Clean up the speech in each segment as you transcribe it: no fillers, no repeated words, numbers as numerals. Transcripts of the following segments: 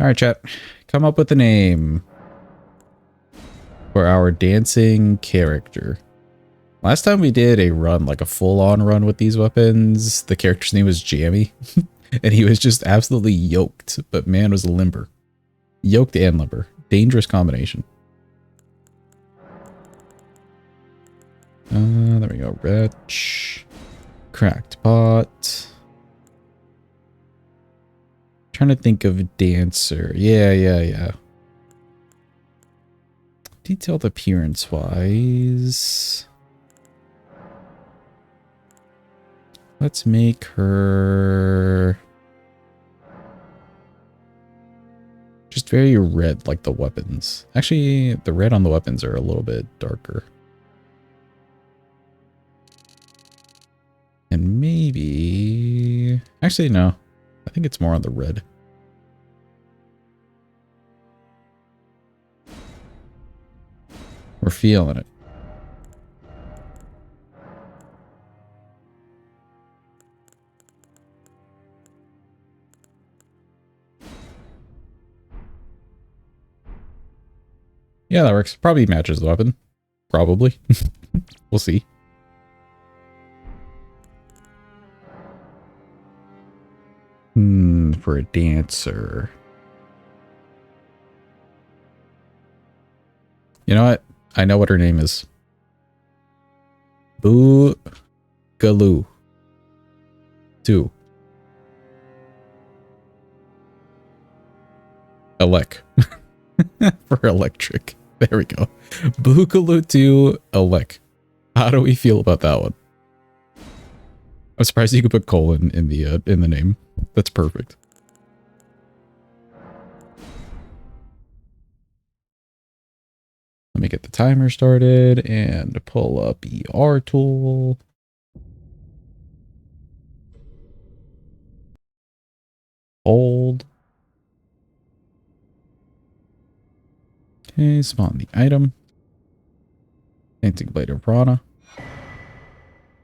Alright, chat. Come up with a name for our dancing character. Last time we did a run, like a full-on run with these weapons, the character's name was Jammy. And he was just absolutely yoked, but man was limber. Yoked and limber. Dangerous combination. There we go. Wretch. Cracked pot. Trying to think of dancer. Yeah. Detailed appearance-wise. Let's make her just very red, like the weapons. Actually, the red on the weapons are a little bit darker. And maybe... Actually, no. I think it's more on the red. We're feeling it. Yeah, that works. Probably matches the weapon. Probably. We'll see. For a dancer. You know what? I know what her name is. Boogaloo. 2. Elec. For electric. There we go. Boogaloo 2 Elec. How do we feel about that one? I'm surprised you could put colon in the name. That's perfect. Let me get the timer started and pull up ER tool. Hold. Okay, spawn the item. Dancing Blade of Ranah.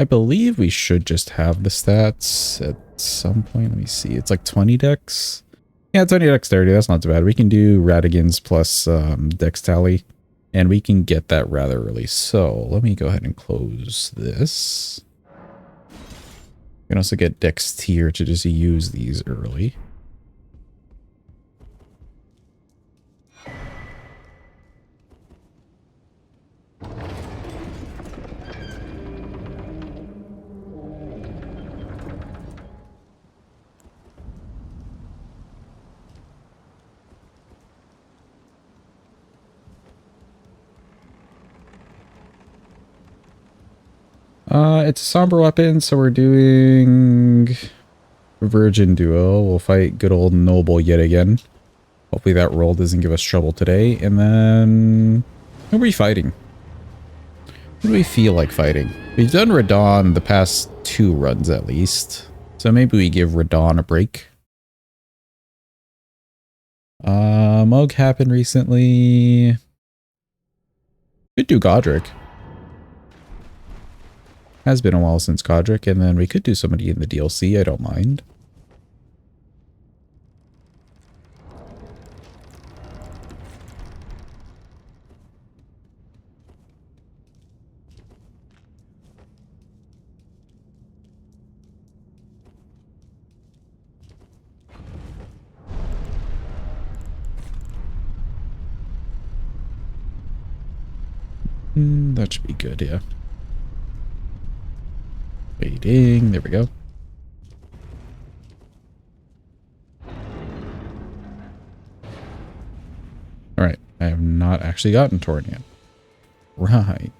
I believe we should just have the stats at some point. Let me see. It's like 20 dex. Yeah, 20 dexterity. That's not too bad. We can do Radigan's plus dex tally. And we can get that rather early. So let me go ahead and close this. We can also get dex tier to just use these early. It's a somber weapon, so we're doing Virgin Duo. We'll fight good old Noble yet again. Hopefully that roll doesn't give us trouble today. And then... who are we fighting? Who do we feel like fighting? We've done Radon the past 2 runs at least. So maybe we give Radon a break. Moog happened recently. Could do Godric. Has been a while since Godric, and then we could do somebody in the DLC, I don't mind. That should be good, yeah. Waiting, there we go. Alright, I have not actually gotten Torn yet. Right.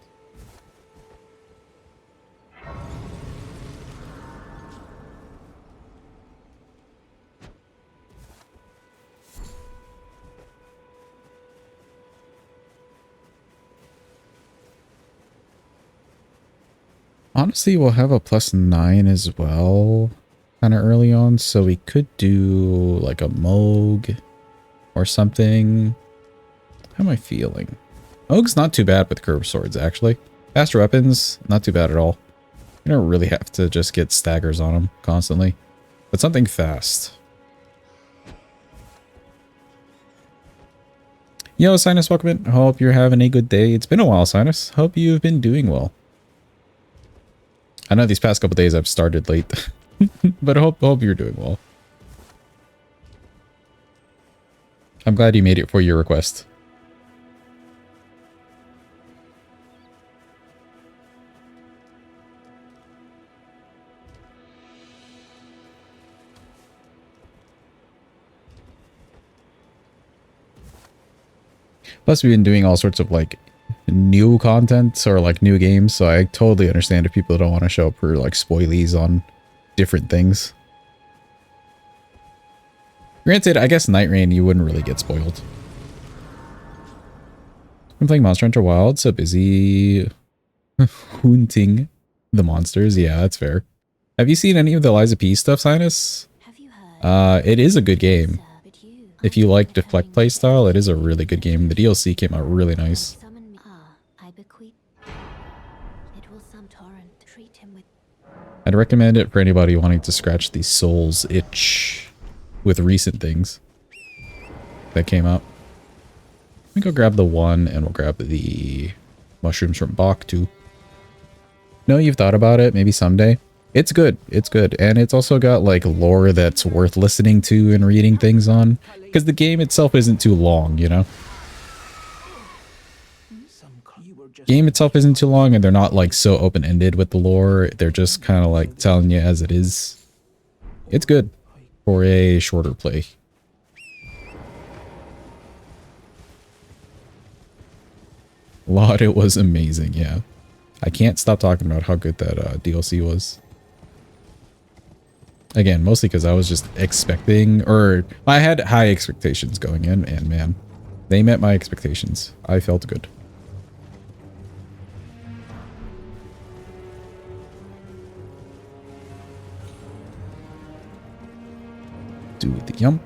Honestly, we'll have a +9 as well, kind of early on, so we could do like a Moog or something. How am I feeling? Moog's not too bad with curved swords, actually. Faster weapons, not too bad at all. You don't really have to just get staggers on them constantly, but something fast. Yo, Sinus, welcome in. Hope you're having a good day. It's been a while, Sinus. Hope you've been doing well. I know these past couple days I've started late, but hope you're doing well. I'm glad you made it for your request. Plus, we've been doing all sorts of like new content or like new games, so I totally understand if people don't want to show up for like spoilies on different things. Granted, I guess Night Rain you wouldn't really get spoiled. I'm playing Monster Hunter Wild, so busy hunting the monsters. Yeah, that's fair. Have you seen any of the Liza P stuff, Sinus? It is a good game. If you like Deflect playstyle, it is a really good game. The DLC came out really nice. I'd recommend it for anybody wanting to scratch the soul's itch with recent things that came out. Let me go grab the one, and we'll grab the mushrooms from Bach too. No, you've thought about it, maybe someday. It's good. It's good. And it's also got like lore that's worth listening to and reading things on. Because the game itself isn't too long, you know? Game itself isn't too long, and they're not like so open-ended with the lore. They're just kind of like telling you as it is. It's good for a shorter play. Laud, it was amazing, yeah. I can't stop talking about how good that DLC was. Again, mostly because I was just expecting, or I had high expectations going in, and man, they met my expectations. I felt good. Do the yump.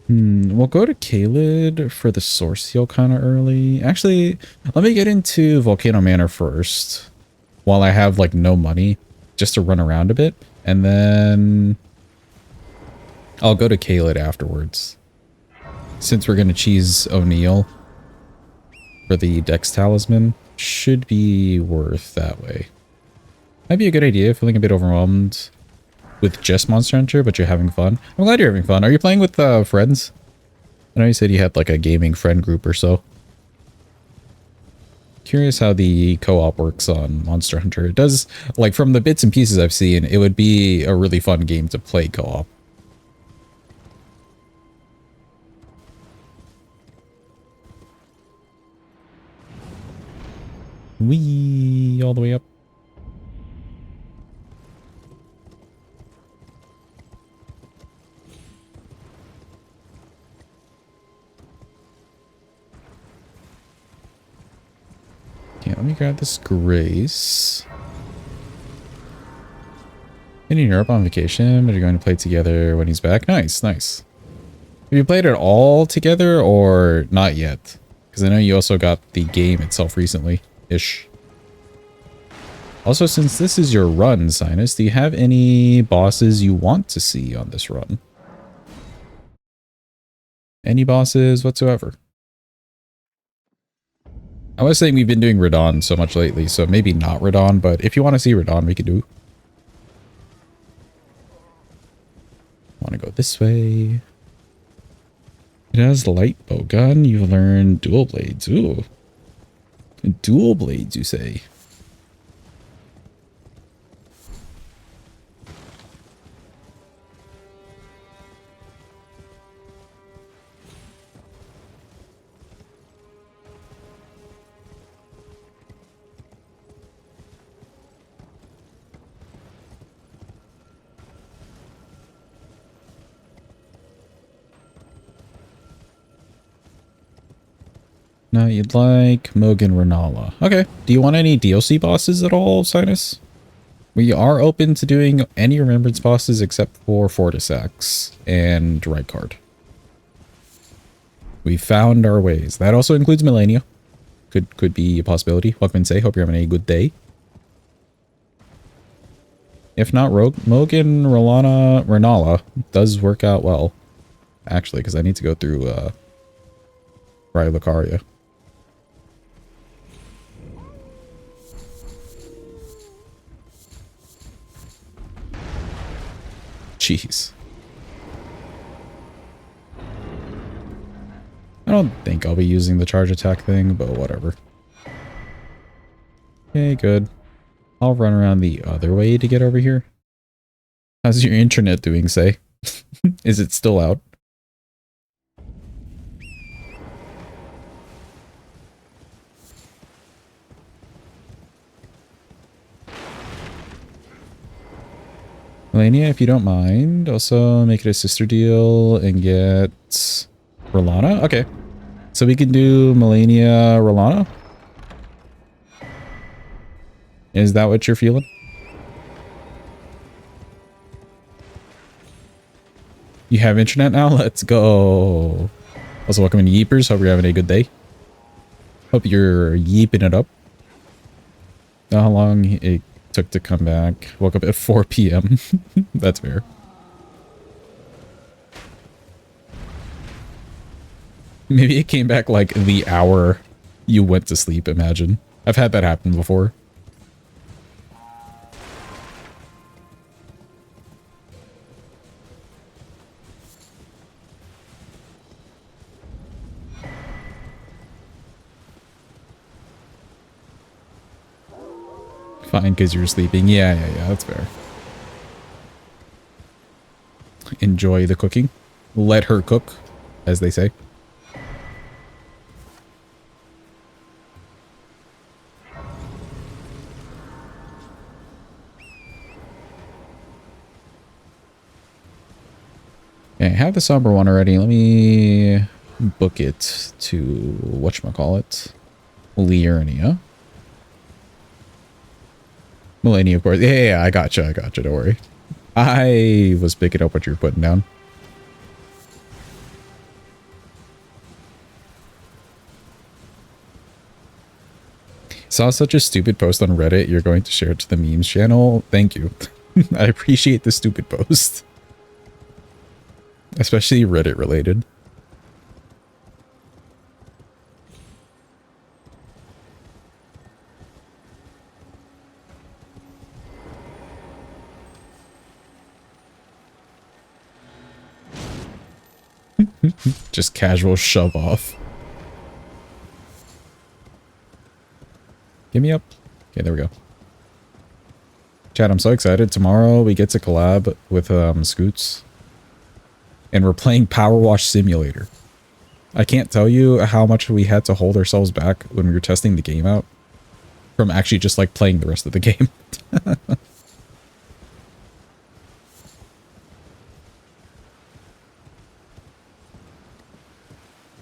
We'll go to Kaled for the source seal kind of early. Actually, let me get into Volcano Manor first while I have like no money, just to run around a bit, and then I'll go to Kaled afterwards. Since we're gonna cheese O'Neill for the Dex Talisman, should be worth that way. Might be a good idea, feeling a bit overwhelmed with just Monster Hunter, but you're having fun. I'm glad you're having fun. Are you playing with friends? I know you said you had like a gaming friend group or so. Curious how the co-op works on Monster Hunter. It does, like from the bits and pieces I've seen, it would be a really fun game to play co-op. Whee! All the way up. Okay, let me grab this Grace. In Europe on vacation, but you're going to play together when he's back. Nice, nice. Have you played it all together or not yet? Because I know you also got the game itself recently-ish. Also, since this is your run, Sinus, do you have any bosses you want to see on this run? Any bosses whatsoever? I was saying we've been doing Radon so much lately, so maybe not Radon, but if you want to see Radon, we can do. Want to go this way. It has light bow gun. You've learned dual blades. Ooh. Dual blades, you say? No, you'd like Mogan Renala. Okay. Do you want any DLC bosses at all, Sinus? We are open to doing any Remembrance bosses except for Fortisax and Rykard. We found our ways. That also includes Melania. Could be a possibility. Welcome and say. Hope you're having a good day. If not, Mogan Renala does work out well. Actually, because I need to go through Lucaria. Jeez. I don't think I'll be using the charge attack thing, but whatever. Okay, good. I'll run around the other way to get over here. How's your internet doing, say? Is it still out? Melania, if you don't mind, also make it a sister deal and get Rolana. Okay. So we can do Melania Rolana? Is that what you're feeling? You have internet now? Let's go. Also, welcome in Yeepers. Hope you're having a good day. Hope you're yeeping it up. How long it took to come back. Woke up at 4 p.m. That's fair. Maybe it came back like the hour you went to sleep, imagine. I've had that happen before. Fine, because you're sleeping. Yeah, that's fair. Enjoy the cooking. Let her cook, as they say. Okay, I have the somber one already. Let me book it to whatchamacallit. Liurnia. Melania, of course. Yeah, I gotcha, don't worry. I was picking up what you're putting down. Saw such a stupid post on Reddit. You're going to share it to the memes channel. Thank you. I appreciate the stupid post. Especially Reddit related. Just casual shove off. Give me up. Okay, there we go. Chat, I'm so excited. Tomorrow we get to collab with Scoots. And we're playing Power Wash Simulator. I can't tell you how much we had to hold ourselves back when we were testing the game out from actually just like playing the rest of the game.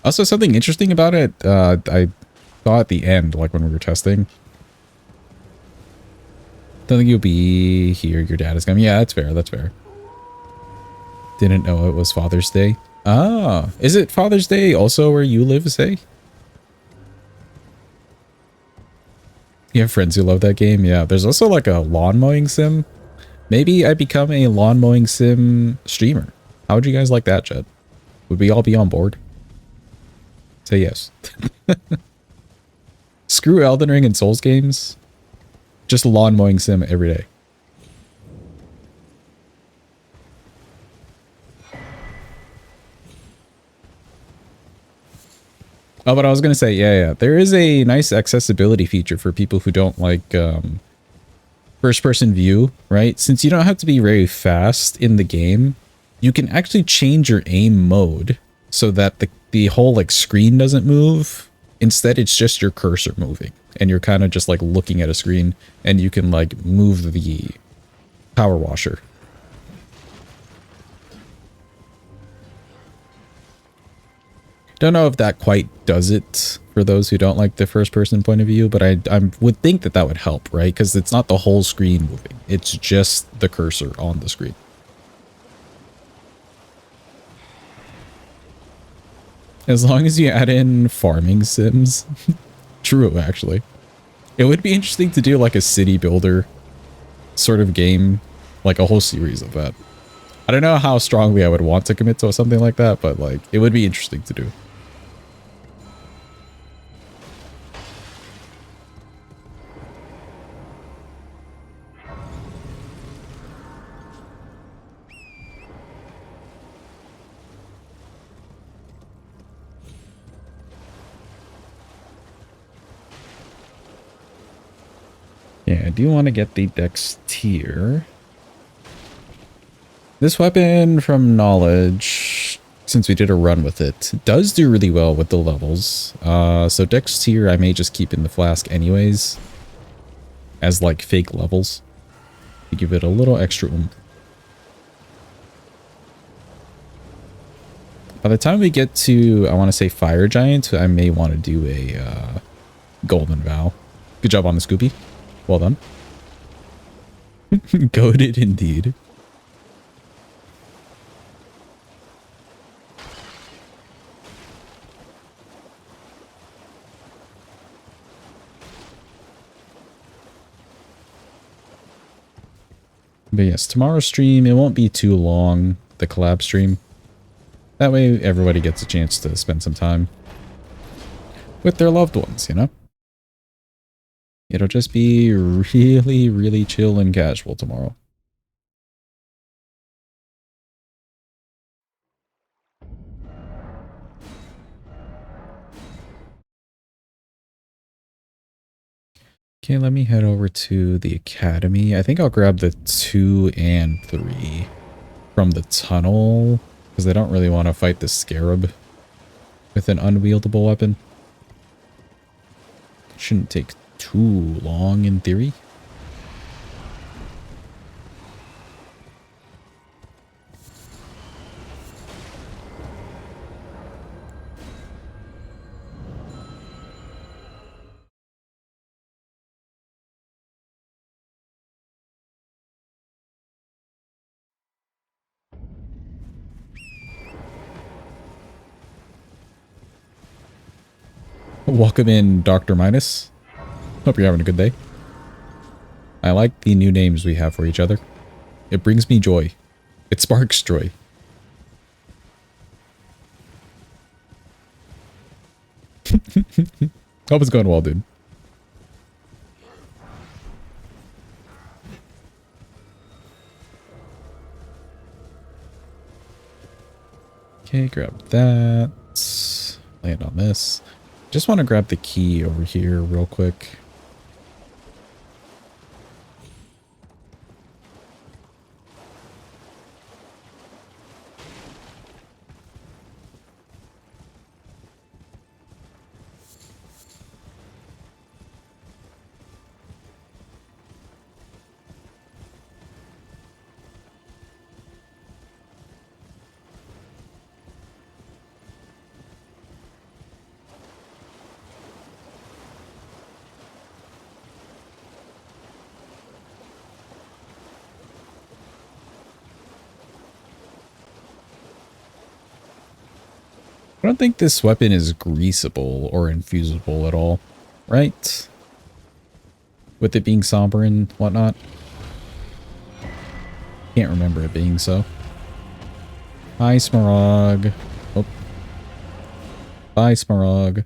Also, something interesting about it, I saw at the end, like when we were testing. Don't think you'll be here. Your dad is coming. Yeah, that's fair. That's fair. Didn't know it was Father's Day. Ah, is it Father's Day also where you live, say? You have friends who love that game? Yeah, there's also like a lawn mowing sim. Maybe I become a lawn mowing sim streamer. How would you guys like that, Jed? Would we all be on board? Say yes. Screw Elden Ring and Souls games. Just lawn mowing sim every day. Oh, but I was going to say, yeah. There is a nice accessibility feature for people who don't like first-person view, right? Since you don't have to be very fast in the game, you can actually change your aim mode so that the whole like screen doesn't move. Instead, it's just your cursor moving, and you're kind of just like looking at a screen, and you can like move the power washer. Don't know if that quite does it for those who don't like the first person point of view, but I would think that that would help, right? Because it's not the whole screen moving. It's just the cursor on the screen. As long as you add in farming sims. True, actually. It would be interesting to do like a city builder sort of game, like a whole series of that. I don't know how strongly I would want to commit to something like that, but like it would be interesting to do. Yeah, I do want to get the Dex tier. This weapon from Knowledge, since we did a run with it, does do really well with the levels. So Dex tier I may just keep in the flask anyways, as like fake levels, to give it a little extra oomph. By the time we get to, I want to say Fire Giant, I may want to do a Golden Vow. Good job on the Scoopy. Well done. Goated indeed. But yes, tomorrow's stream, it won't be too long, the collab stream. That way everybody gets a chance to spend some time with their loved ones, you know? It'll just be really, really chill and casual tomorrow. Okay, let me head over to the academy. I think I'll grab the 2 and 3 from the tunnel, because I don't really want to fight the scarab with an unwieldable weapon. Shouldn't take too long in theory. Welcome in, Dr. Minus. Hope you're having a good day. I like the new names we have for each other. It brings me joy. It sparks joy. Hope it's going well, dude. Okay, grab that. Land on this. Just want to grab the key over here real quick. I don't think this weapon is greasable or infusible at all, right? With it being somber and whatnot. Can't remember it being so. Hi, Smarag. Oh. Bye, Smarag.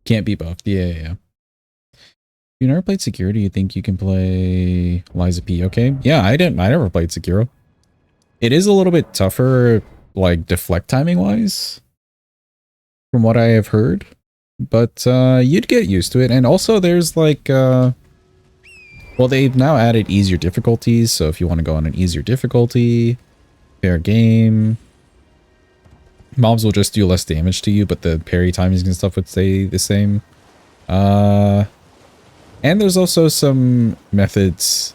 Can't be buffed. Yeah. If you never played Sekiro, you think you can play Liza P? Okay. Yeah, I never played Sekiro. It is a little bit tougher, like, deflect timing wise, from what I have heard. But you'd get used to it. And also there's like, well, they've now added easier difficulties. So if you want to go on an easier difficulty, fair game. Mobs will just do less damage to you, but the parry timings and stuff would stay the same. And there's also some methods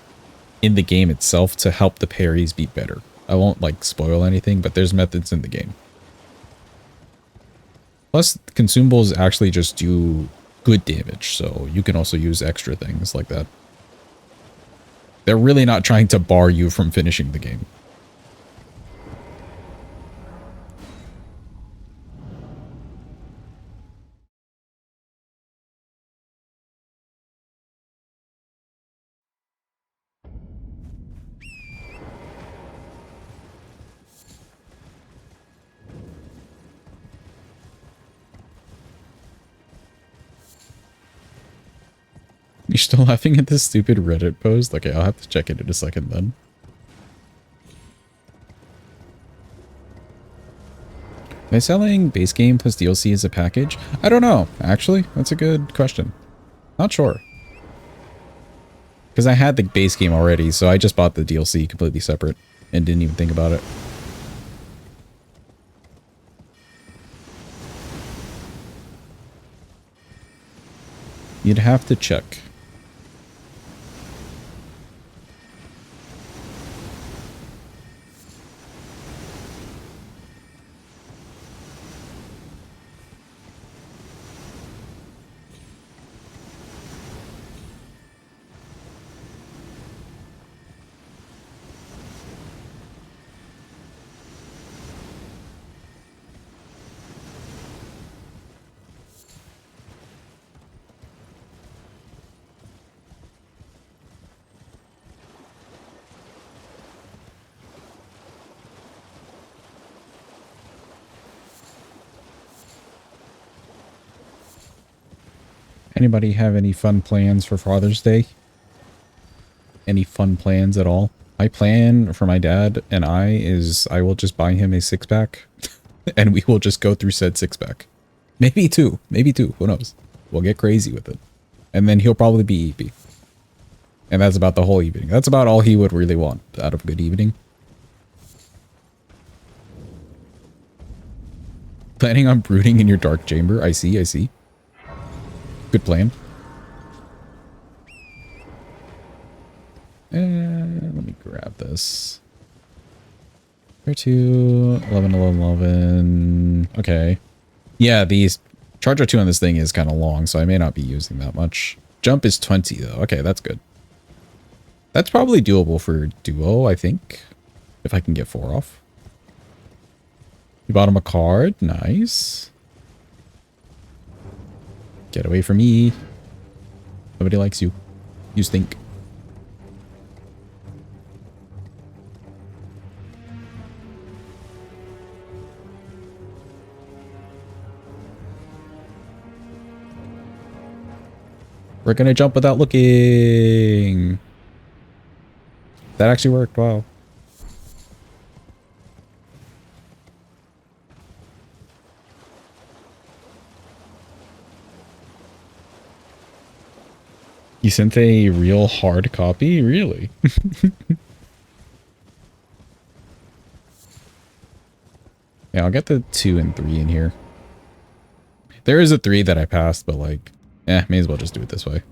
in the game itself to help the parries be better. I won't like spoil anything, but there's methods in the game. Plus, consumables actually just do good damage, so you can also use extra things like that. They're really not trying to bar you from finishing the game. still laughing at this stupid Reddit post? Okay, I'll have to check it in a second then. Am I selling base game plus DLC as a package? I don't know, actually. That's a good question. Not sure. Because I had the base game already, so I just bought the DLC completely separate and didn't even think about it. You'd have to check. Anybody have any fun plans for Father's Day? Any fun plans at all? My plan for my dad and I is I will just buy him a 6-pack and we will just go through said 6-pack. Maybe two, who knows? We'll get crazy with it. And then he'll probably be EP. And that's about the whole evening. That's about all he would really want out of a good evening. Planning on brooding in your dark chamber? I see, I see. Good plan. Let me grab this. 2, 11, 11, 11. Okay. Yeah, the charger 2 on this thing is kind of long, so I may not be using that much. Jump is 20, though. Okay, that's good. That's probably doable for duo, I think. If I can get 4 off. You bought him a card. Nice. Get away from me. Nobody likes you. You stink. We're gonna jump without looking. That actually worked. Wow. You sent a real hard copy? Really? Yeah, I'll get the 2 and 3 in here. There is a 3 that I passed, but like, may as well just do it this way.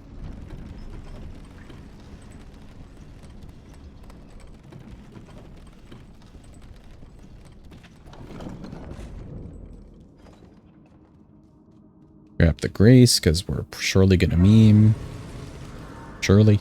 Grab the grace, because we're surely gonna meme. Surely.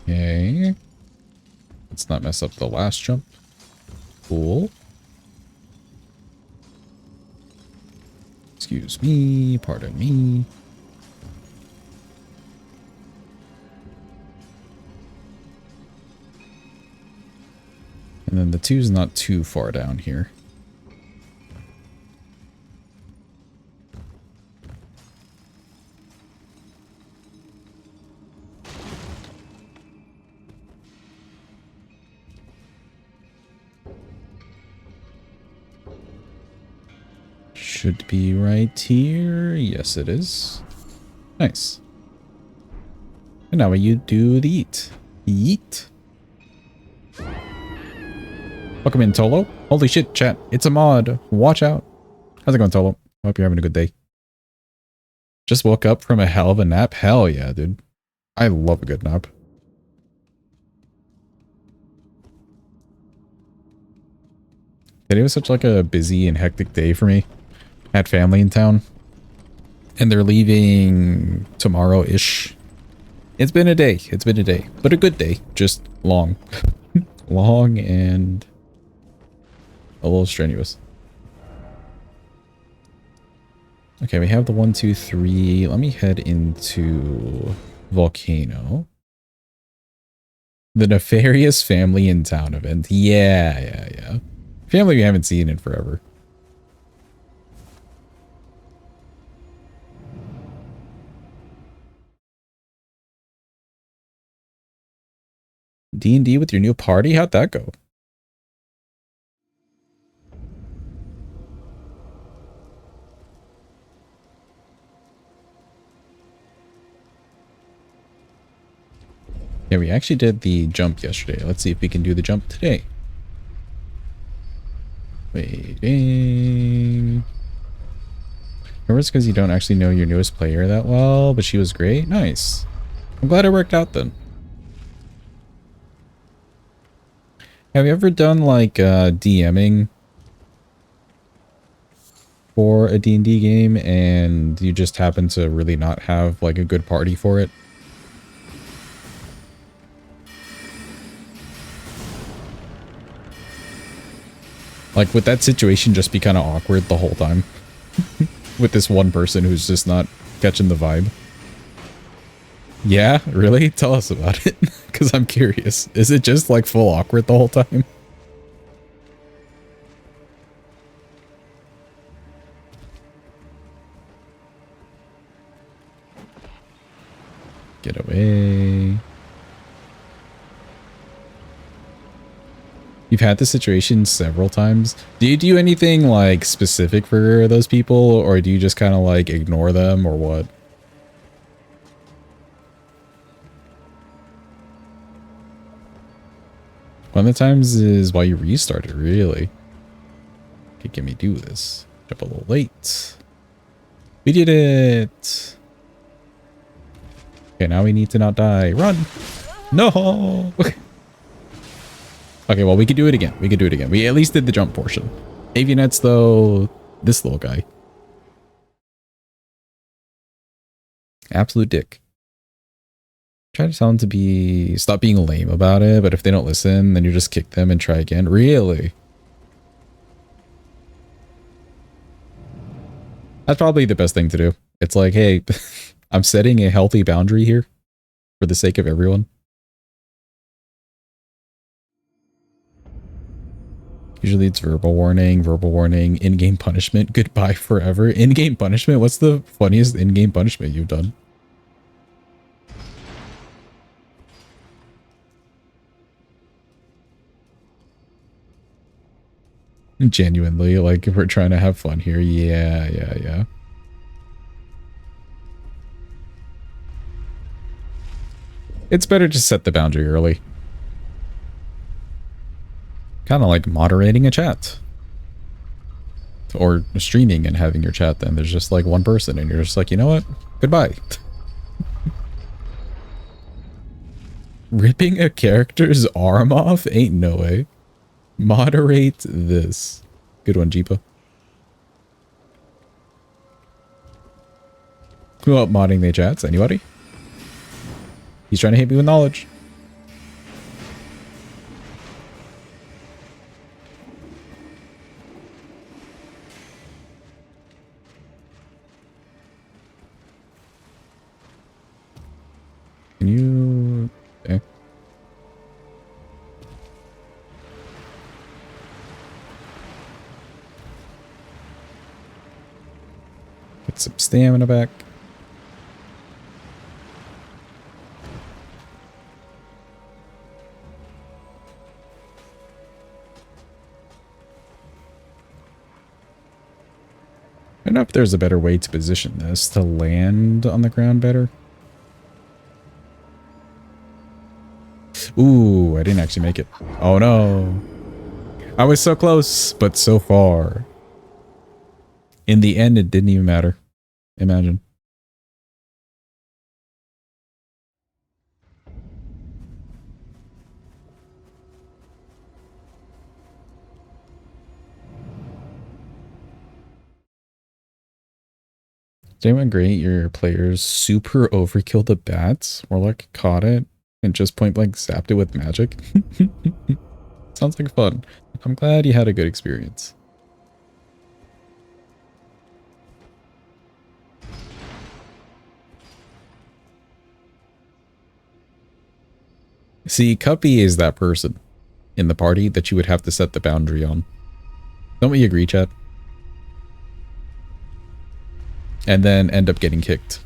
Okay. Let's not mess up the last jump. Cool. Excuse me. Pardon me. And then the 2's not too far down here. Should be right here. Yes, it is. Nice. And now you do the eat. Yeet. Welcome in, Tolo. Holy shit, chat. It's a mod. Watch out. How's it going, Tolo? Hope you're having a good day. Just woke up from a hell of a nap. Hell yeah, dude. I love a good nap. Today was such like a busy and hectic day for me. I had family in town. And they're leaving tomorrow-ish. It's been a day. It's been a day. But a good day. Just long. Long and a little strenuous. Okay, we have the 1, 2, 3. Let me head into Volcano. The Nefarious Family in Town event. Yeah. Family we haven't seen in forever. D&D with your new party? How'd that go? Yeah, we actually did the jump yesterday. Let's see if we can do the jump today. Waiting. Remember, it's because you don't actually know your newest player that well, but she was great. Nice. I'm glad it worked out then. Have you ever done like DMing for a D&D game and you just happen to really not have like a good party for it? Like, would that situation just be kind of awkward the whole time? With this one person who's just not catching the vibe? Yeah? Really? Tell us about it. Because I'm curious. Is it just like full awkward the whole time? Get away. You've had this situation several times. Do you do anything like specific for those people, or do you just kind of like ignore them, or what? One of the times is while you restart it, really. Okay, get me do this. Jump a little late. We did it. Okay, now we need to not die. Run! No! Okay, well, we could do it again. We could do it again. We at least did the jump portion. Avionets, though, this little guy. Absolute dick. Try to tell them to stop being lame about it, but if they don't listen, then you just kick them and try again. Really? That's probably the best thing to do. It's like, hey, I'm setting a healthy boundary here for the sake of everyone. Usually it's verbal warning, in-game punishment, goodbye forever. In-game punishment? What's the funniest in-game punishment you've done? Genuinely, like, if we're trying to have fun here. Yeah. It's better to set the boundary early. Kind of like moderating a chat. Or streaming and having your chat then. There's just like one person and you're just like, you know what? Goodbye. Ripping a character's arm off? Ain't no way. Moderate this. Good one, Jeepa. Who up modding the chats? Anybody? He's trying to hit me with knowledge. Can you... Okay. Get some stamina back. I don't know if there's a better way to position this to land on the ground better. Ooh, I didn't actually make it. Oh no. I was so close, but so far. In the end, it didn't even matter. Imagine. Damn great, your players super overkill the bats. Warlock caught it and just point blank zapped it with magic. Sounds like fun. I'm glad you had a good experience. See, Cuppy is that person in the party that you would have to set the boundary on. Don't we agree, chat? And then end up getting kicked.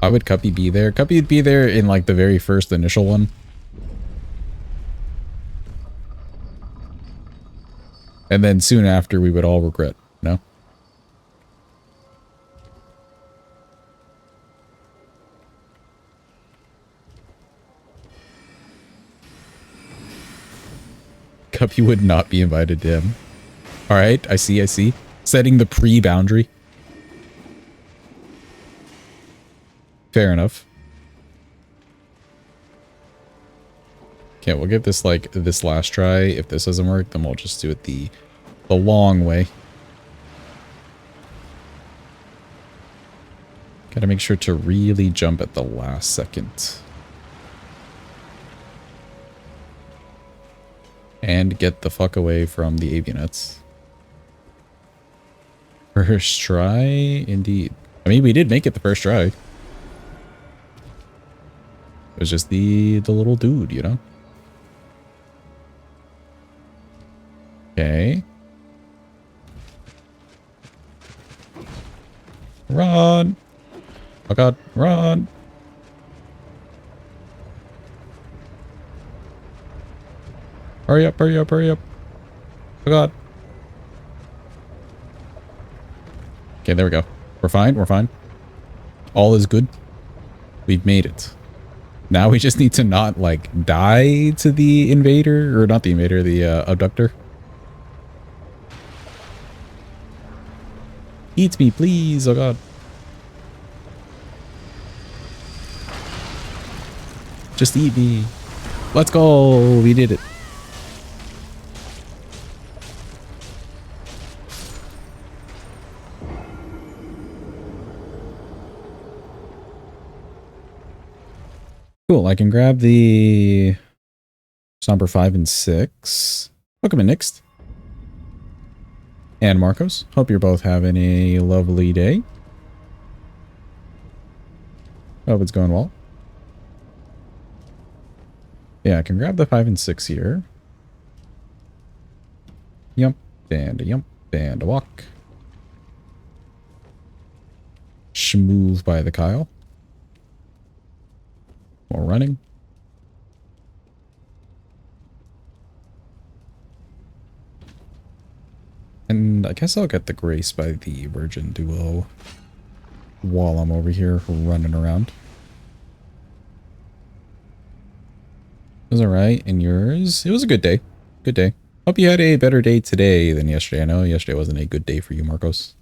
Why would Cuppy be there? Cuppy would be there in like the very first initial one. And then soon after we would all regret, no? Cuppy would not be invited to him. Alright, I see, I see. Setting the pre-boundary. Fair enough. Okay, we'll give this like this last try. If this doesn't work, then we'll just do it the long way. Gotta make sure to really jump at the last second. And get the fuck away from the avionets. First try, indeed. I mean, we did make it the first try. It was just the little dude, you know? Okay. Run! Oh god, run! Hurry up, hurry up, hurry up. Oh god. Okay, there we go. We're fine, we're fine. All is good. We've made it. Now we just need to not, like, die to the invader, or not the invader, the abductor. Eat me, please. Oh god. Just eat me. Let's go. We did it. Cool. I can grab the Somber 5 and 6. Welcome in next. And Marcos. Hope you're both having a lovely day. Hope it's going well. Yeah, I can grab the 5 and 6 here. Yump, and a yump, and a walk. Schmooze by the Kyle. More running. And I guess I'll get the Grace by the Virgin Duo while I'm over here running around. It was alright, and yours? It was a good day. Good day. Hope you had a better day today than yesterday. I know yesterday wasn't a good day for you, Marcos.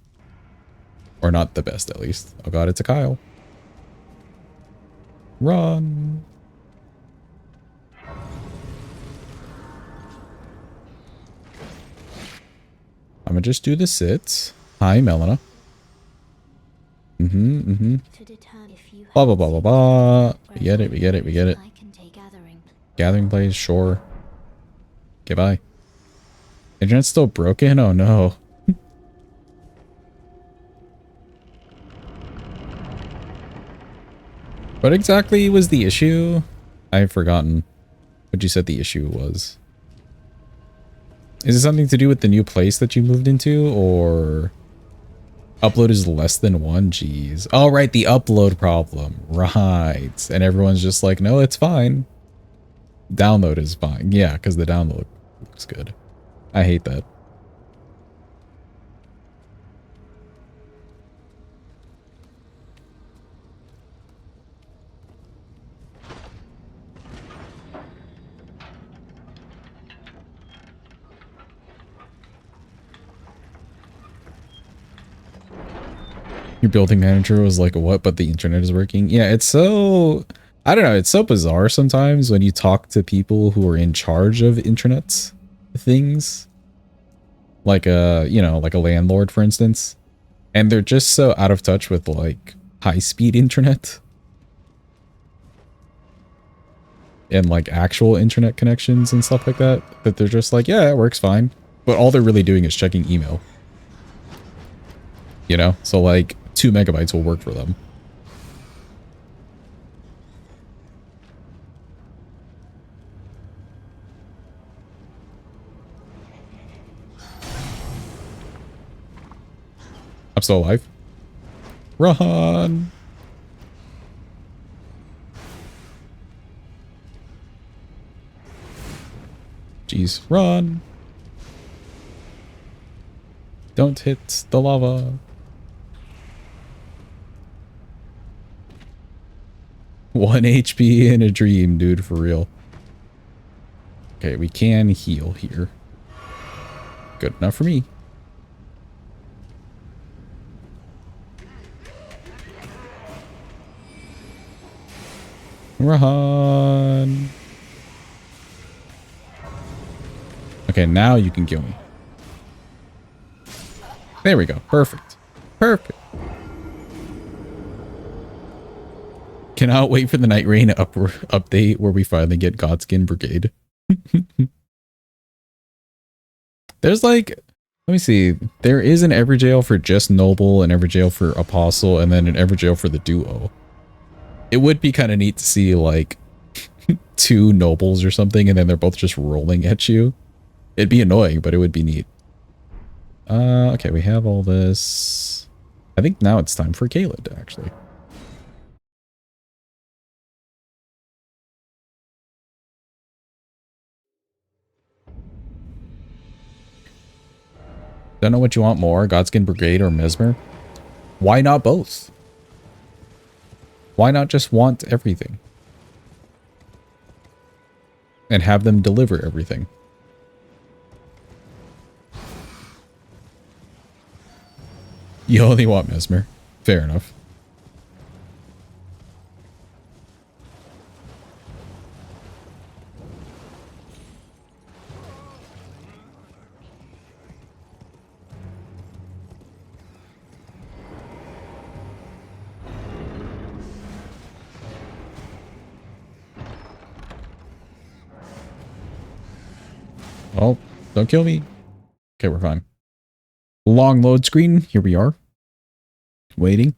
Or not the best, at least. Oh god, it's a Kyle. Run! I'm gonna just do the sits. Hi, Melina. Blah, blah, blah, blah, blah. We get it, we get it, we get it. Gathering Blaze, sure. Okay, bye. Internet's still broken? Oh no. What exactly was the issue? I've forgotten what you said the issue was. Is it something to do with the new place that you moved into, or upload is less than 1? Jeez. Oh, right, the upload problem. Right. And everyone's just like, no, it's fine. Download is fine. Yeah, because the download looks good. I hate that. Your building manager was like, what, but the internet is working? Yeah, it's so, I don't know, it's so bizarre sometimes when you talk to people who are in charge of internet things. Like a, you know, like a landlord, for instance. And they're just so out of touch with like high-speed internet. And like actual internet connections and stuff like that. That they're just like, yeah, it works fine. But all they're really doing is checking email. You know? So like 2 megabytes will work for them. I'm still alive. Run! Jeez, run! Don't hit the lava. One HP in a dream, dude, for real. Okay, we can heal here. Good enough for me. Run! Okay, now you can kill me. There we go. Perfect. Perfect. Cannot wait for the Night Rain update where we finally get Godskin Brigade. There's like, let me see. There is an Everjail for just Noble, an Everjail for Apostle, and then an Everjail for the duo. It would be kind of neat to see like 2 Nobles or something, and then they're both just rolling at you. It'd be annoying, but it would be neat. Okay, we have all this. I think now it's time for Kaled, actually. Don't know what you want more, Godskin Brigade or Mesmer? Why not both? Why not just want everything? And have them deliver everything? You only want Mesmer. Fair enough. Oh, don't kill me. Okay, we're fine. Long load screen. Here we are. Waiting.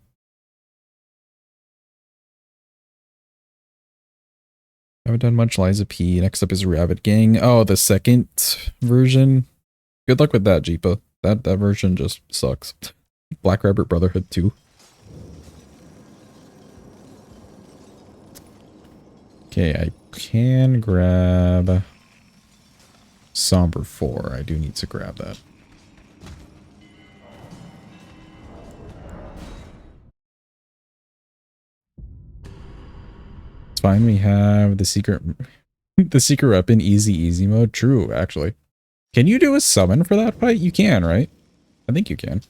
Haven't done much Liza P. Next up is Rabbit Gang. Oh, the second version. Good luck with that, Jeepa. That version just sucks. Black Rabbit Brotherhood 2. Okay, I can grab Somber 4. I do need to grab that. It's fine. We have the secret the secret weapon easy mode. True, actually. Can you do a summon for that fight? You can, right? I think you can.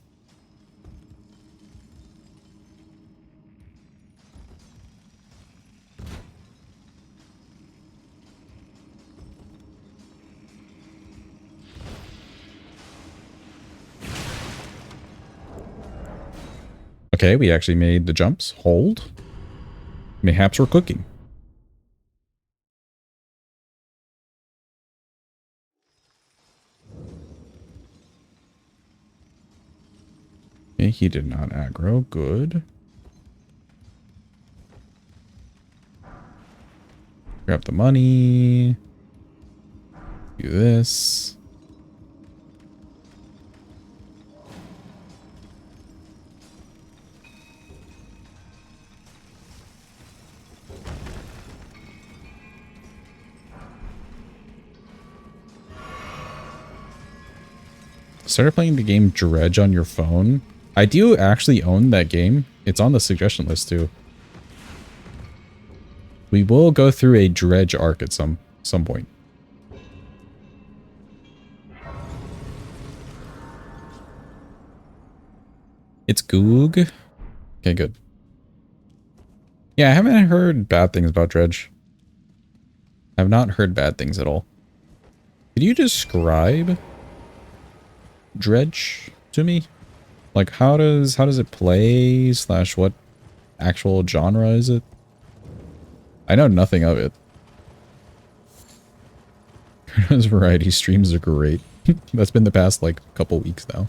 Okay, we actually made the jumps. Hold. Mayhaps we're cooking. Okay, he did not aggro. Good. Grab the money. Do this. Started playing the game Dredge on your phone. I do actually own that game. It's on the suggestion list too. We will go through a Dredge arc at some point. It's Goog. Okay, good. Yeah, I haven't heard bad things about Dredge. I've not heard bad things at all. Could you describe Dredge to me? Like, how does it play, slash what actual genre is it? I know nothing of it. Those variety streams are great. That's been the past, like, couple weeks now.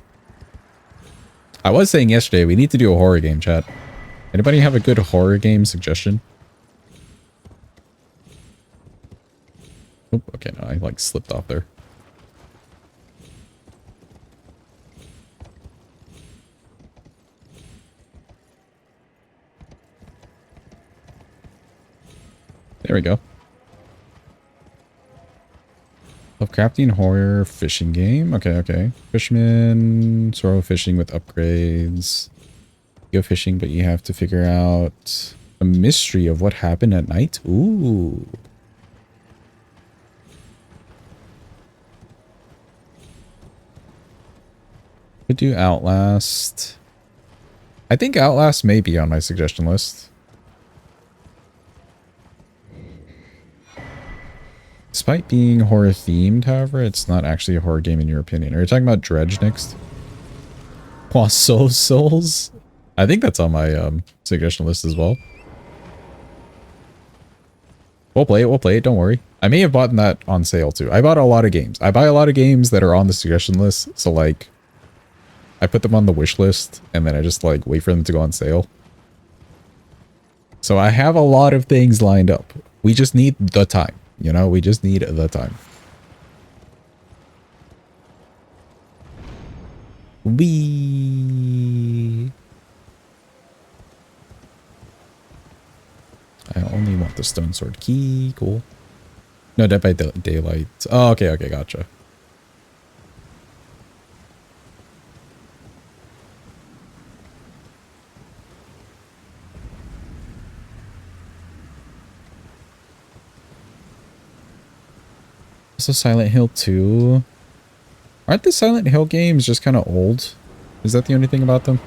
I was saying yesterday, we need to do a horror game, chat. Anybody have a good horror game suggestion? Oh, okay, no, I, like, slipped off there. There we go. Lovecraftian horror fishing game. Okay, okay. Fisherman, sort of fishing with upgrades. You go fishing, but you have to figure out a mystery of what happened at night. Ooh. Could do Outlast. I think Outlast may be on my suggestion list. Despite being horror themed, however, it's not actually a horror game in your opinion. Are you talking about Dredge next? Poisson Souls? I think that's on my suggestion list as well. We'll play it, don't worry. I may have bought that on sale too. I bought a lot of games. I buy a lot of games that are on the suggestion list, so like, I put them on the wish list, and then I just like wait for them to go on sale. So I have a lot of things lined up. We just need the time. You know, we just need the time. I only want the stone sword key. Cool. No, Dead by Daylight. Oh, okay, okay, gotcha. Also Silent Hill 2. Aren't the Silent Hill games just kind of old? Is that the only thing about them?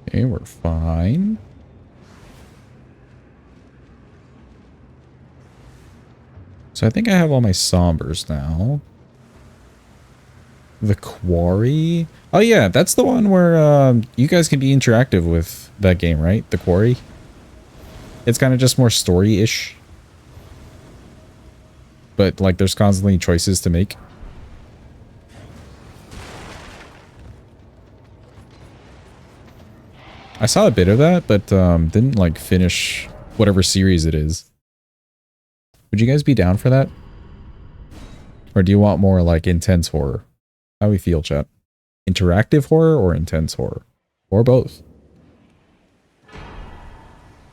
Okay, we're fine. So I think I have all my sombers now. The Quarry. Oh yeah, that's the one where you guys can be interactive with that game, right? The Quarry. It's kind of just more story-ish. But like there's constantly choices to make. I saw a bit of that, but didn't like finish whatever series it is. Would you guys be down for that? Or do you want more like intense horror? How we feel, chat? Interactive horror or intense horror? Or both?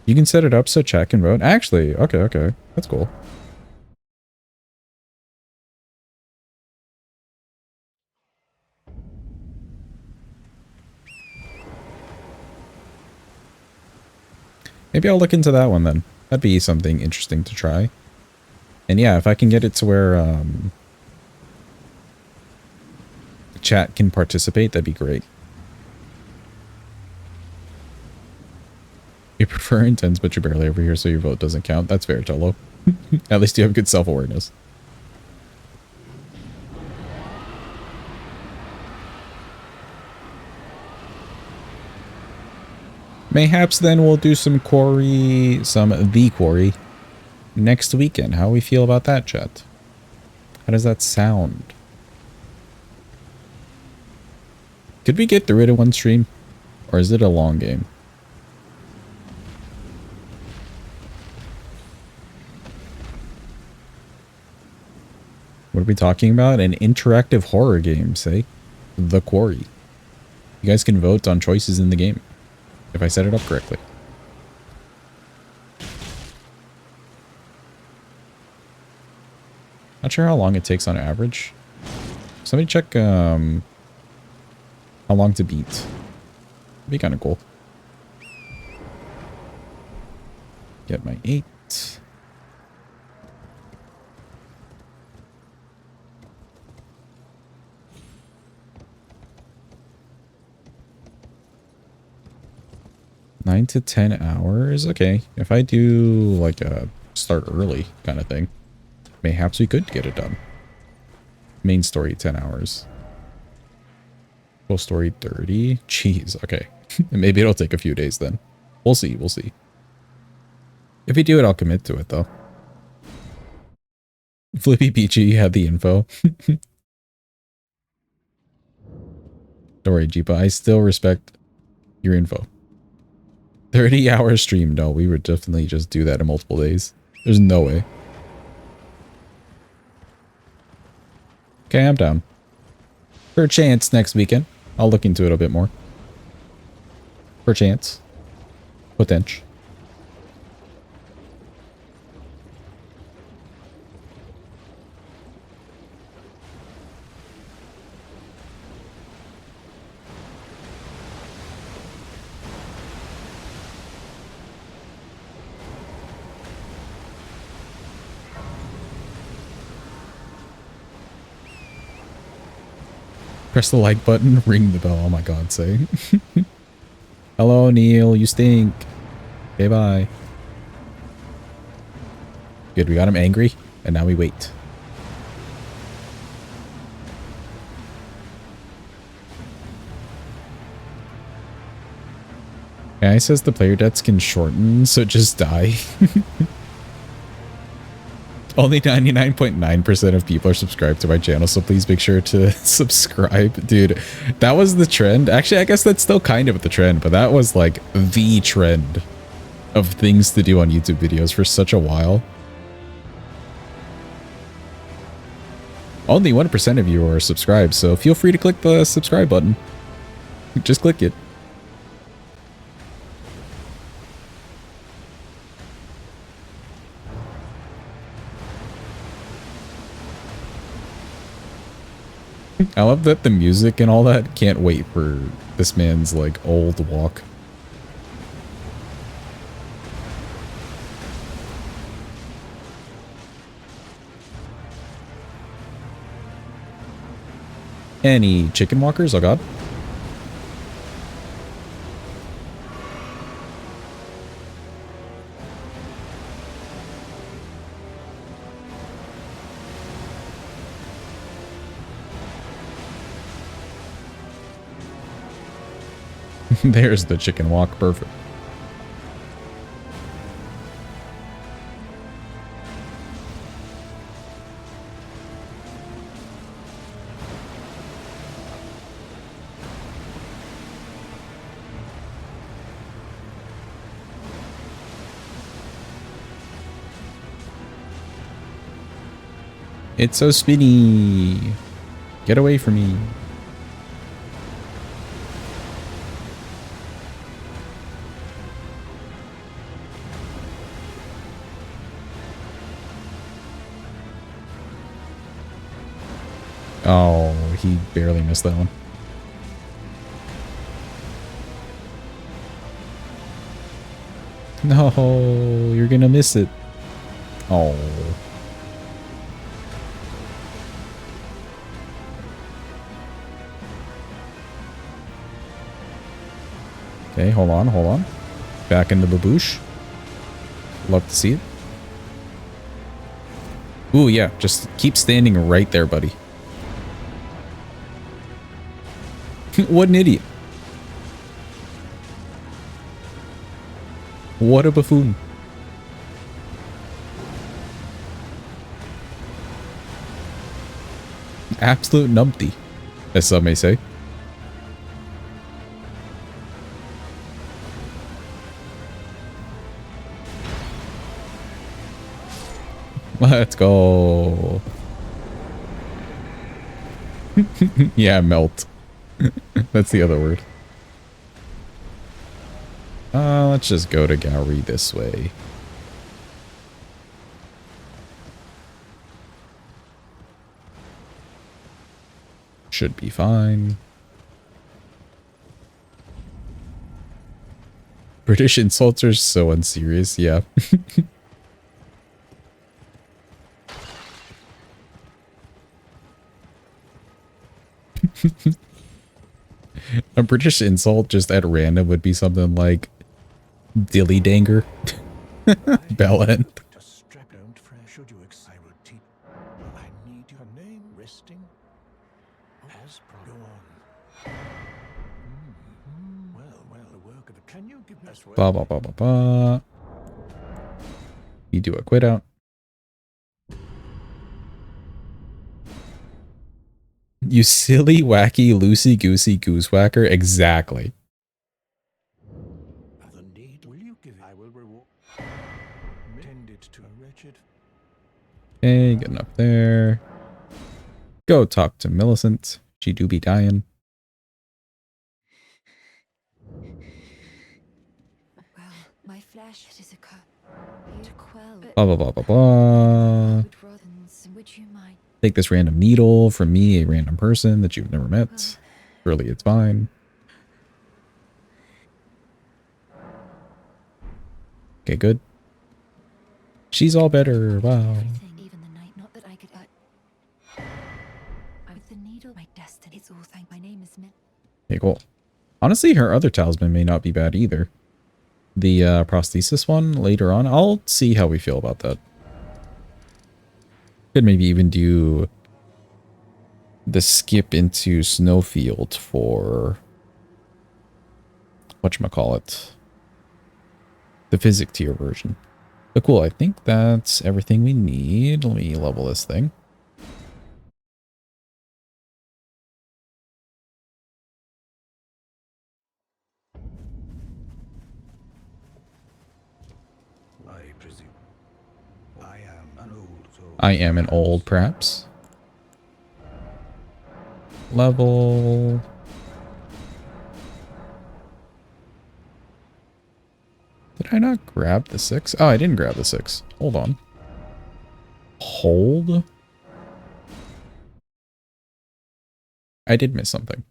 You can set it up so chat can vote. Actually, okay, okay. That's cool. Maybe I'll look into that one then. That'd be something interesting to try. And yeah, if I can get it to where chat can participate, that'd be great. You prefer intense, but you're barely over here, so your vote doesn't count. That's fair, Tolo. At least you have good self-awareness. Mayhaps then we'll do some The Quarry next weekend. How we feel about that, chat? How does that sound? Could we get through it in one stream? Or is it a long game? What are we talking about? An interactive horror game, say? The Quarry. You guys can vote on choices in the game. If I set it up correctly. Not sure how long it takes on average. Somebody check how long to beat. That'd be kind of cool. Get my 8. Nine to 10 hours. Okay. If I do like a start early kind of thing, mayhaps we could get it done. Main story 10 hours. Full story 30. Jeez. Okay. Maybe it'll take a few days then. We'll see. We'll see. If we do it, I'll commit to it though. Flippy Peachy had the info. Don't worry, Jeepa. I still respect your info. 30-hour stream. No, we would definitely just do that in multiple days. There's no way. Okay, I'm down. For a chance next weekend. I'll look into it a bit more. For a chance. Potential. Press the like button, ring the bell. Oh my god, say. Hello, Neil. You stink. Okay, bye. Good, we got him angry, and now we wait. Guy says the player deaths can shorten, so just die. Only 99.9% of people are subscribed to my channel, so please make sure to subscribe. Dude, that was the trend. Actually, I guess that's still kind of the trend, but that was like the trend of things to do on YouTube videos for such a while. Only 1% of you are subscribed, so feel free to click the subscribe button. Just click it. I love that the music and all that can't wait for this man's like old walk. Any chicken walkers? Oh god. There's the chicken walk. Perfect. It's so spinny. Get away from me. Oh, he barely missed that one. No, you're gonna miss it. Oh. Okay, hold on, hold on. Back in the baboosh. Love to see it. Ooh, yeah, just keep standing right there, buddy. What an idiot. What a buffoon. Absolute numpty, as some may say. Let's go. Yeah, melt. That's the other word. Let's just go to Gowrie this way. Should be fine. British insults are so unserious, yeah. A British insult just at random would be something like dilly danger. Bell end. Blah blah blah blah blah. You do a quit out. You silly, wacky, loosey-goosey goose-whacker. Exactly. Okay, getting up there. Go talk to Millicent. She do be dying. Blah, blah, blah, blah, blah. Take this random needle from me, a random person that you've never met. Surely it's fine. Okay, good. She's all better. Wow. Okay, cool. Honestly, her other talisman may not be bad either. The prosthesis one later on. I'll see how we feel about that. Could maybe even do the skip into Snowfield for whatchamacallit. The physic tier version. But cool, I think that's everything we need. Let me level this thing. I am an old, perhaps. Level. Did I not grab the 6? Oh, I didn't grab the 6. Hold on. Hold? I did miss something.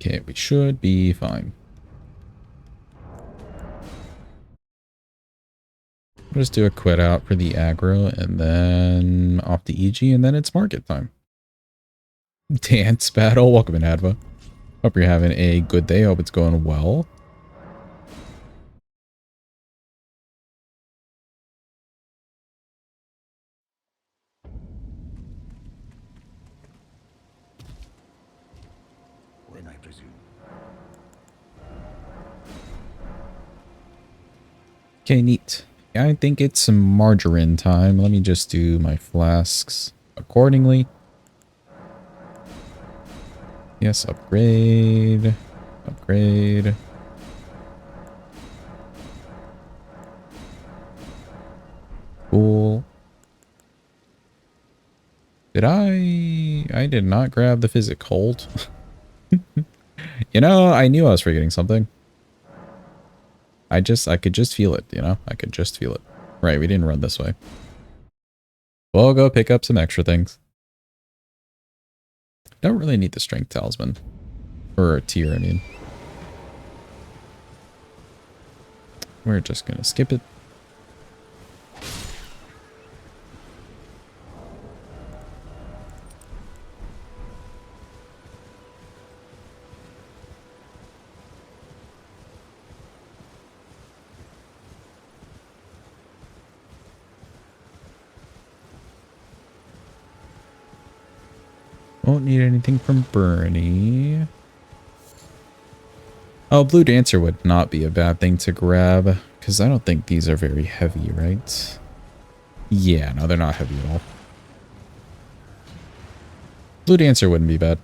Okay, we should be fine. We'll just do a quit out for the aggro and then off the EG and then it's market time. Dance battle. Welcome in, Adva. Hope you're having a good day. Hope it's going well. Okay, neat. I think it's some margarine time. Let me just do my flasks accordingly. Yes, upgrade. Upgrade. Cool. Did I did not grab the physic hold. You know, I knew I was forgetting something. I could just feel it, you know? I could just feel it. Right, we didn't run this way. We'll go pick up some extra things. Don't really need the strength talisman. Or a tier, I mean. We're just gonna skip it. Won't need anything from Bernie. Oh, Blue Dancer would not be a bad thing to grab, because I don't think these are very heavy, right? Yeah, no, they're not heavy at all. Blue Dancer wouldn't be bad.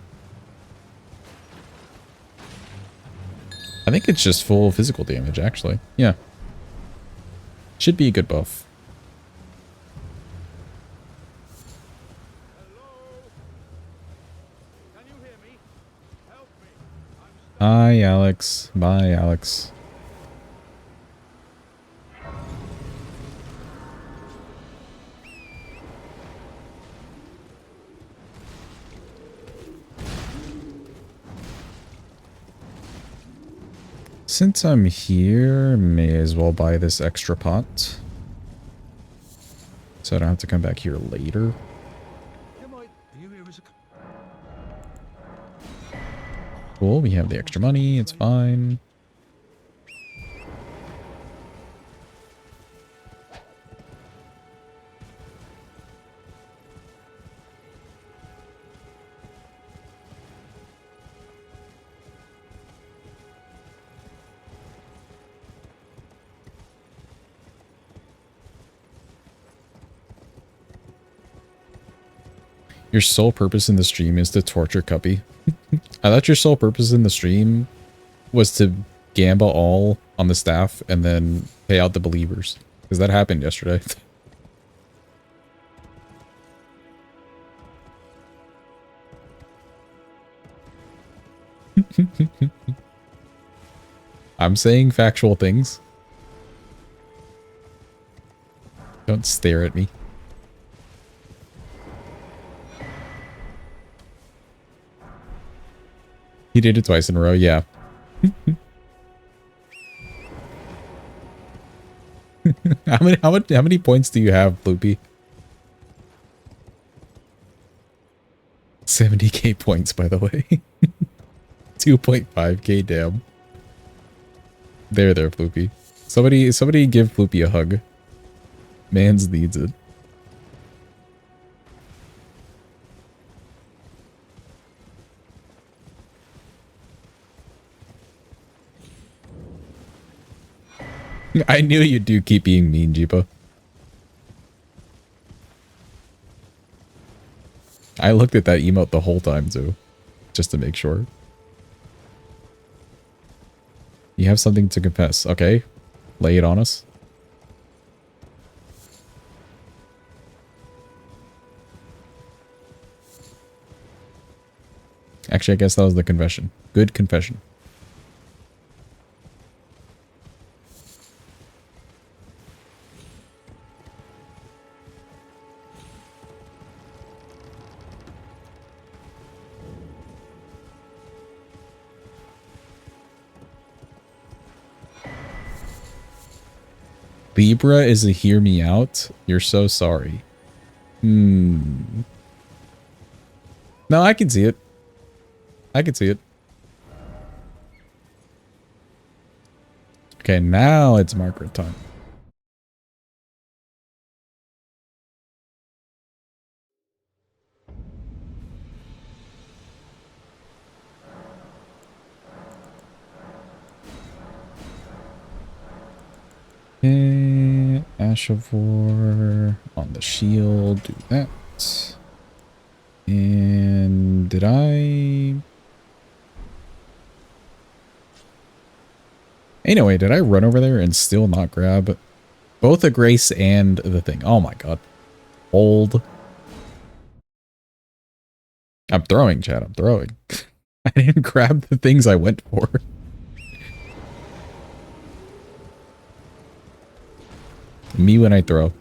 I think it's just full physical damage, actually. Yeah. Should be a good buff. Hi, Alex. Bye, Alex. Since I'm here, may as well buy this extra pot. So I don't have to come back here later. Cool, we have the extra money, it's fine. Your sole purpose in the stream is to torture Cuppy. I thought your sole purpose in the stream was to gamba all on the staff and then pay out the believers. Because that happened yesterday. I'm saying factual things. Don't stare at me. He did it twice in a row, yeah. How many points do you have, Bloopy? 70k points, by the way. 2.5k, damn. There, Bloopy. Somebody give Bloopy a hug. Mans needs it. I knew you do keep being mean, Jeepa. I looked at that emote the whole time, too. Just to make sure. You have something to confess. Okay. Lay it on us. Actually, I guess that was the confession. Good confession. Libra is a hear me out. You're so sorry. No, I can see it. I can see it. Okay, now it's Margaret time. Okay, Ashavor on the shield, do that. And did I... Anyway, did I run over there and still not grab both the Grace and the thing? Oh my god. Hold. I'm throwing, Chad. I'm throwing. I didn't grab the things I went for. Me when I throw.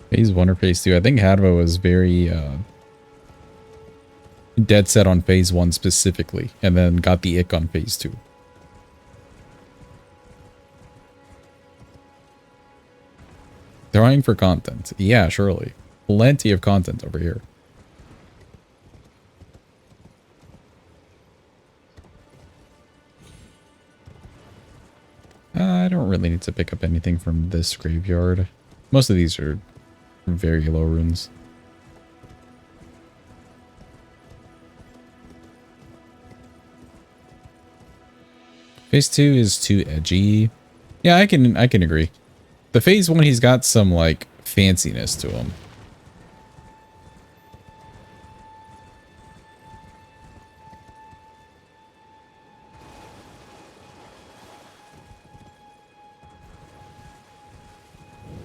Phase 1 or Phase 2? I think Hadva was very dead set on Phase 1 specifically, and then got the ick on Phase 2. Throwing for content. Yeah, surely. Plenty of content over here. I don't really need to pick up anything from this graveyard. Most of these are very low runes. Phase 2 is too edgy. Yeah, I can agree. The phase 1, he's got some like fanciness to him.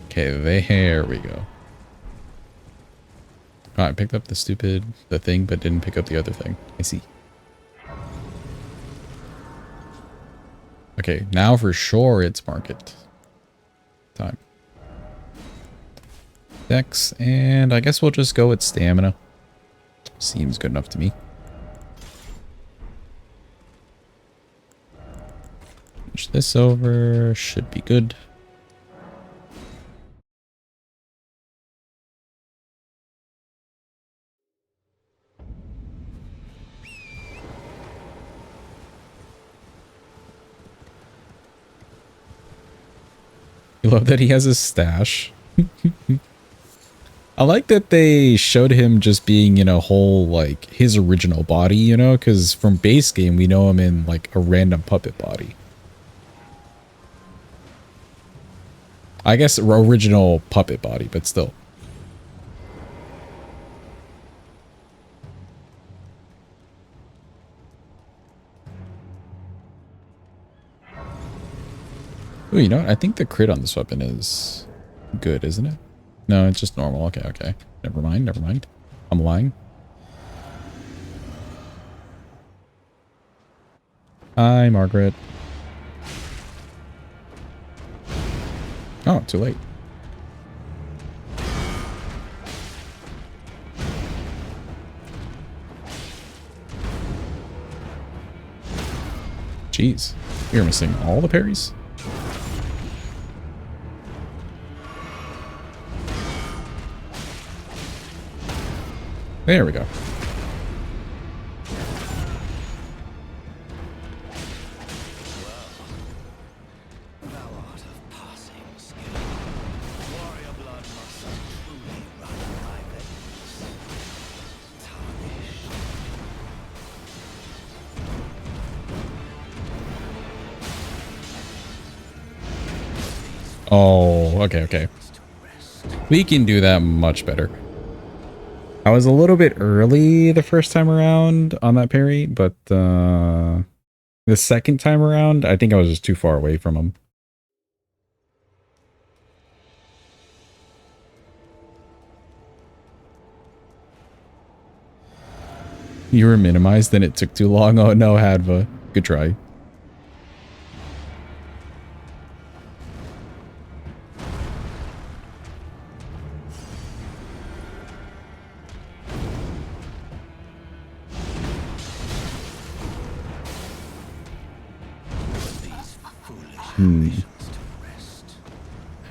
Okay, there we go. Oh, I picked up the thing, but didn't pick up the other thing. I see. Okay, now for sure it's market time. Dex, and I guess we'll just go with stamina. Seems good enough to me. Push this over, should be good. I love that he has a stash. I like that they showed him just being in a whole, like, his original body, you know? Because from base game, we know him in, like, a random puppet body. I guess original puppet body, but still. Ooh, you know what? I think the crit on this weapon is good, isn't it? No, it's just normal. Okay, okay. Never mind, never mind. I'm lying. Hi, Margaret. Oh, too late. Jeez. You're missing all the parries? There we go. Oh, okay, okay. We can do that much better. I was a little bit early the first time around on that parry, but the second time around, I think I was just too far away from him. You were minimized, then it took too long. Oh no, Hadva. Good try.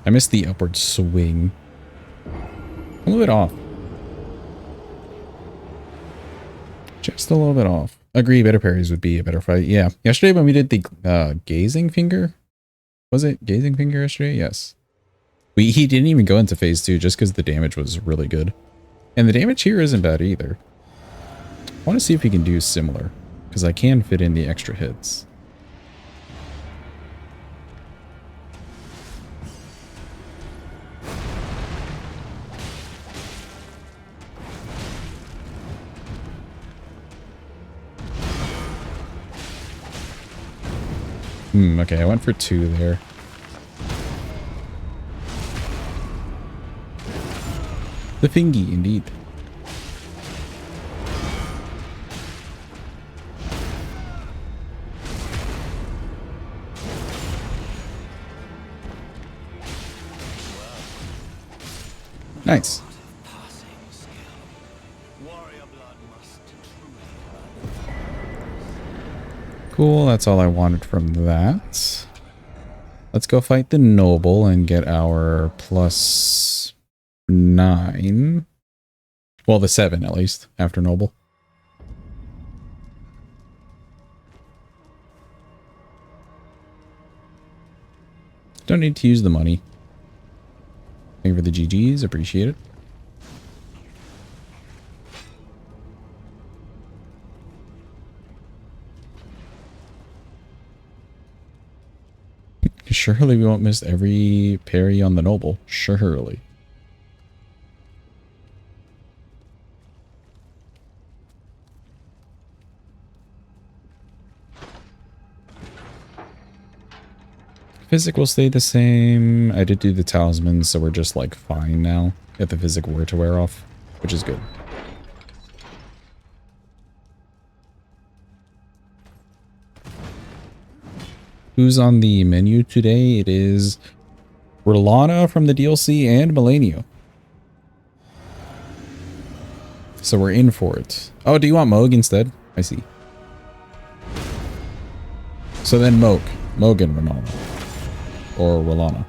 I missed the upward swing. A little bit off. Just a little bit off. Agree, better parries would be a better fight. Yeah. Yesterday when we did the gazing finger. Was it gazing finger yesterday? Yes. He didn't even go into phase 2 just because the damage was really good. And the damage here isn't bad either. I want to see if we can do similar. Because I can fit in the extra hits. Okay, I went for 2 there. The thingy, indeed. Nice. Cool, that's all I wanted from that. Let's go fight the noble and get our +9. Well, the 7 at least, after noble. Don't need to use the money. Thank you for the GGs. Appreciate it. Surely we won't miss every parry on the noble. Surely. Physic will stay the same. I did do the talisman, so we're just like fine now if the physic were to wear off, which is good. Who's on the menu today? It is Ranah from the DLC and Millennium. So we're in for it. Oh, do you want Moog instead? I see. So then Moog and Ranah. Or Ranah.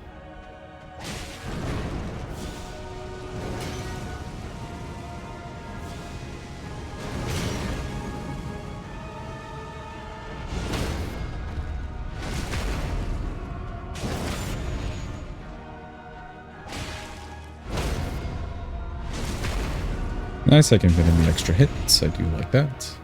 Nice, I can fit in the extra hits. I do like that.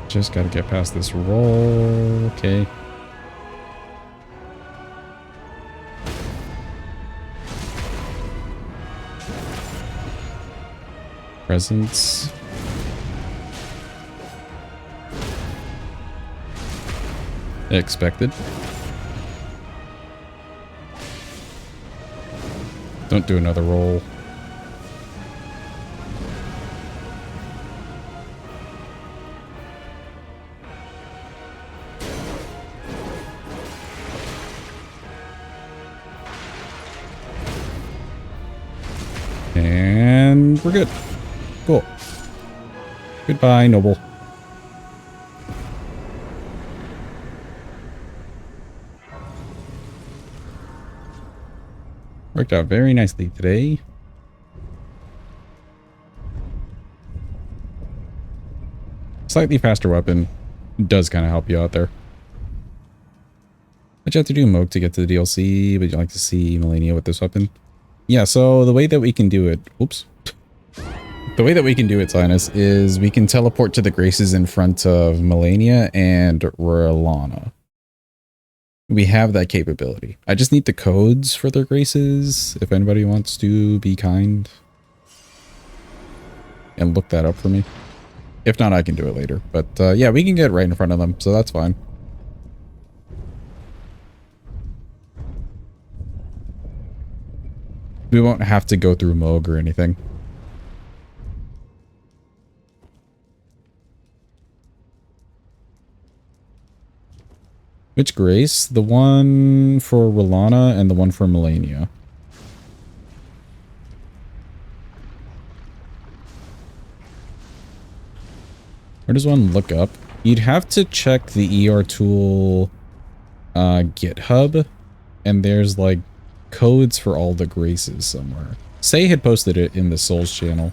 Just gotta get past this roll. Okay. Presence. Expected. Don't do another roll. And we're good. Cool. Goodbye, Noble. Worked out very nicely today. Slightly faster weapon does kind of help you out there. What you have to do, Moog, to get to the DLC, but you like to see Millennia with this weapon? Yeah, so the way that we can do it... Oops. The way that we can do it, Sinus, is we can teleport to the Graces in front of Millennia and Ranah. We have that capability. I just need the codes for their Graces, if anybody wants to be kind. And look that up for me. If not, I can do it later. But yeah, we can get right in front of them, so that's fine. We won't have to go through Moog or anything. Which Grace? The one for Ranah and the one for Millennia. Where does one look up? You'd have to check the ER tool GitHub, and there's like codes for all the Graces somewhere. Say had posted it in the Souls channel.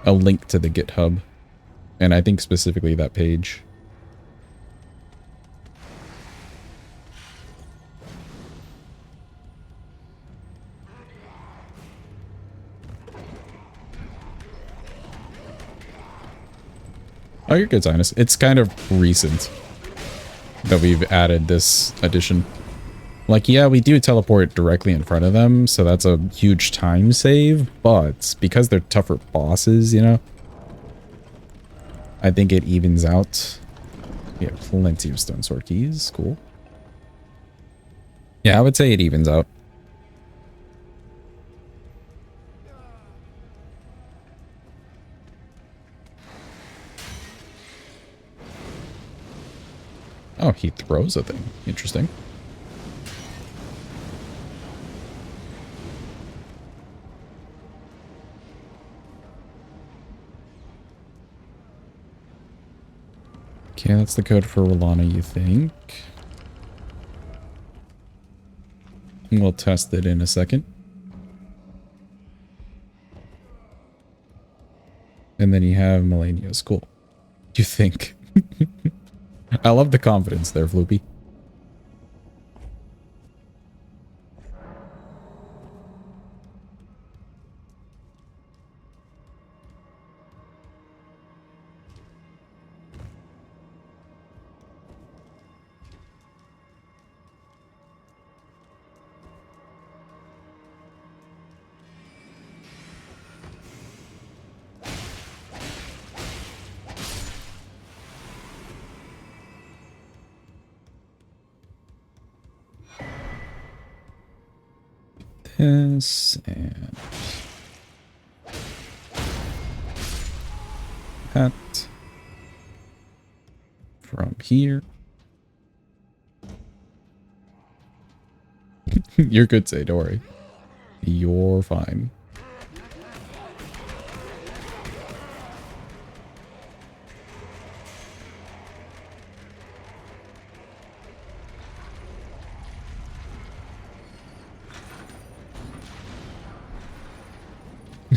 A link to the GitHub, and I think specifically that page. Oh, you're good, Zinus. It's kind of recent that we've added this addition. Like, yeah, we do teleport directly in front of them, so that's a huge time save, but because they're tougher bosses, you know, I think it evens out. We have plenty of stone sword keys. Cool. Yeah, I would say it evens out. Oh, he throws a thing. Interesting. Okay, that's the code for Ranah, you think? We'll test it in a second. And then you have Melania's. Cool. You think? I love the confidence there, Floopy. This and that from here. You're good, Say, don't worry. You're fine.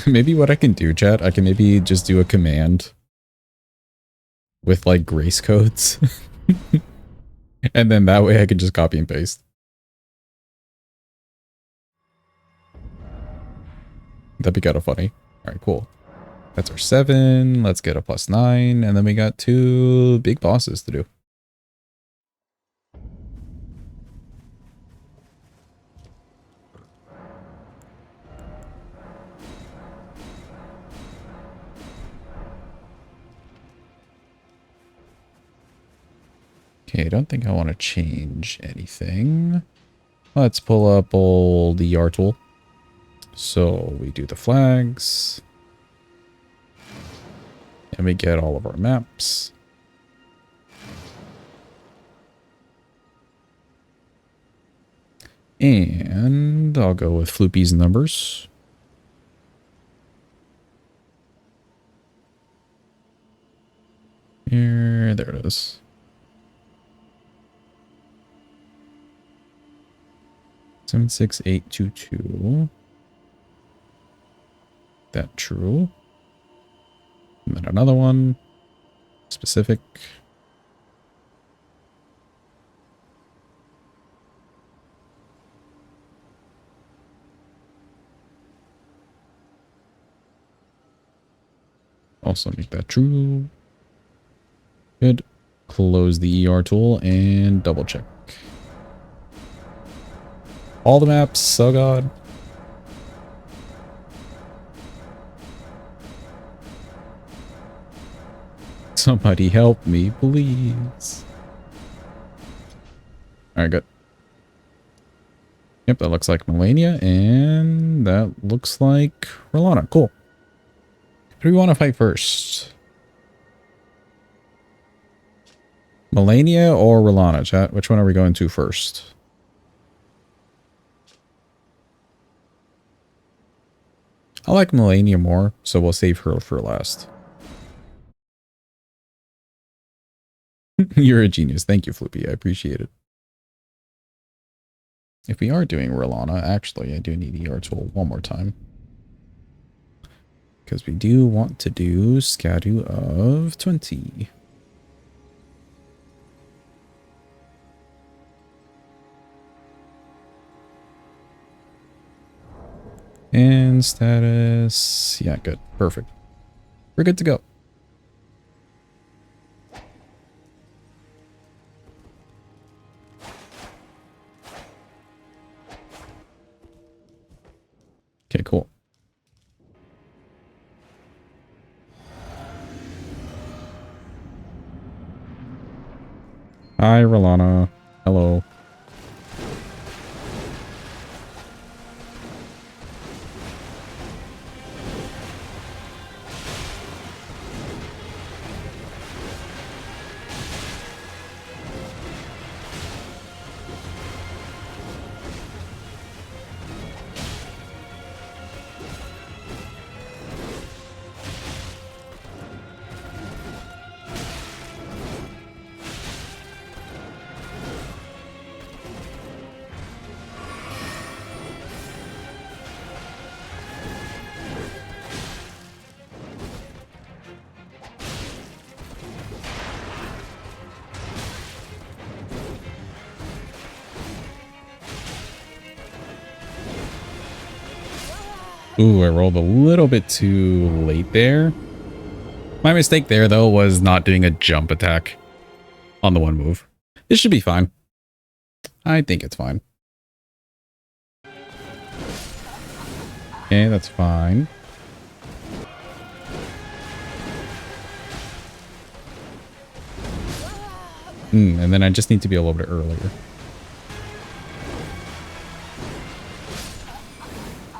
Maybe what I can do, chat, I can maybe just do a command with like grace codes. And then that way I can just copy and paste. That'd be kind of funny. All right, cool. That's our 7. Let's get a +9. And then we got 2 big bosses to do. Okay, I don't think I want to change anything. Let's pull up old ER tool. So we do the flags. And we get all of our maps. And I'll go with Floopy's numbers. Here, there it is. Seven, 6, 8, 2, 2. That true. And then another one. Specific. Also make that true. Good. Close the ER tool and double check. All the maps. Oh god. Somebody help me, please. Alright, good. Yep, that looks like Melania, and that looks like Ranah. Cool. Who do we want to fight first? Melania or Ranah, chat? Which one are we going to first? I like Melania more, so we'll save her for last. You're a genius. Thank you, Floopy. I appreciate it. If we are doing Ranah, actually, I do need ER tool one more time. Because we do want to do Scadu of 20. And status. Yeah, good. Perfect. We're good to go. Okay, cool. Hi, Ranah. Hello. Ooh, I rolled a little bit too late there. My mistake there, though, was not doing a jump attack on the one move. This should be fine. I think it's fine. Okay, that's fine. And then I just need to be a little bit earlier.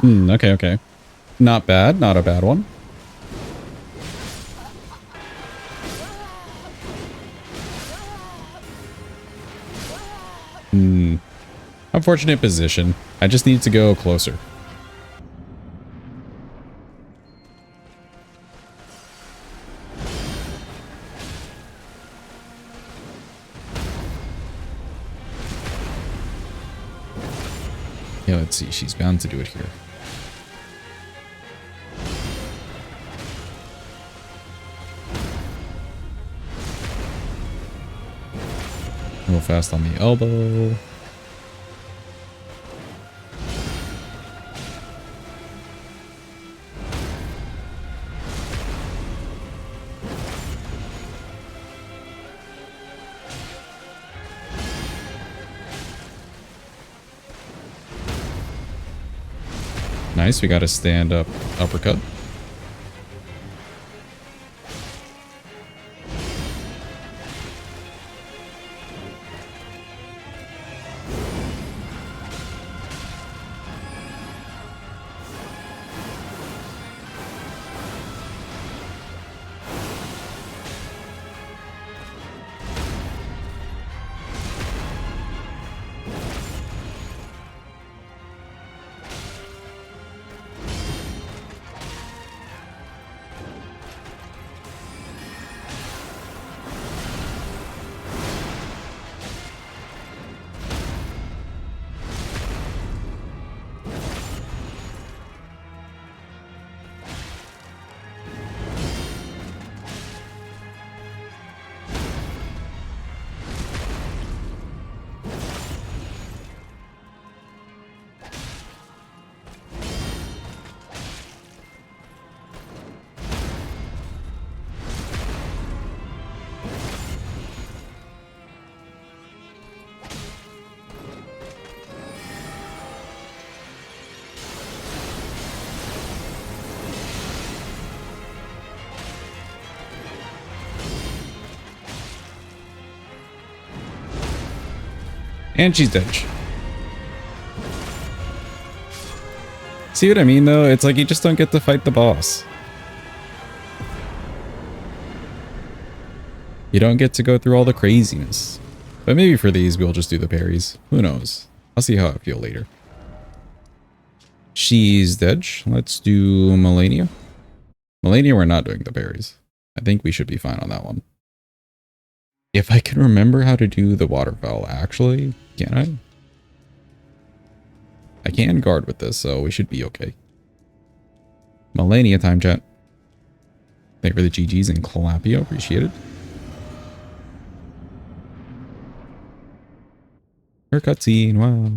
Okay, okay. Not bad. Not a bad one. Unfortunate position. I just need to go closer. Yeah, let's see. She's bound to do it here. Real fast on the elbow. Nice, we got a stand-up uppercut. And she's dead. See what I mean, though? It's like you just don't get to fight the boss. You don't get to go through all the craziness. But maybe for these, we'll just do the parries. Who knows? I'll see how I feel later. She's dead. Let's do Melania. Melania, we're not doing the parries. I think we should be fine on that one. If I can remember how to do the waterfowl, actually, can I? I can guard with this, so we should be okay. Melania time, chat. Thank you for the GGs and Clappio. Appreciate it. Her cutscene, wow.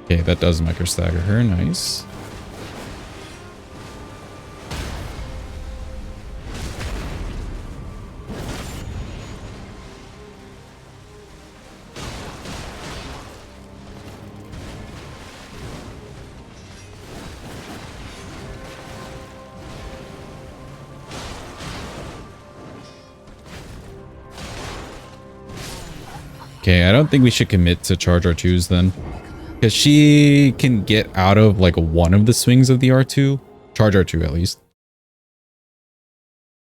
Okay, that does micro stagger her. Nice. Okay, I don't think we should commit to charge R2s then. Because she can get out of like one of the swings of the R2. Charge R2 at least.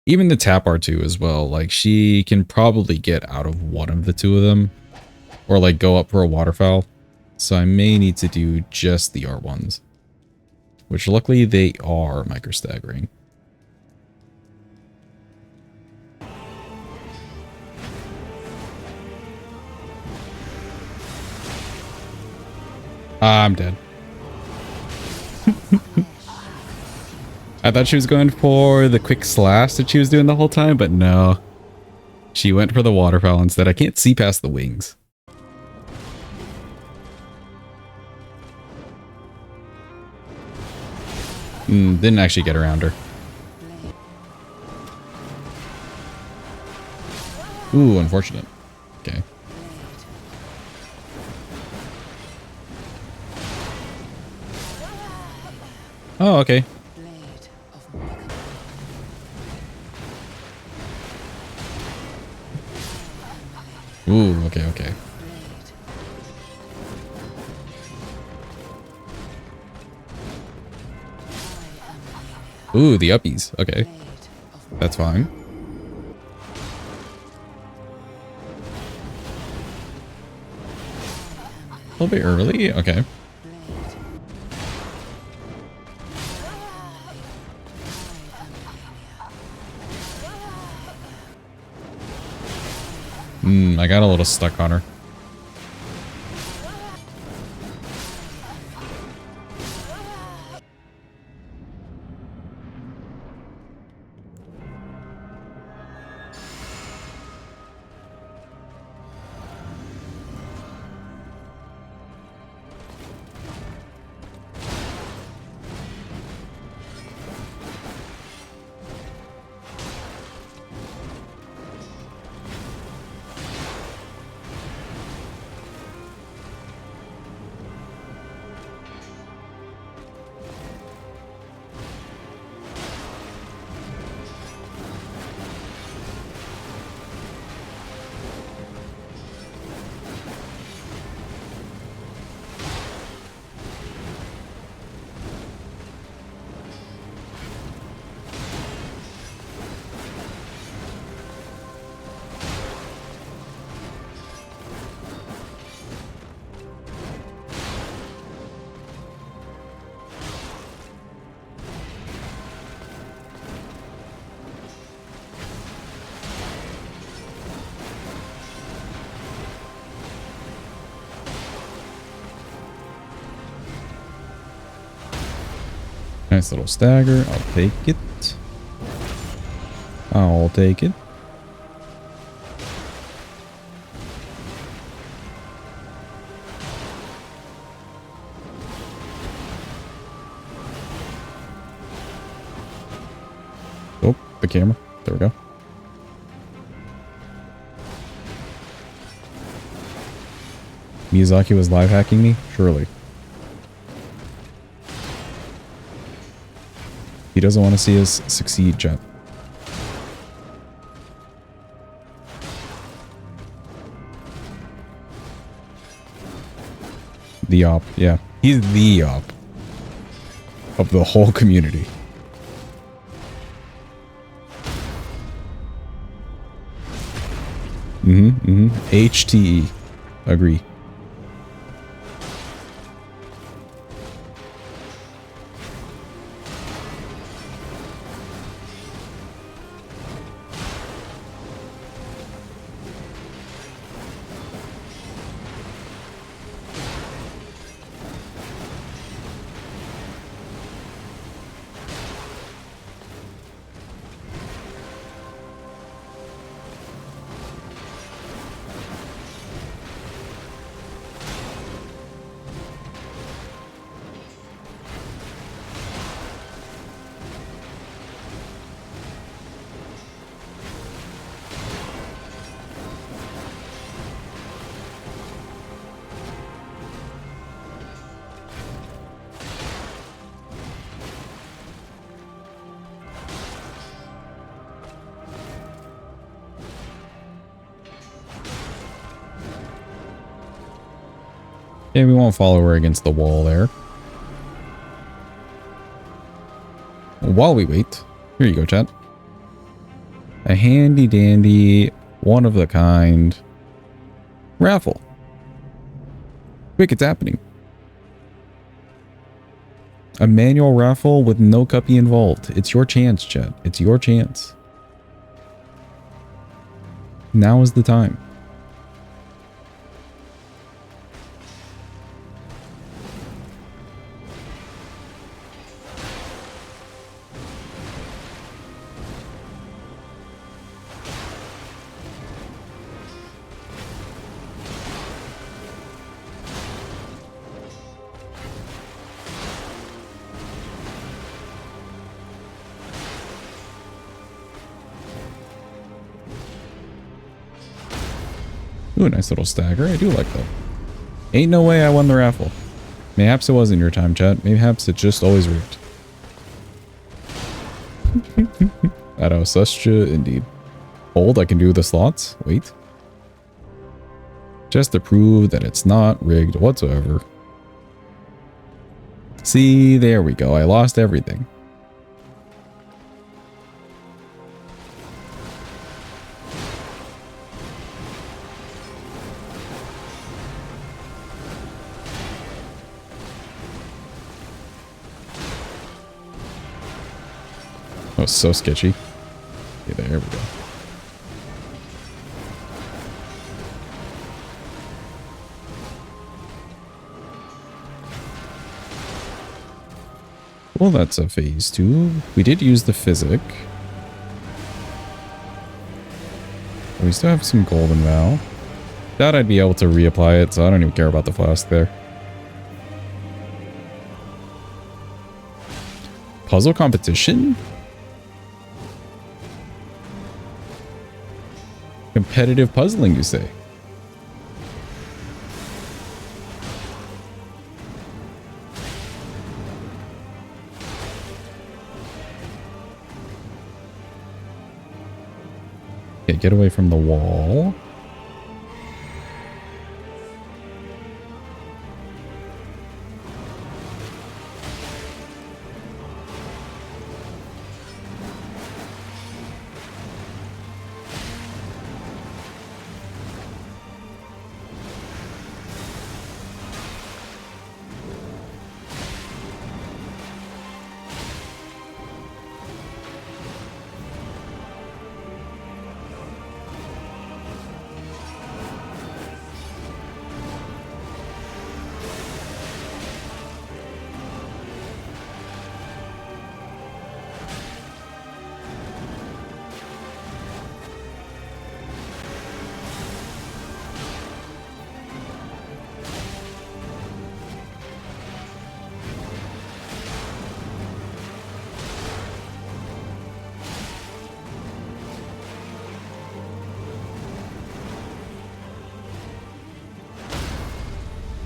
Even the tap R2 as well. Like she can probably get out of one of the two of them. Or like go up for a waterfowl. So I may need to do just the R1s. Which luckily they are micro staggering. I'm dead. I thought she was going for the quick slash that she was doing the whole time, but no. She went for the waterfowl instead. I can't see past the wings. Didn't actually get around her. Ooh, unfortunate. Okay. Oh, okay. Ooh, okay, okay. Ooh, the uppies. Okay. That's fine. A little bit early. Okay. I got a little stuck on her. Nice little stagger. I'll take it. I'll take it. Oh, the camera. There we go. Miyazaki was live hacking me? Surely. He doesn't want to see us succeed, chat. The op, yeah. He's the op of the whole community. HTE. Agree. Okay, we won't follow her against the wall there. While we wait, here you go, chat. A handy dandy, one of the kind raffle. Quick, it's happening. A manual raffle with no cuppy involved. It's your chance, chat. It's your chance. Now is the time. Ooh, nice little stagger. I do like that. Ain't no way I won the raffle. Mayhaps it wasn't your time, chat. Mayhaps it just always rigged. Adosestia, indeed. Hold, I can do the slots. Wait. Just to prove that it's not rigged whatsoever. See, there we go. I lost everything. That was so sketchy. Okay, there we go. Well, that's a phase 2. We did use the physic. We still have some golden vow. Doubt I'd be able to reapply it, so I don't even care about the flask there. Puzzle competition? Competitive puzzling, you say? Okay, get away from the wall.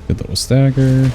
Good little stagger.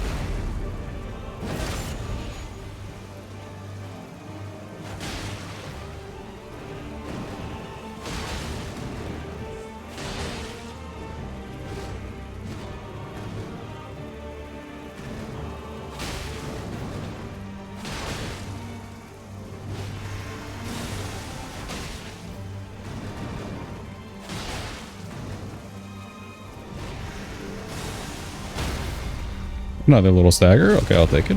Another little stagger. Okay, I'll take it.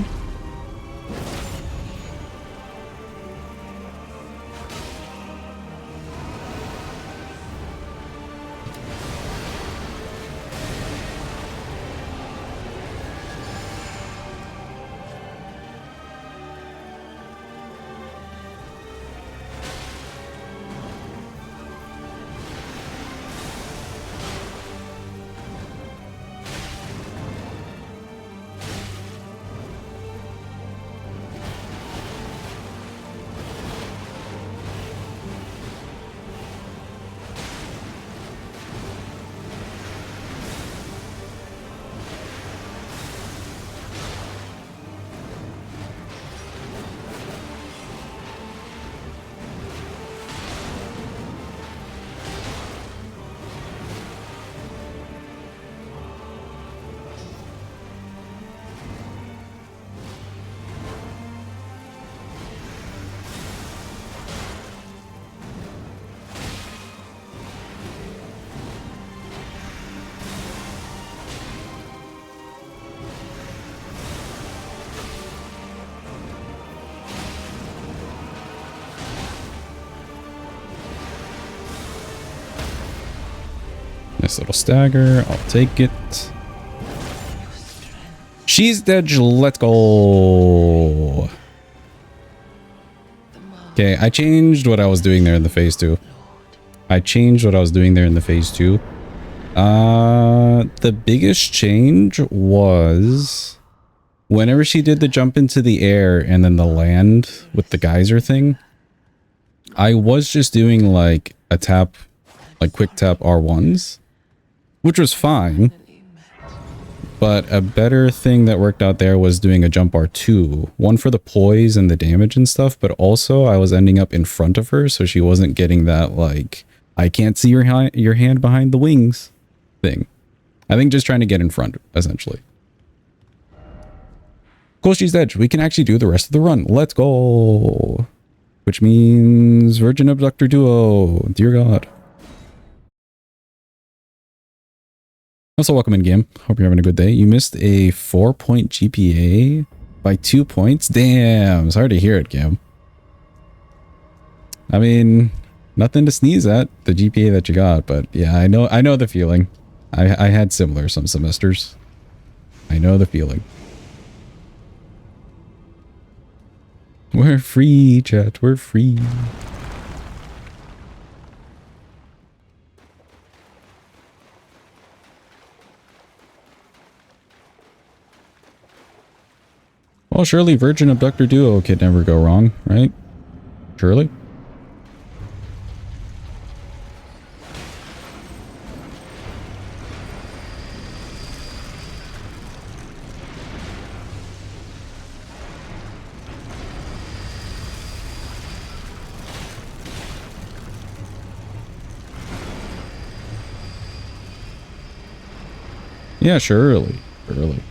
Nice little stagger. I'll take it. She's dead. Let's go. Okay, I changed what I was doing there in the phase 2. The biggest change was whenever she did the jump into the air and then the land with the geyser thing, I was just doing like a tap, like quick tap R1s. which was fine. But a better thing that worked out there was doing a jump R2. One for the poise and the damage and stuff, but also I was ending up in front of her, so she wasn't getting that, like, I can't see your hand behind the wings thing. I think just trying to get in front, essentially. Cool, she's dead. We can actually do the rest of the run. Let's go. Which means Virgin Abductor Duo. Dear God. Also, welcome in, game. Hope you're having a good day. You missed a 4-point GPA by 2 points. Damn, sorry to hear it, Gam. I mean, nothing to sneeze at, the GPA that you got, but yeah, I know the feeling. I had similar some semesters. I know the feeling. We're free, chat. We're free. Well, surely Virgin Abductor Duo could never go wrong, right? Surely? Yeah, surely. Surely.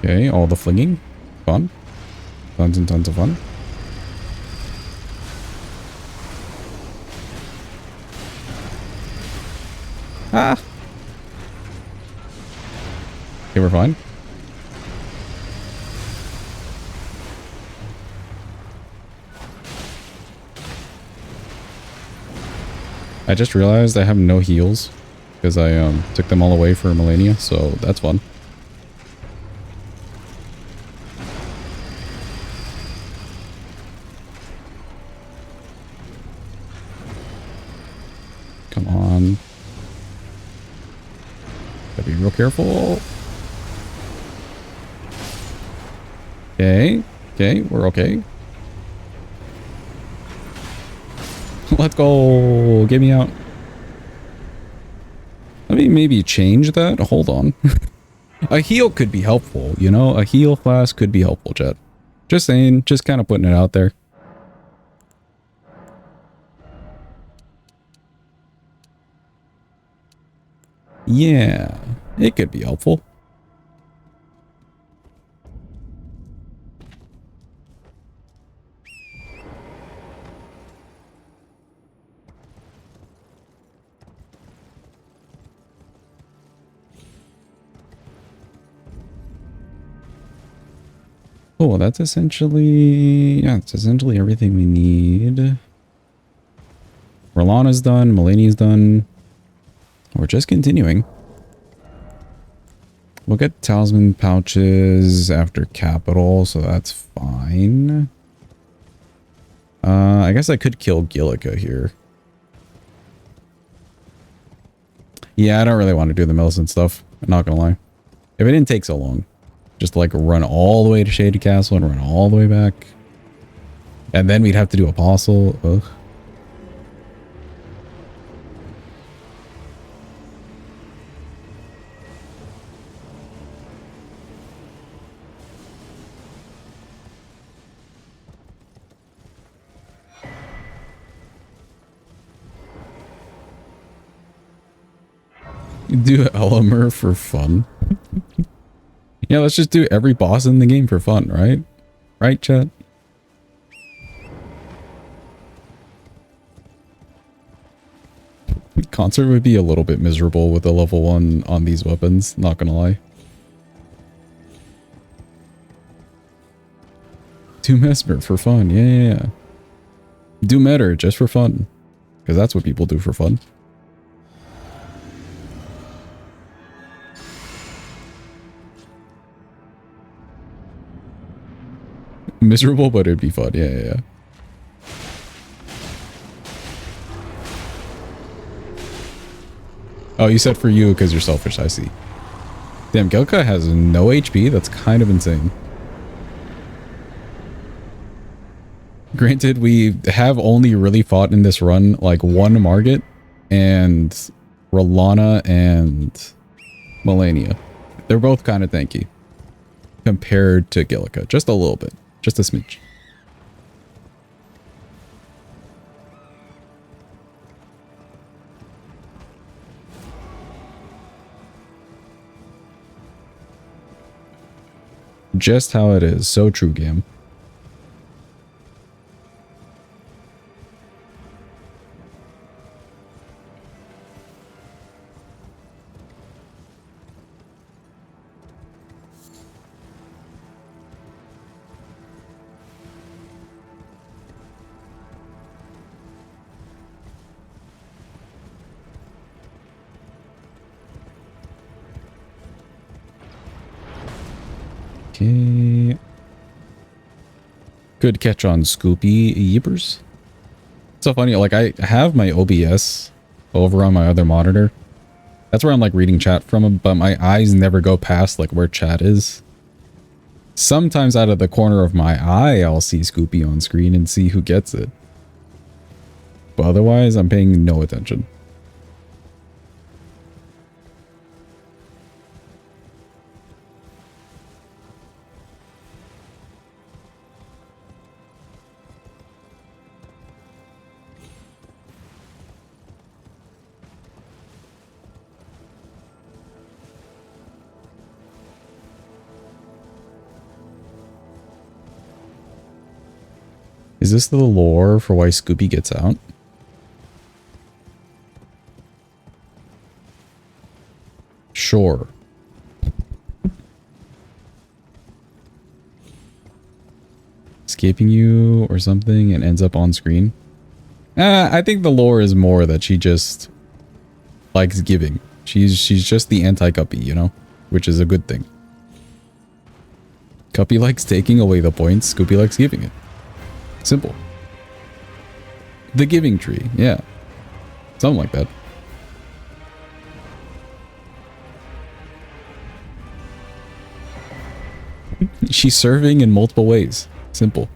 Okay, all the flinging. Fun. Tons and tons of fun. Ah! Okay, we're fine. I just realized I have no heals because I took them all away for Melania, so that's fun. Come on. Gotta be real careful. Okay. Okay, we're okay. Let's go. Get me out. Let me maybe change that. Hold on. A heal could be helpful, you know? A heal flask could be helpful, chat. Just saying. Just kind of putting it out there. Yeah. It could be helpful. Cool, that's essentially... Yeah, it's essentially everything we need. Rolana's done, Melania's done. We're just continuing. We'll get talisman pouches after capital, so that's fine. I guess I could kill Gillica here. Yeah, I don't really want to do the Millicent stuff. I'm not gonna lie. If it didn't take so long. Just like run all the way to Shady Castle and run all the way back. And then we'd have to do Apostle. Ugh. Do Elimer for fun. Yeah, let's just do every boss in the game for fun, right? Right, chat? Concert would be a little bit miserable with a level 1 on these weapons, not gonna lie. Do Mesmer for fun, yeah. Do Metter just for fun. Because that's what people do for fun. Miserable, but it'd be fun, yeah. Oh, you said for you because you're selfish, I see. Damn, Gelka has no HP? That's kind of insane. Granted, we have only really fought in this run like one Margit and Rolana and Melania. They're both kind of tanky compared to Gillica. Just a little bit. Just a smidge. Just how it is. So true, game. Okay. Good catch on Scoopy Yeepers. It's so funny, like I have my OBS over on my other monitor. That's where I'm like reading chat from, but my eyes never go past like where chat is. Sometimes out of the corner of my eye, I'll see Scoopy on screen and see who gets it. But otherwise, I'm paying no attention. Is this the lore for why Scoopy gets out? Sure. Escaping you or something and ends up on screen? I think the lore is more that she just likes giving. She's just the anti-Guppy, you know? Which is a good thing. Guppy likes taking away the points, Scoopy likes giving it. Simple. The giving tree, yeah. Something like that. She's serving in multiple ways. Simple.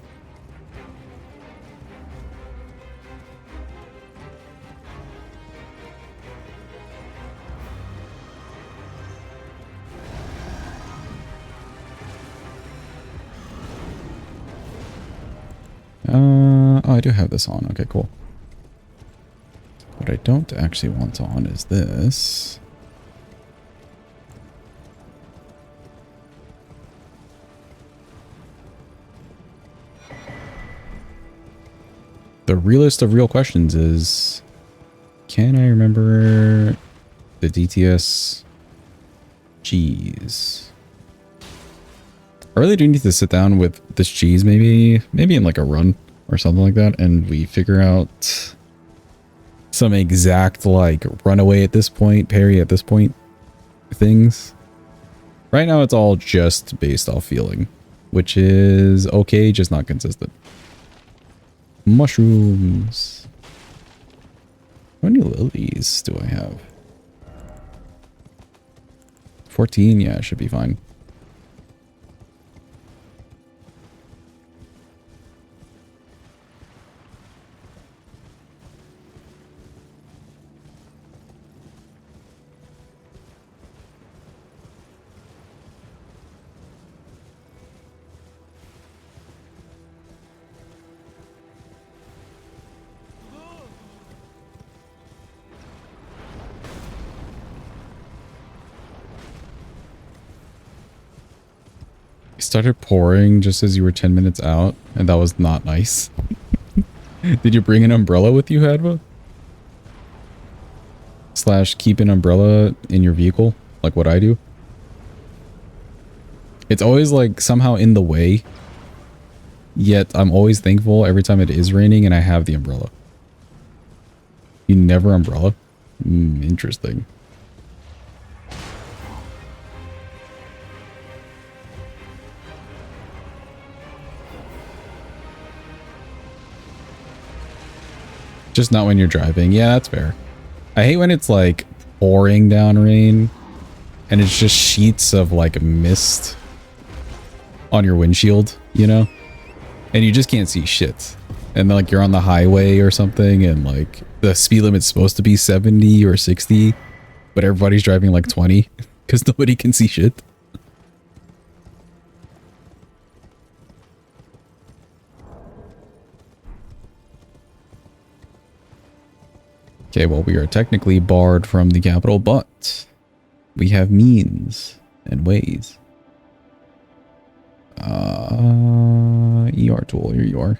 Oh, I do have this on. Okay, cool. What I don't actually want on is this. The realest of real questions is, can I remember the DTS cheese? I really do need to sit down with this cheese, maybe in like a run or something like that, and we figure out some exact like runaway at this point, parry at this point things. Right now it's all just based off feeling, which is okay, just not consistent. Mushrooms. How many lilies do I have? 14, yeah, should be fine. Started pouring just as you were 10 minutes out, and that was not nice. Did you bring an umbrella with you, Hadva? slash keep an umbrella in your vehicle, like what I do. It's always like somehow in the way, yet I'm always thankful every time it is raining and I have the umbrella. You never umbrella? Interesting. Just not when you're driving. Yeah, that's fair. I hate when it's like pouring down rain and it's just sheets of like mist on your windshield, you know? And you just can't see shit. And like you're on the highway or something and like the speed limit's supposed to be 70 or 60, but everybody's driving like 20 because nobody can see shit. Okay, well, we are technically barred from the capital, but we have means and ways. ER tool, here you are.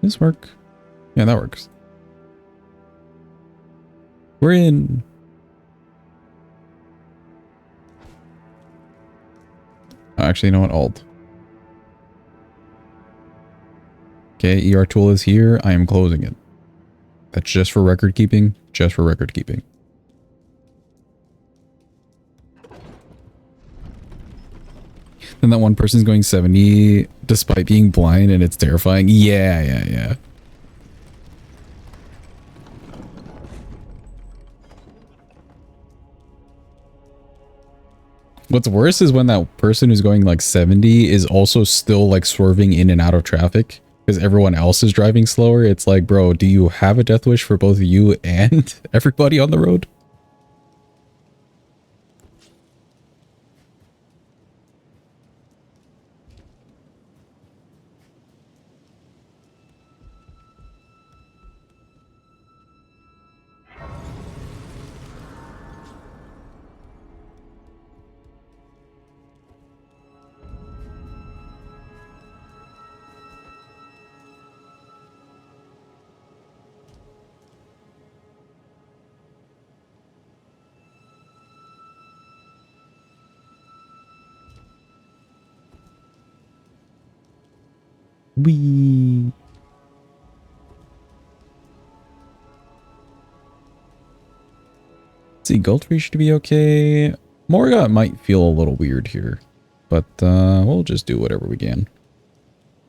This work? Yeah, that works. We're in. Oh, actually, you know what? Alt. Okay, ER tool is here. I am closing it. That's just for record keeping. Just for record keeping. Then that one person's going 70 despite being blind and it's terrifying. Yeah. What's worse is when that person who's going like 70 is also still like swerving in and out of traffic because everyone else is driving slower. It's like, bro, do you have a death wish for both you and everybody on the road? Wee. See, Goldtree should be okay. Morga might feel a little weird here, but we'll just do whatever we can.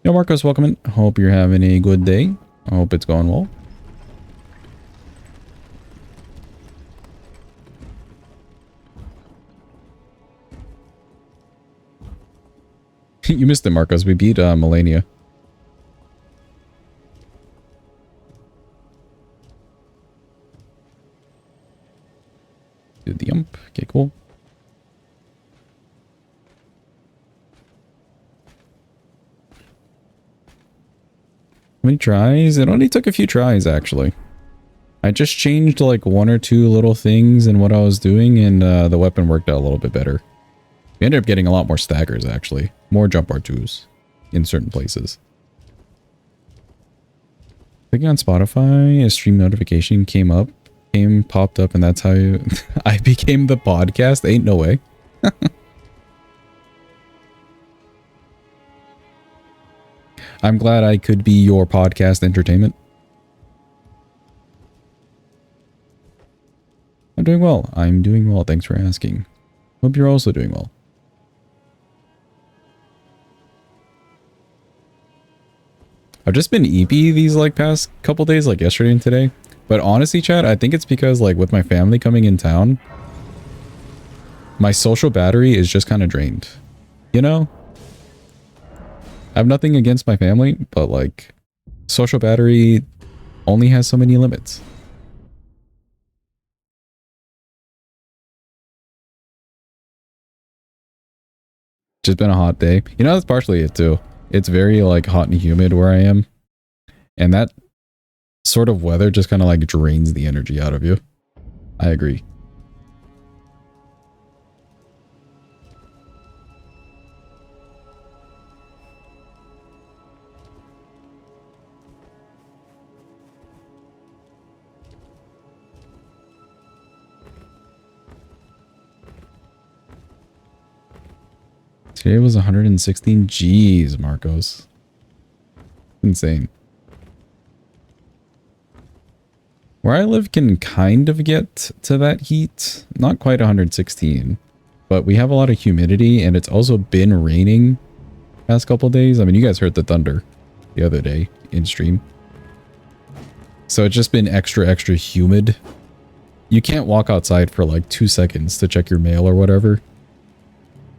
Yo, Marcos, welcome in. Hope you're having a good day. I hope it's going well. You missed it, Marcos. We beat Melania. Do the ump. Okay, cool. How many tries? It only took a few tries, actually. I just changed like one or two little things in what I was doing, and the weapon worked out a little bit better. We ended up getting a lot more staggers, actually. More jump R2s in certain places. Clicking on Spotify, a stream notification popped up, and that's how I became the podcast. Ain't no way. I'm glad I could be your podcast entertainment. I'm doing well. I'm doing well. Thanks for asking. Hope you're also doing well. I've just been EP these like past couple days, like yesterday and today. But honestly, chat, I think it's because like with my family coming in town, my social battery is just kind of drained. You know? I have nothing against my family, but like social battery only has so many limits. Just been a hot day. You know, that's partially it too. It's very like hot and humid where I am. And that sort of weather just kind of like drains the energy out of you. I agree. Today was 116 G's, Marcos. Insane. Where I live can kind of get to that heat. Not quite 116. But we have a lot of humidity, and it's also been raining past couple days. I mean, you guys heard the thunder the other day in stream. So it's just been extra humid. You can't walk outside for like 2 seconds to check your mail or whatever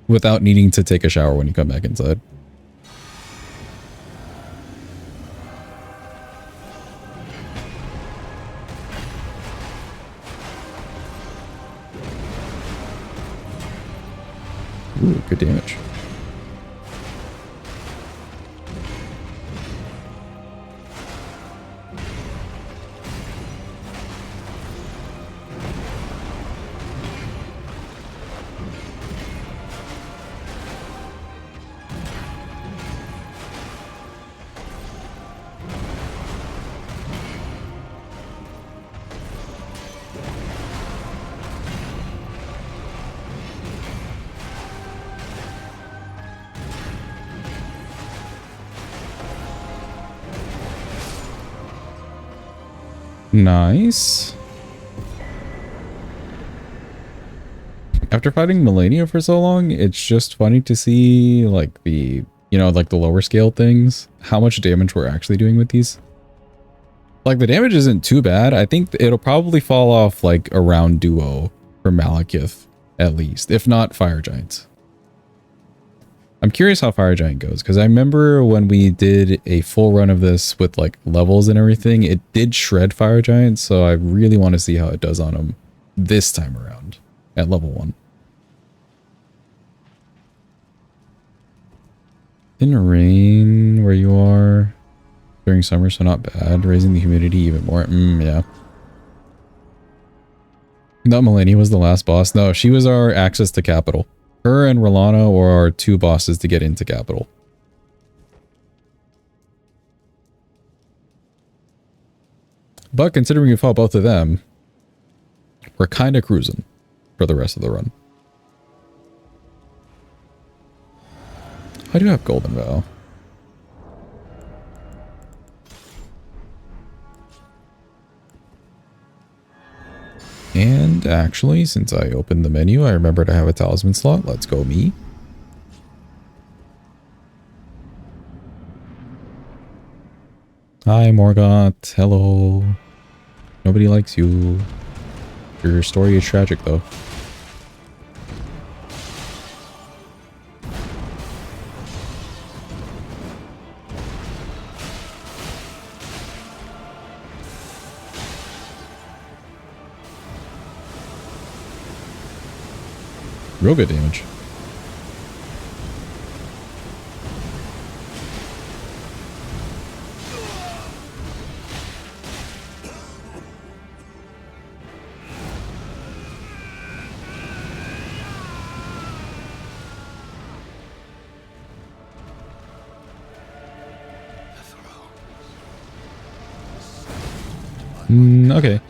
without needing to take a shower when you come back inside. Ooh, good damage. Nice. After fighting Melania for so long, it's just funny to see like the, you know, like the lower scale things, how much damage we're actually doing with these. Like the damage isn't too bad. I think it'll probably fall off like around duo for Malekith at least, if not Fire Giants. I'm curious how Fire Giant goes, because I remember when we did a full run of this with like levels and everything, it did shred Fire Giant, so I really want to see how it does on him this time around at level 1. Didn't rain where you are during summer, so not bad. Raising the humidity even more. Yeah. Not Melania was the last boss. No, she was our access to capital. Her and Rolana were our 2 bosses to get into capital. But considering we fought both of them, we're kind of cruising for the rest of the run. I do have Golden Vow. And actually, since I opened the menu, I remember to have a talisman slot. Let's go me. Hi, Morgoth. Hello. Nobody likes you. Your story is tragic, though. Real good damage. Okay.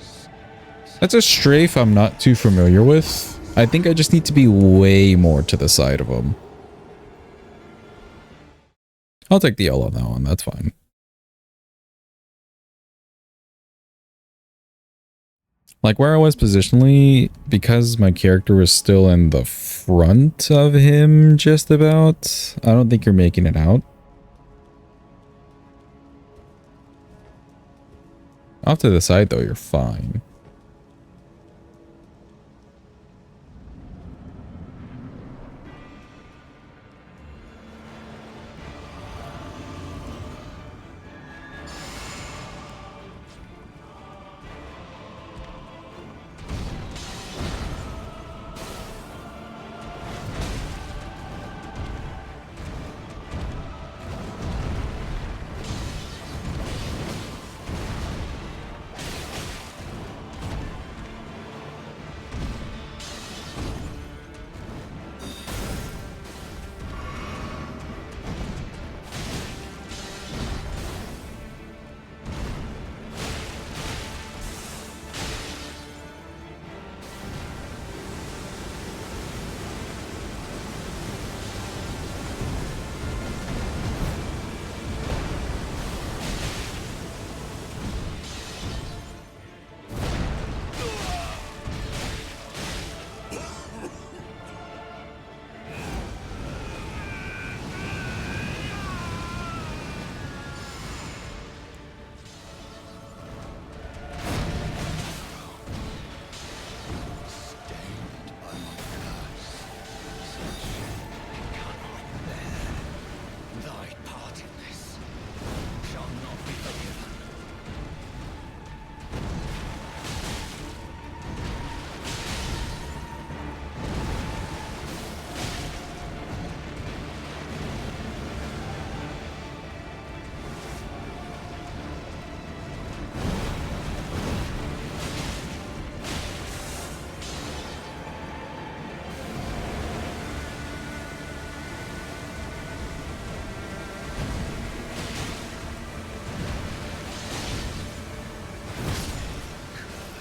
That's a strafe I'm not too familiar with. I think I just need to be way more to the side of him. I'll take the L on that one. That's fine. Like where I was positionally, because my character was still in the front of him just about, I don't think you're making it out. Off to the side though, you're fine.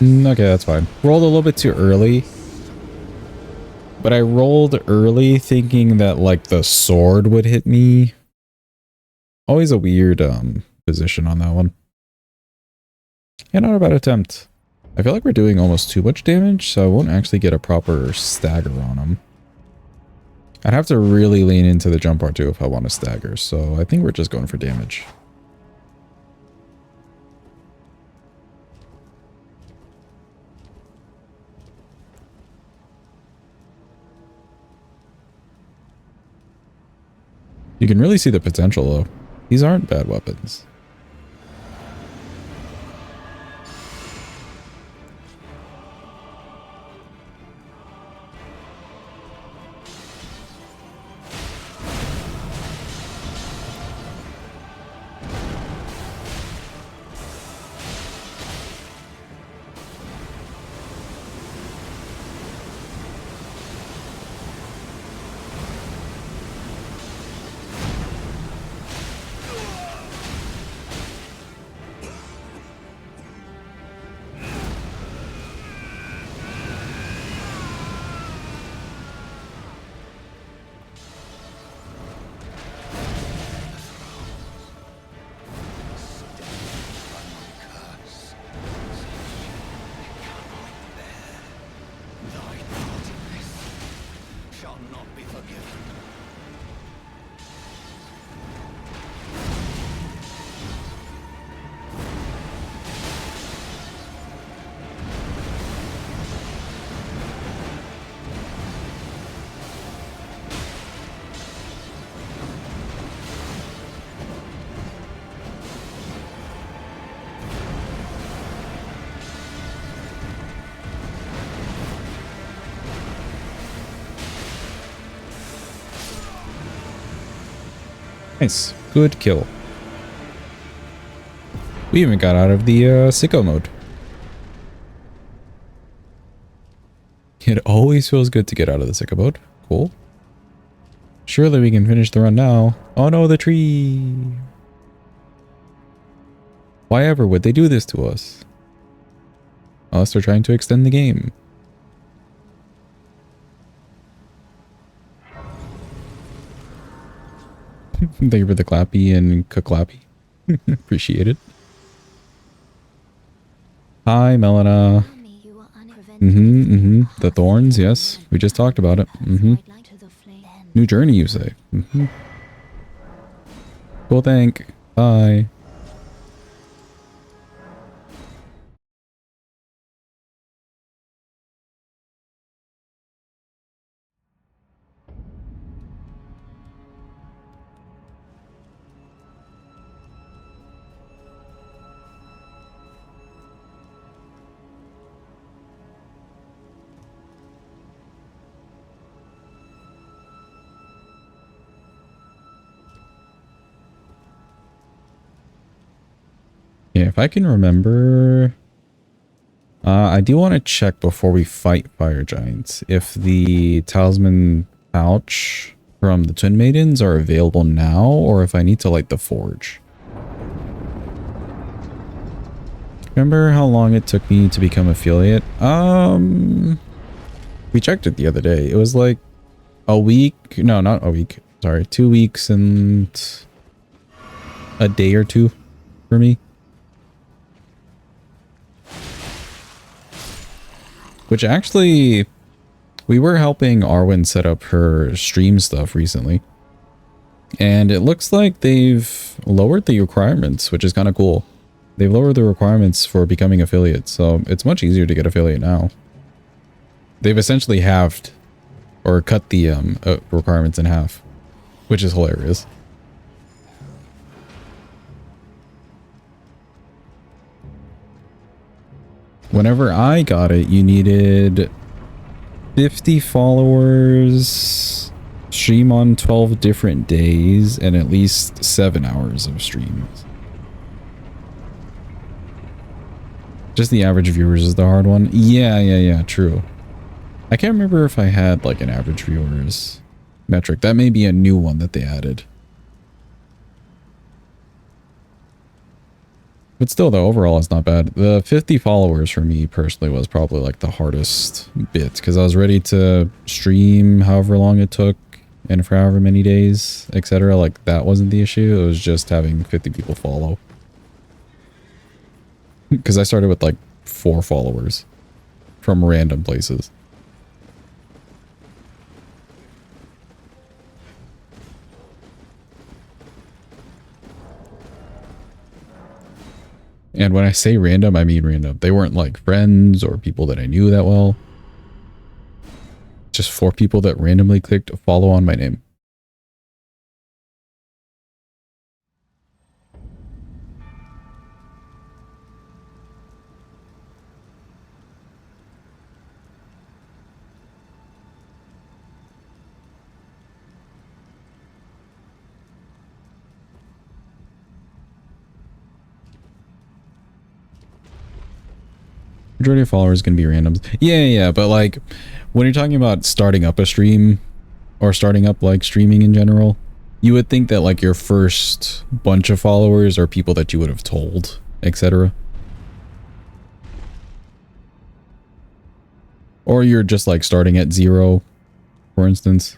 Okay, that's fine. Rolled a little bit too early. But I rolled early thinking that like the sword would hit me. Always a weird position on that one. Yeah, not a bad attempt. I feel like we're doing almost too much damage, so I won't actually get a proper stagger on him. I'd have to really lean into the jump R2 if I want to stagger, so I think we're just going for damage. You can really see the potential though. These aren't bad weapons. Nice. Good kill. We even got out of the sicko mode. It always feels good to get out of the sicko mode. Cool. Surely we can finish the run now. Oh no, the tree. Why ever would they do this to us? Unless they're trying to extend the game. Thank you for the clappy and clappy. Appreciate it. Hi, Melina. The thorns, yes. We just talked about it. New journey, you say? Cool, thank. Bye. Yeah, if I can remember... I do want to check before we fight fire giants if the talisman pouch from the Twin Maidens are available now or if I need to light the forge. Remember how long it took me to become affiliate? We checked it the other day. It was like a week. No, not a week. Sorry, 2 weeks and a day or two for me. Which actually, we were helping Arwen set up her stream stuff recently. And it looks like they've lowered the requirements, which is kind of cool. They've lowered the requirements for becoming affiliate, so it's much easier to get affiliate now. They've essentially halved or cut the requirements in half, which is hilarious. Whenever I got it, you needed 50 followers, stream on 12 different days, and at least 7 hours of streams. Just the average viewers is the hard one. Yeah, true. I can't remember if I had like an average viewers metric. That may be a new one that they added. But still, though, overall, it's not bad. The 50 followers for me personally was probably like the hardest bit because I was ready to stream however long it took and for however many days, etc. Like that wasn't the issue. It was just having 50 people follow. Because I started with like 4 followers from random places. And when I say random, I mean random. They weren't like friends or people that I knew that well. Just 4 people that randomly clicked follow on my name. Majority of followers can be randoms. Yeah, but like when you're talking about starting up a stream or starting up like streaming in general, you would think that like your first bunch of followers are people that you would have told, etc. Or you're just like starting at 0, for instance.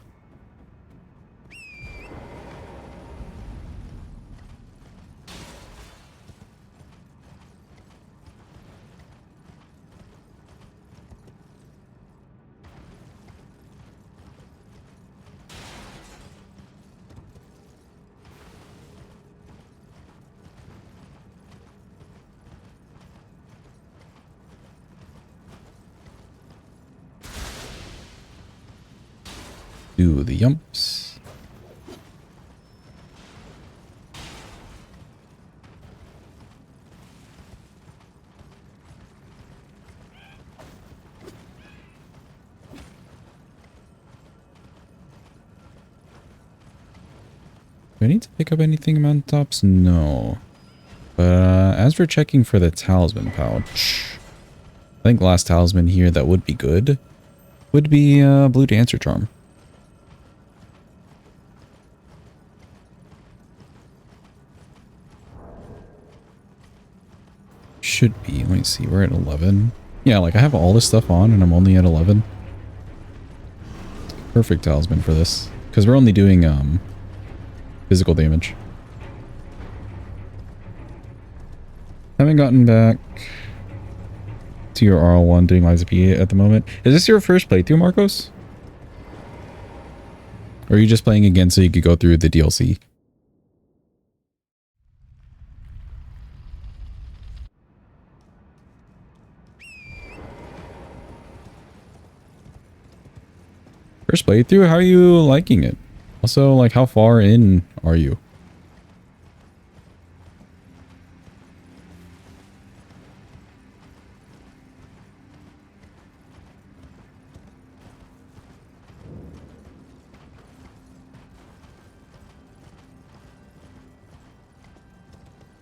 Do the yumps. Do I need to pick up anything mountaintops? No. But as for checking for the talisman pouch, I think last talisman here that would be good would be blue dancer charm. Should be. Let me see. We're at 11. Yeah, like I have all this stuff on and I'm only at 11. Perfect talisman for this. Because we're only doing physical damage. Haven't gotten back to your RL1 doing lives of P at the moment. Is this your first playthrough, Marcos? Or are you just playing again so you could go through the DLC? First playthrough? How are you liking it? Also, like, how far in are you?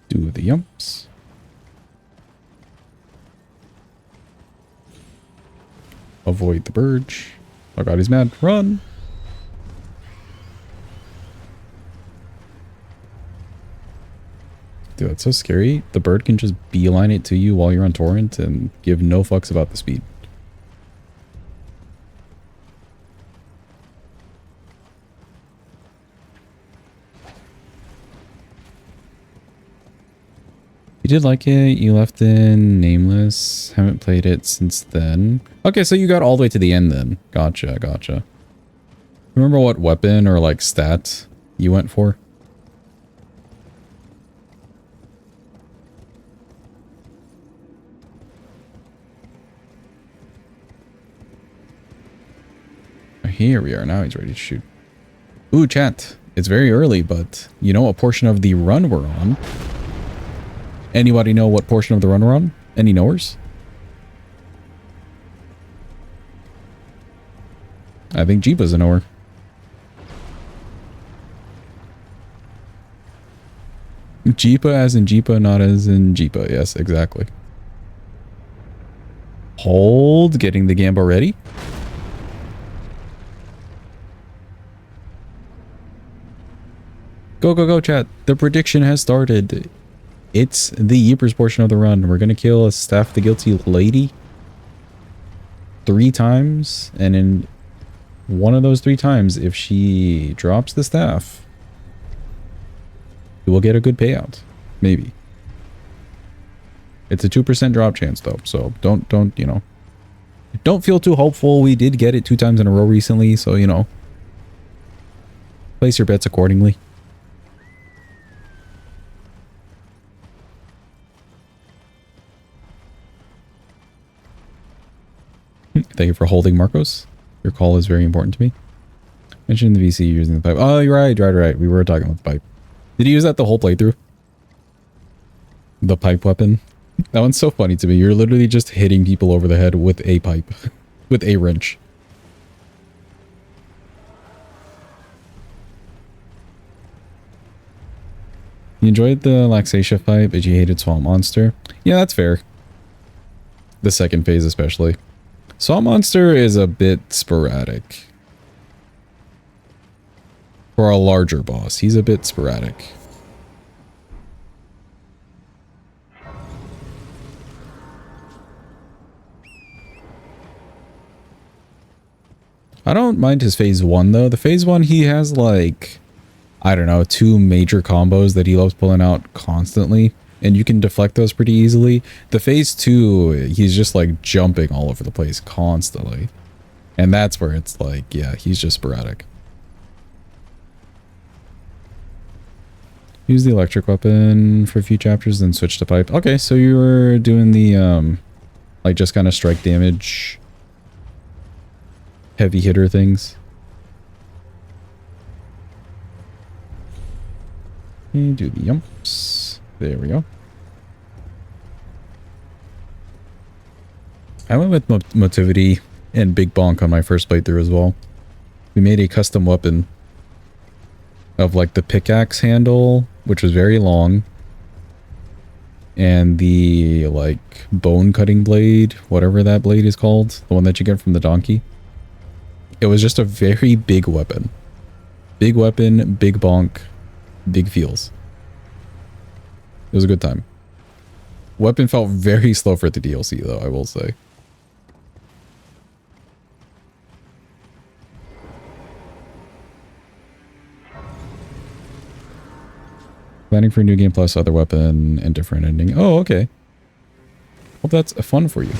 Do the yumps. Avoid the birch. Oh god, he's mad. Run! Dude, that's so scary. The bird can just beeline it to you while you're on torrent and give no fucks about the speed. You did like it, you left in Nameless, haven't played it since then. Okay, so you got all the way to the end then. Gotcha, gotcha. Remember what weapon or like stat you went for? Here we are, now he's ready to shoot. Ooh, chat, it's very early, but you know what portion of the run we're on? Anybody know what portion of the run we're on? Any knowers? I think Jeepa's a knower. Jeepa as in Jeepa, not as in Jeepa. Yes, exactly. Hold, getting the Gamba ready. Go, go, go, chat. The prediction has started. It's the Yeepers portion of the run. We're going to kill a Staff the Guilty Lady 3 times. And in one of those 3 times, if she drops the staff, we'll get a good payout. Maybe. It's a 2% drop chance though. So don't, you know, don't feel too hopeful. We did get it 2 times in a row recently. So, you know, place your bets accordingly. Thank you for holding, Marcos. Your call is very important to me. Mention the VC using the pipe. Oh, you're right. We were talking about the pipe. Did you use that the whole playthrough? The pipe weapon? That one's so funny to me. You're literally just hitting people over the head with a pipe. With a wrench. You enjoyed the Laxatia fight, but you hated Swamp Monster? Yeah, that's fair. The second phase especially. Swamp Monster is a bit sporadic. For a larger boss, he's a bit sporadic. I don't mind his phase 1 though. The phase 1 he has like, I don't know, 2 major combos that he loves pulling out constantly. And you can deflect those pretty easily. The phase 2, he's just like jumping all over the place constantly. And that's where it's like, yeah, he's just sporadic. Use the electric weapon for a few chapters, then switch to pipe. Okay, so you were doing the, like just kind of strike damage, heavy hitter things. And do the yumps. There we go. I went with Motivity and Big Bonk on my first playthrough as well. We made a custom weapon of like the pickaxe handle, which was very long, and the like bone cutting blade, whatever that blade is called, the one that you get from the donkey. It was just a very big weapon. Big weapon, big bonk, big feels. It was a good time. Weapon felt very slow for the DLC though, I will say. Planning for a new game plus other weapon and different ending. Oh, okay. Well, that's fun for you.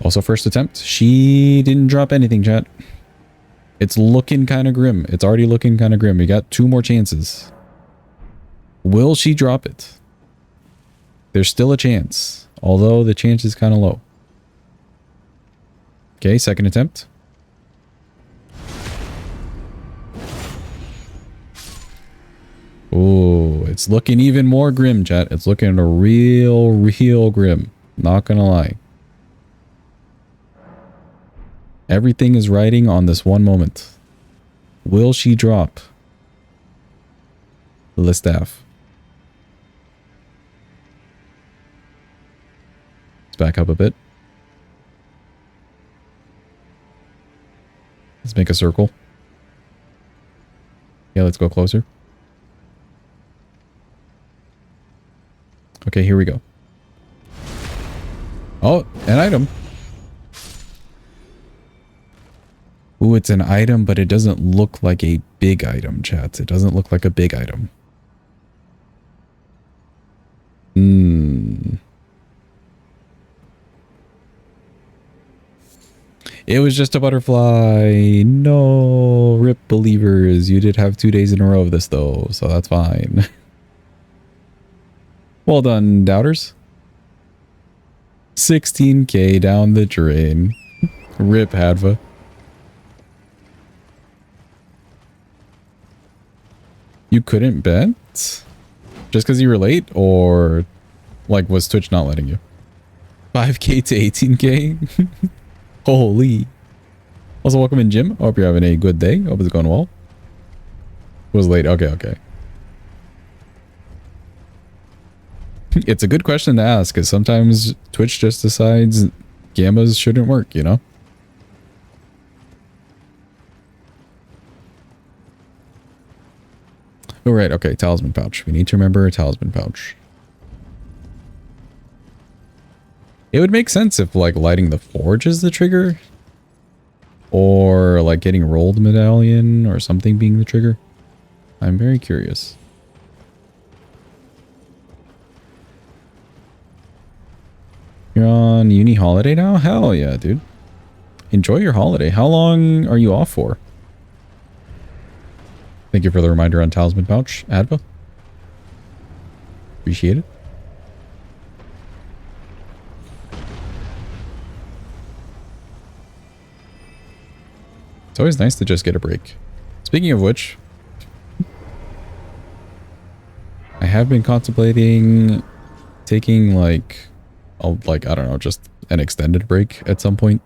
Also, first attempt. She didn't drop anything, chat. It's looking kind of grim. It's already looking kind of grim. We got 2 more chances. Will she drop it? There's still a chance, although the chance is kind of low. Okay, second attempt. Oh, it's looking even more grim, chat. It's looking real grim. Not gonna lie. Everything is riding on this one moment. Will she drop the staff? Let's back up a bit. Let's make a circle. Yeah, let's go closer. Okay, here we go. Oh, an item. Ooh, it's an item, but it doesn't look like a big item, chat. It doesn't look like a big item. It was just a butterfly. No, rip believers. You did have 2 days in a row of this though, so that's fine. Well done, doubters. 16k down the drain. Rip Hadva. You couldn't bet? Just because you were late? Or like was Twitch not letting you? 5k to 18k? Holy. Also, welcome in, Jim. Hope you're having a good day. Hope it's going well. Was late. Okay. It's a good question to ask, because sometimes Twitch just decides gammas shouldn't work, you know? Oh, right. Okay. Talisman pouch. We need to remember a talisman pouch. It would make sense if like lighting the forge is the trigger. Or like getting rolled medallion or something being the trigger. I'm very curious. You're on uni holiday now? Hell yeah, dude. Enjoy your holiday. How long are you off for? Thank you for the reminder on talisman pouch, Adva. Appreciate it. It's always nice to just get a break. Speaking of which, I have been contemplating taking like I don't know, just an extended break at some point.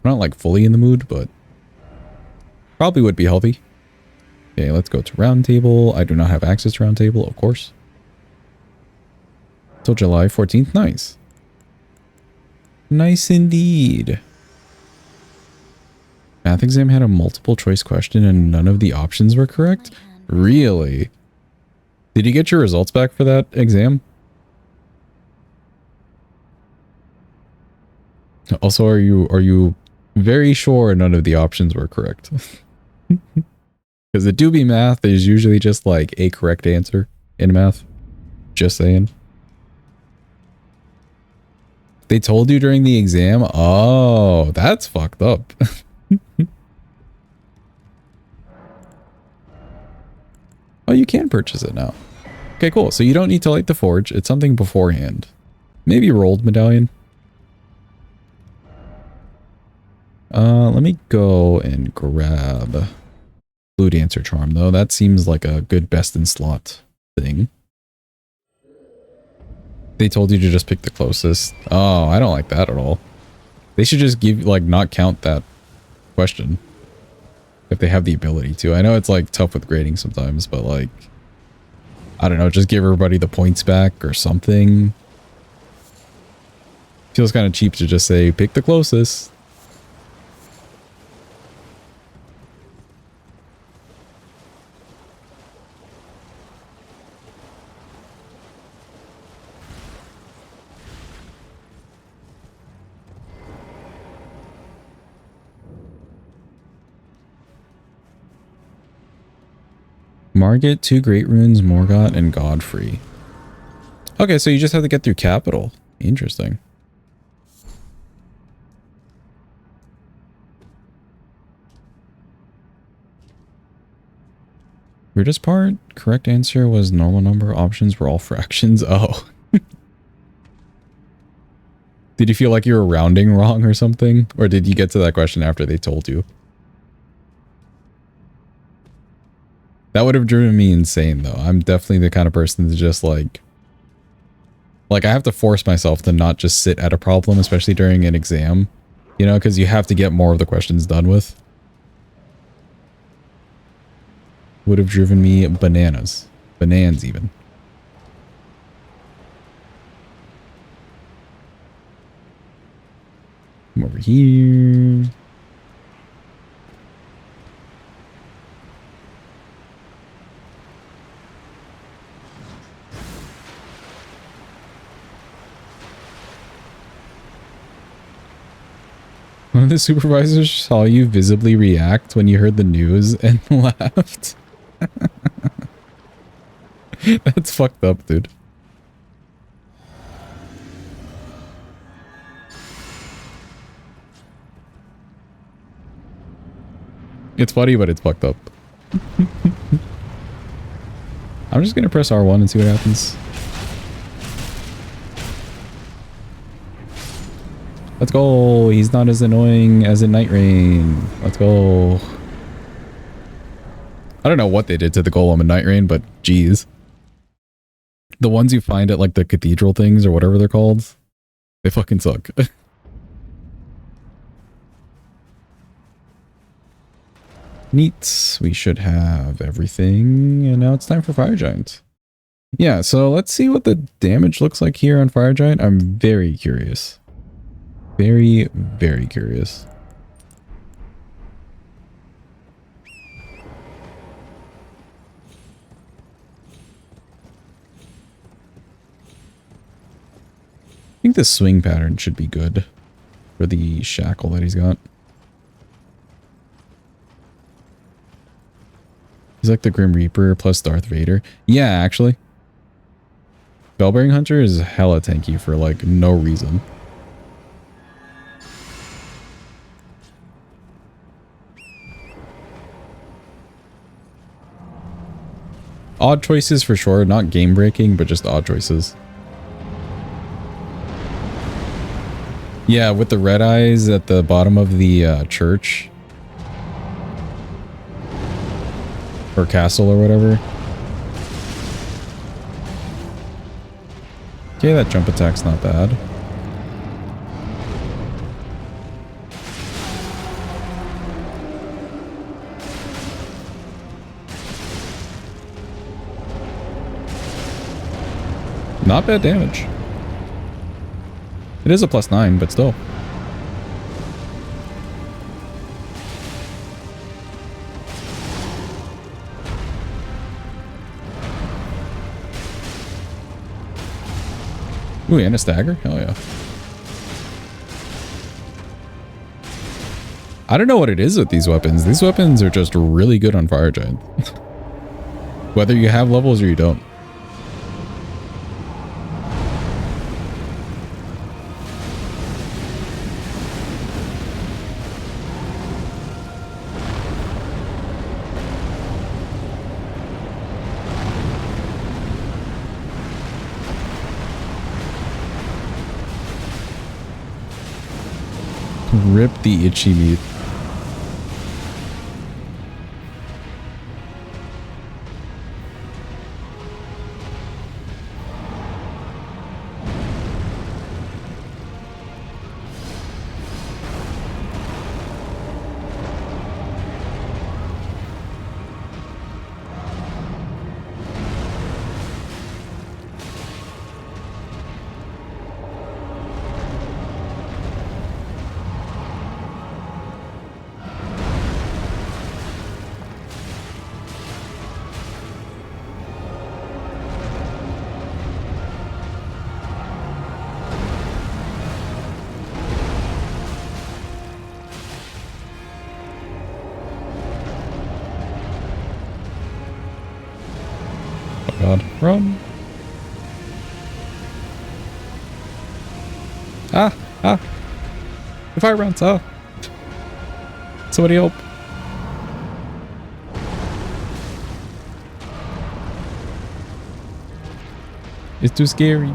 I'm not like fully in the mood, but probably would be healthy. Okay, let's go to roundtable. I do not have access to roundtable, of course. Till July 14th. Nice. Nice indeed. Math exam had a multiple choice question and none of the options were correct? Really? Did you get your results back for that exam? Also, are you very sure none of the options were correct? Because the doobie math is usually just like a correct answer in math. Just saying. They told you during the exam? Oh, that's fucked up. Oh, you can purchase it now. Okay, cool. So you don't need to light the forge. It's something beforehand. Maybe rolled medallion. Let me go and grab Blue Dancer Charm, though. That seems like a good best in slot thing. They told you to just pick the closest. Oh, I don't like that at all. They should just give, like, not count that question. If they have the ability to. I know it's, like, tough with grading sometimes, but, like, I don't know, just give everybody the points back or something. Feels kind of cheap to just say, pick the closest. Margit, 2 Great Runes, Morgott, and Godfrey. Okay, so you just have to get through Capital. Interesting. Weirdest part? Correct answer was normal number. Options were all fractions. Oh. Did you feel like you were rounding wrong or something? Or did you get to that question after they told you? That would have driven me insane, though. I'm definitely the kind of person to just, like, I have to force myself to not just sit at a problem, especially during an exam. You know, because you have to get more of the questions done with. Would have driven me bananas. Bananas, even. Come over here. One of the supervisors saw you visibly react when you heard the news and laughed. That's fucked up, dude. It's funny, but it's fucked up. I'm just gonna press R1 and see what happens. Let's go. He's not as annoying as in Night Rain. Let's go. I don't know what they did to the golem in Night Rain, but geez. The ones you find at like the cathedral things or whatever they're called, they fucking suck. Neat. We should have everything. And now it's time for Fire Giant. Yeah, so let's see what the damage looks like here on Fire Giant. I'm very curious. Very, very curious. think the swing pattern should be good for the shackle that he's got. He's like the Grim Reaper plus Darth Vader. Yeah, actually. Bellbearing Hunter is hella tanky for like no reason. Odd choices for sure, not game breaking, but just odd choices. Yeah, with the red eyes at the bottom of the church. Or castle or whatever. Okay, that jump attack's not bad. Not bad damage. It is a +9, but still. Ooh, and a stagger? Hell yeah. I don't know what it is with these weapons. These weapons are just really good on Fire Giant. Whether you have levels or you don't. Rip the itchy meat. God, run. Ah. The fire runs. Ah. Somebody help. It's too scary.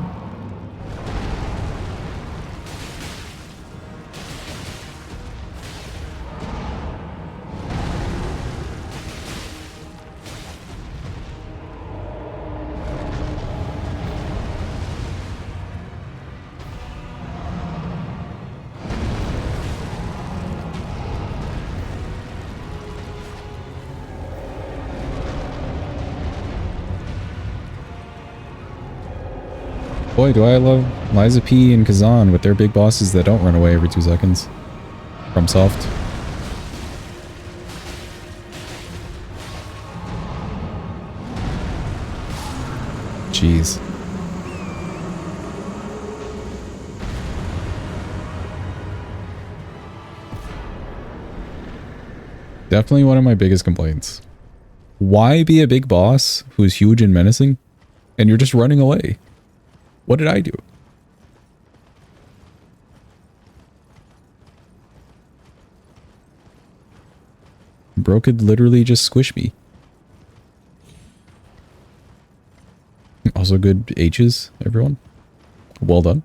Boy, do I love Liza P and Kazan with their big bosses that don't run away every 2 seconds. From Soft. Jeez. Definitely one of my biggest complaints. Why be a big boss who's huge and menacing and you're just running away? What did I do? Bro could literally just squish me. Also good H's, everyone. Well done.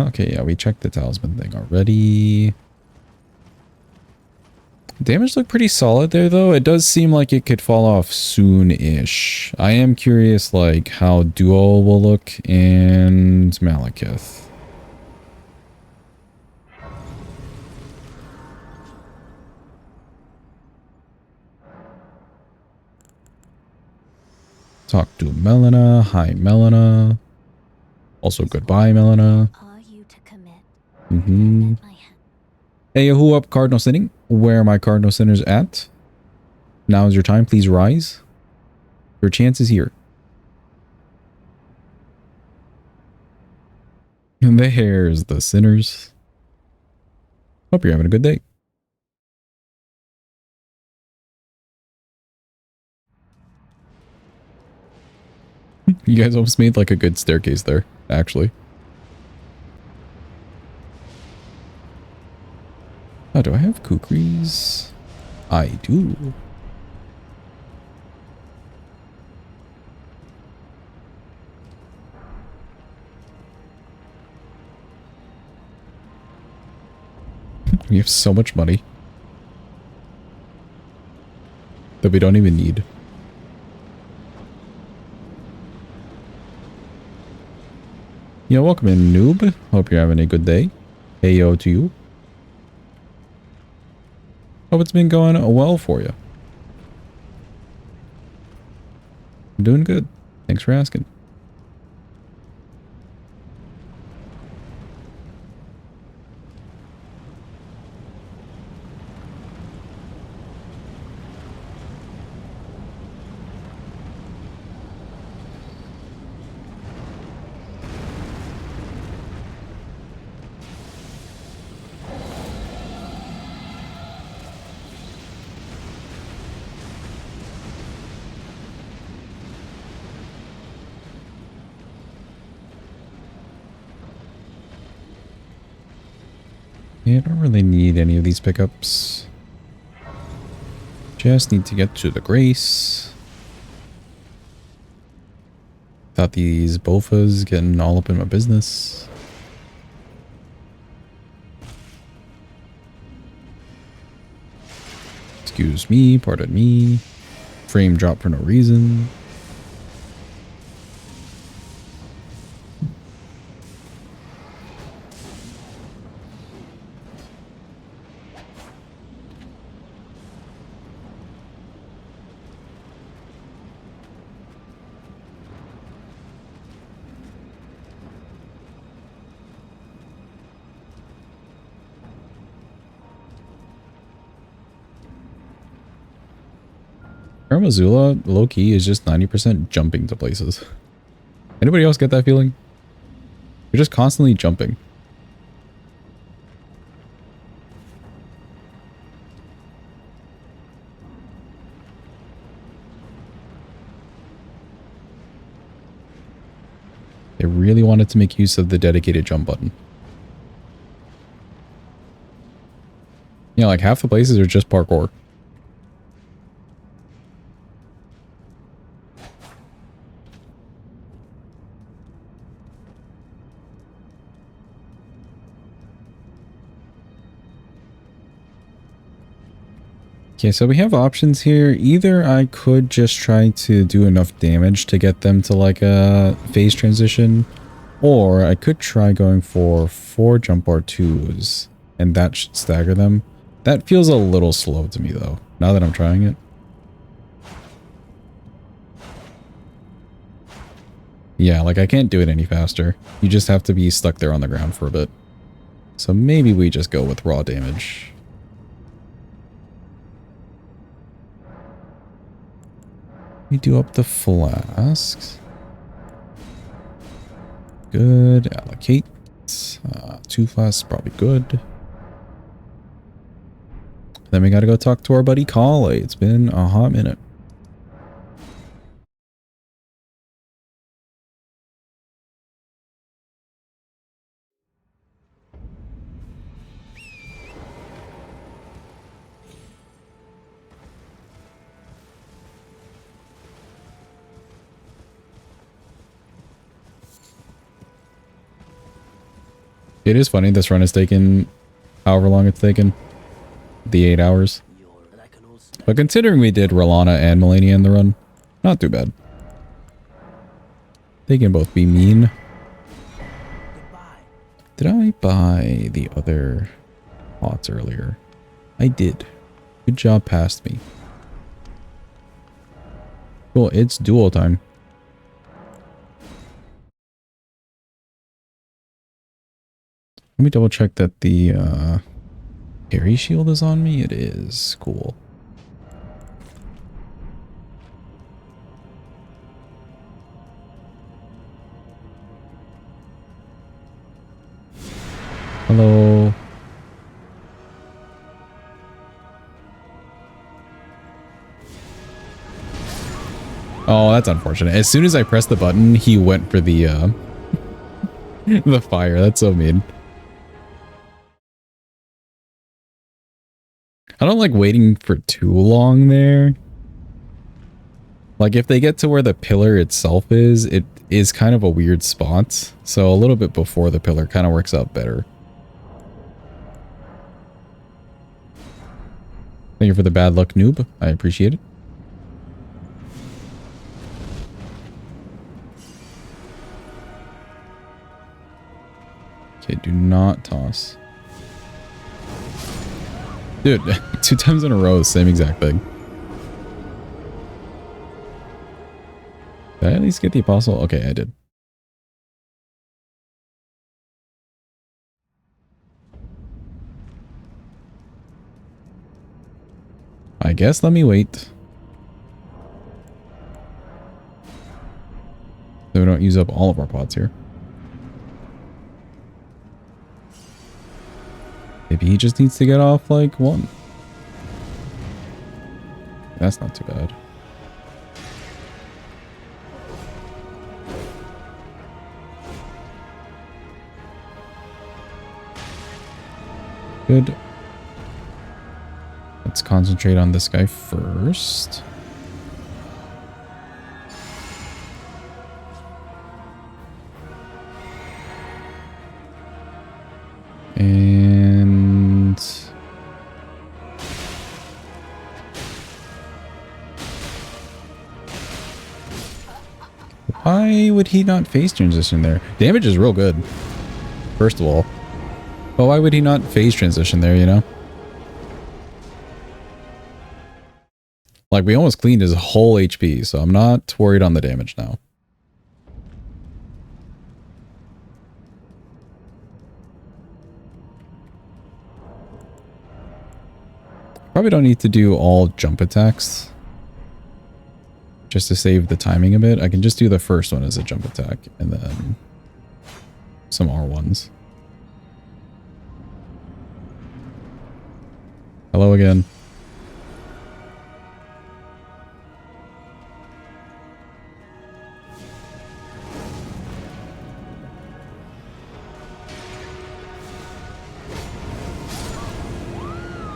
Okay, yeah, we checked the talisman thing already. Damage looked pretty solid there, though. It does seem like it could fall off soon-ish. I am curious, like, how Duo will look and Malekith. Talk to Melina. Hi, Melina. Also, goodbye, Melina. Are you to commit? Mm-hmm. Hey, who up Cardinal Sinning? Where are my Cardinal Sinners at? Now is your time. Please rise. Your chance is here. And there's the sinners. Hope you're having a good day. You guys almost made like a good staircase there, actually. Oh, do I have kukris? I do. We have so much money that we don't even need. Yeah, welcome in, noob. Hope you're having a good day. Hey, yo to you. Hope it's been going well for you. I'm doing good. Thanks for asking. Yeah, I don't really need any of these pickups. Just need to get to the Grace. Thought these bofas getting all up in my business. Excuse me, pardon me. Frame drop for no reason. Missoula, low-key, is just 90% jumping to places. Anybody else get that feeling? You're just constantly jumping. They really wanted to make use of the dedicated jump button. Yeah, like half the places are just parkour. Okay, so we have options here. Either I could just try to do enough damage to get them to like a phase transition, or I could try going for 4 jump R2s, and that should stagger them. That feels a little slow to me though, now that I'm trying it. Yeah, like I can't do it any faster. You just have to be stuck there on the ground for a bit. So maybe we just go with raw damage. We do up the flasks. Good. Allocate. 2 flasks, probably good. Then we gotta go talk to our buddy Kale. It's been a hot minute. It is funny, this run has taken however long it's taken. The 8 hours. But considering we did Rolana and Melania in the run, not too bad. They can both be mean. Did I buy the other pots earlier? I did. Good job past me. Cool, it's duel time. Let me double check that the Carry shield is on me? It is. Cool. Hello. Oh, that's unfortunate. As soon as I pressed the button, he went for the the fire. That's so mean. I don't like waiting for too long there. Like if they get to where the pillar itself is, it is kind of a weird spot. So a little bit before the pillar kind of works out better. Thank you for the bad luck, noob. I appreciate it. Okay, do not toss. Dude, 2 times in a row, same exact thing. Did I at least get the apostle? Okay, I did. I guess let me wait. So we don't use up all of our pots here. Maybe he just needs to get off like 1. That's not too bad. Good. Let's concentrate on this guy first. And why would he not phase transition there? Damage is real good, first of all. But why would he not phase transition there, you know? Like, we almost cleaned his whole HP, so I'm not worried on the damage now. Probably don't need to do all jump attacks. Just to save the timing a bit. I can just do the first one as a jump attack, and then some R1s. Hello again.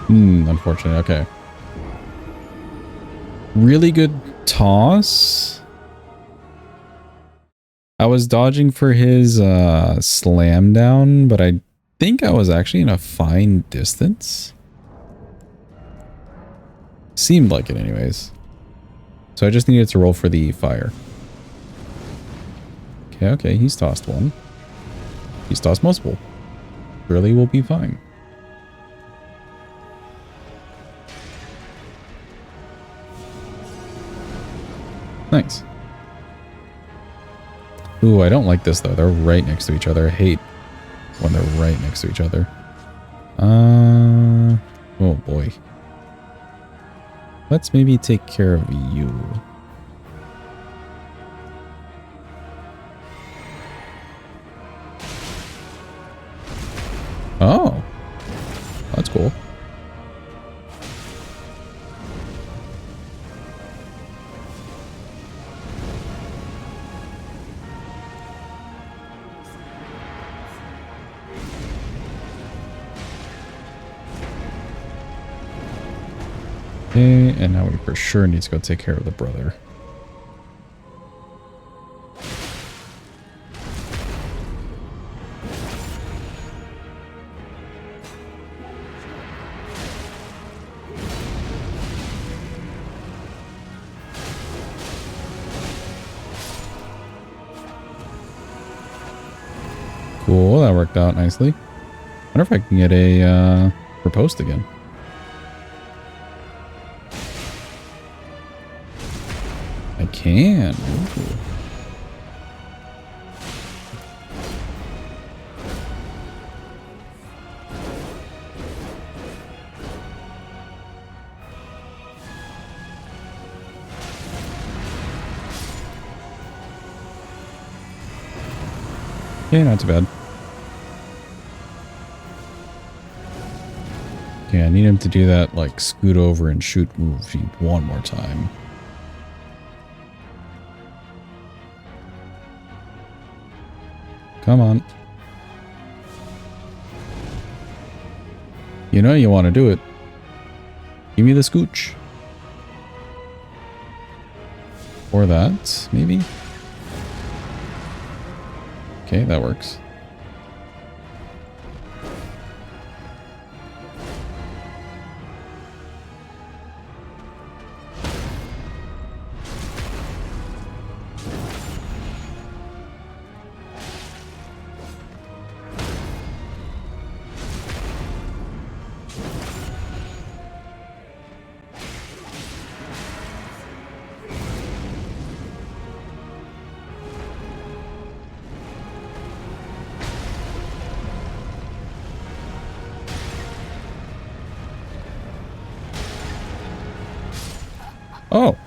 Unfortunate. Okay. Really good toss. I was dodging for his slam down, but I think I was actually in a fine distance. Seemed like it anyways. So I just needed to roll for the fire. Okay, okay, he's tossed 1. He's tossed multiple. Surely we'll be fine. Nice. Ooh, I don't like this though. They're right next to each other. I hate when they're right next to each other. Oh boy. Let's maybe take care of you. Oh. That's cool. Okay, and now we for sure need to go take care of the brother. Cool, that worked out nicely. I wonder if I can get a riposte again. I can. Ooh. Okay, not too bad. Okay, I need him to do that, like, scoot over and shoot move one more time. Come on. You know you want to do it. Give me the scooch. Or that, maybe? Okay, that works. Oh.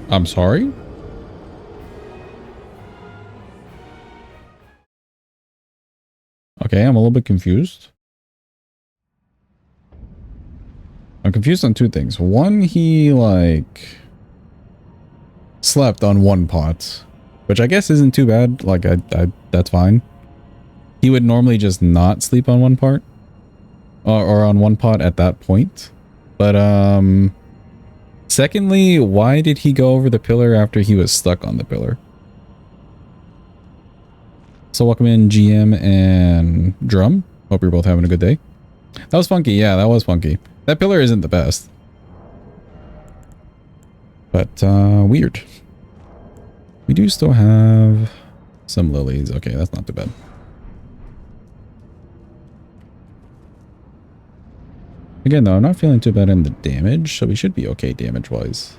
I'm sorry? Okay, I'm a little bit confused. I'm confused on two things. One, he, like, slept on one pot, which I guess isn't too bad. Like, that's fine. He would normally just not sleep on one part. Or on one pot at that point. But, secondly, why did he go over the pillar after he was stuck on the pillar? So welcome in GM and Drum. Hope you're both having a good day. That was funky. Yeah, that was funky. That pillar isn't the best. But, weird. We do still have some lilies. Okay, that's not too bad. Again, though, I'm not feeling too bad in the damage, so we should be okay damage-wise.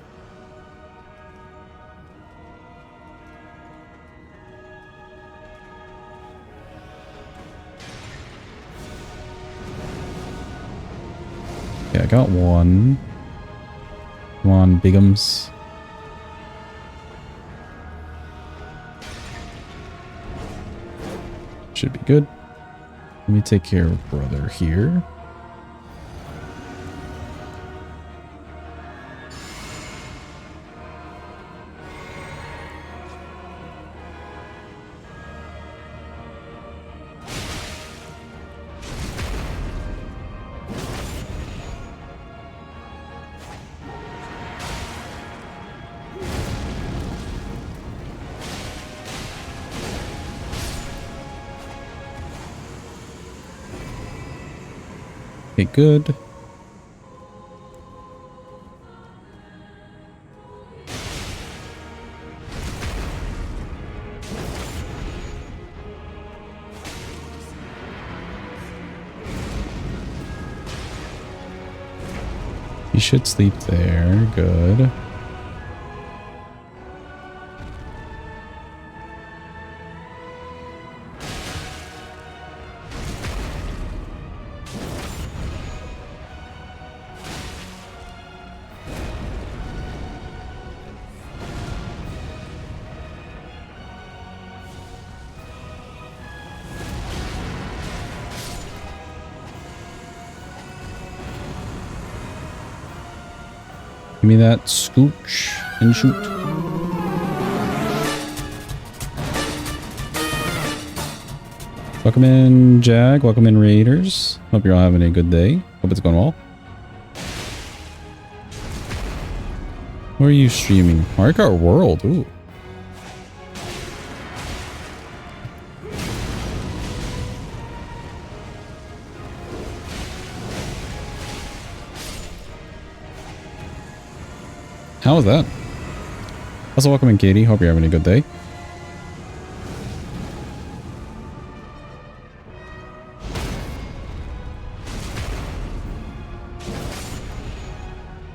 Yeah, I got one. Come on, bigums. Should be good. Let me take care of brother here. Okay, good. You should sleep there. Good. Give me that scooch and shoot. Welcome in, Jag. Welcome in, Raiders. Hope you're all having a good day. Hope it's going well. Where are you streaming? Mario Kart World. Ooh. How was that? Also, welcome in, Katie. Hope you're having a good day.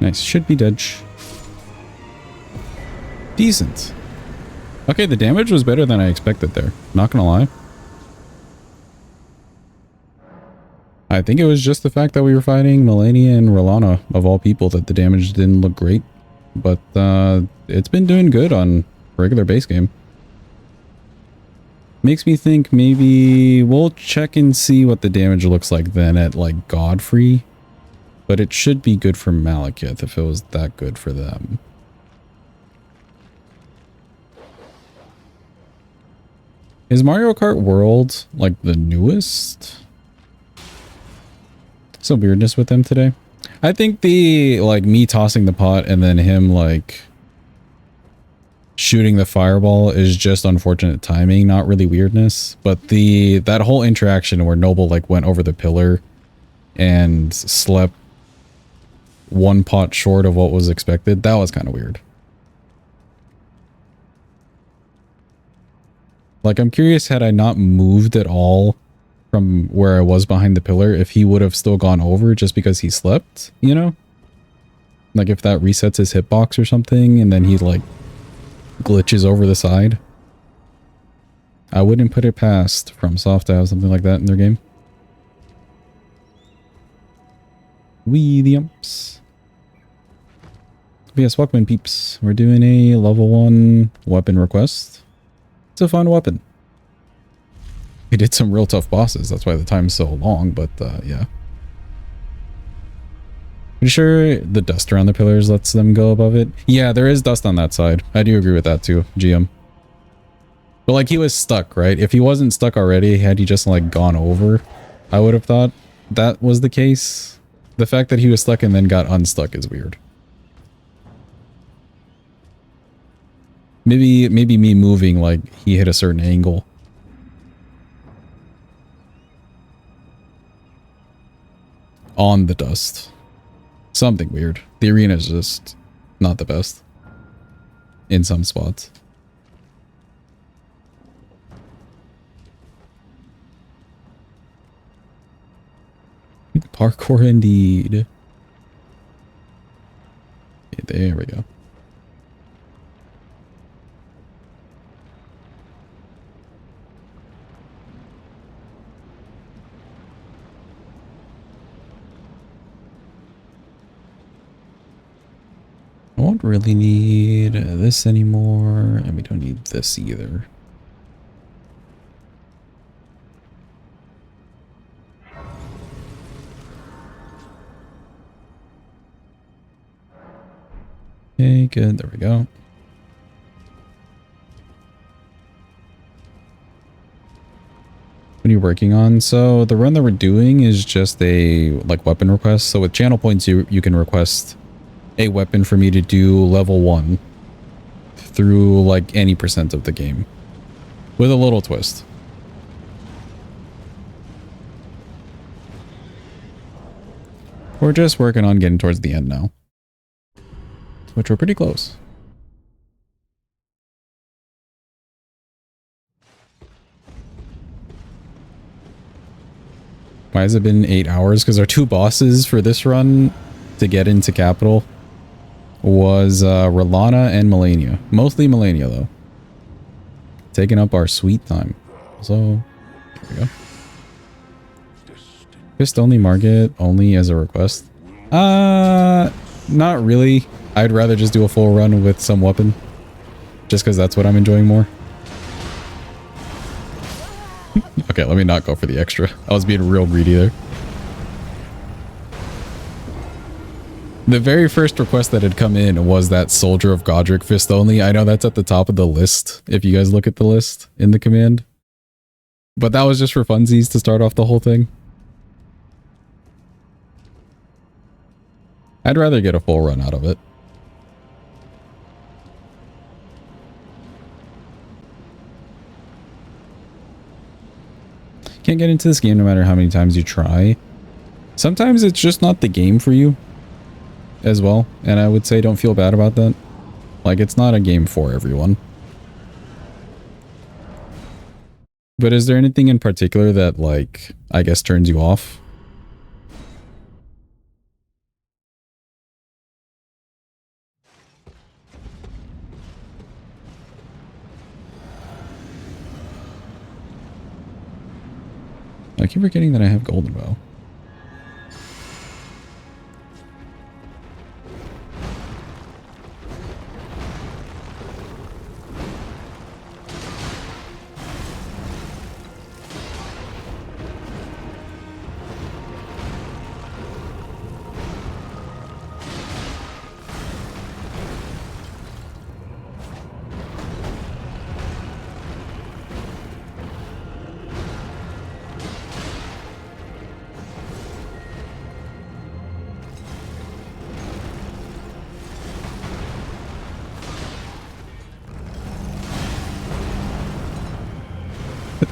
Nice. Should be dodge. Decent. Okay, the damage was better than I expected there. Not gonna lie. I think it was just the fact that we were fighting Melania and Rolana, of all people, that the damage didn't look great. But it's been doing good on regular base game. Makes me think maybe we'll check and see what the damage looks like then at like Godfrey. But it should be good for Malekith if it was that good for them. Is Mario Kart World like the newest? Some weirdness with them today. I think the like me tossing the pot and then him like shooting the fireball is just unfortunate timing, not really weirdness. But that whole interaction where Noble like went over the pillar and slept one pot short of what was expected, that was kind of weird. Like, I'm curious, had I not moved at all from where I was behind the pillar, if he would have still gone over just because he slept, you know? Like, if that resets his hitbox or something, and then he, like, glitches over the side. I wouldn't put it past FromSoft to have something like that in their game. Wee the umps. But yes, welcome in, peeps. We're doing a level 1 weapon request. It's a fun weapon. We did some real tough bosses. That's why the time's so long, but yeah. Pretty sure the dust around the pillars lets them go above it. Yeah, there is dust on that side. I do agree with that too, GM. But like he was stuck, right? If he wasn't stuck already, had he just like gone over, I would have thought that was the case. The fact that he was stuck and then got unstuck is weird. Maybe me moving, like, he hit a certain angle. On the dust. Something weird. The arena is just not the best. In some spots. Parkour indeed. Okay, there we go. I won't really need this anymore, and we don't need this either. Okay, good. There we go. What are you working on? So the run that we're doing is just a like weapon request. So with channel points, you can request a weapon for me to do level 1 through like any % of the game with a little twist. We're just working on getting towards the end now, which we're pretty close. Why has it been 8 hours? Because our 2 bosses for this run to get into Capital was Ranah and Melania. Mostly Melania, though. Taking up our sweet time. So, there we go. Fist only market, only as a request. Not really. I'd rather just do a full run with some weapon. Just because that's what I'm enjoying more. Okay, let me not go for the extra. I was being real greedy there. The very first request that had come in was that Soldier of Godric fist only. I know that's at the top of the list, if you guys look at the list in the command. But that was just for funsies to start off the whole thing. I'd rather get a full run out of it. Can't get into this game no matter how many times you try. Sometimes it's just not the game for you as well, and I would say don't feel bad about that. Like, it's not a game for everyone. But is there anything in particular that, like, I guess turns you off? I keep forgetting that I have Golden Bow.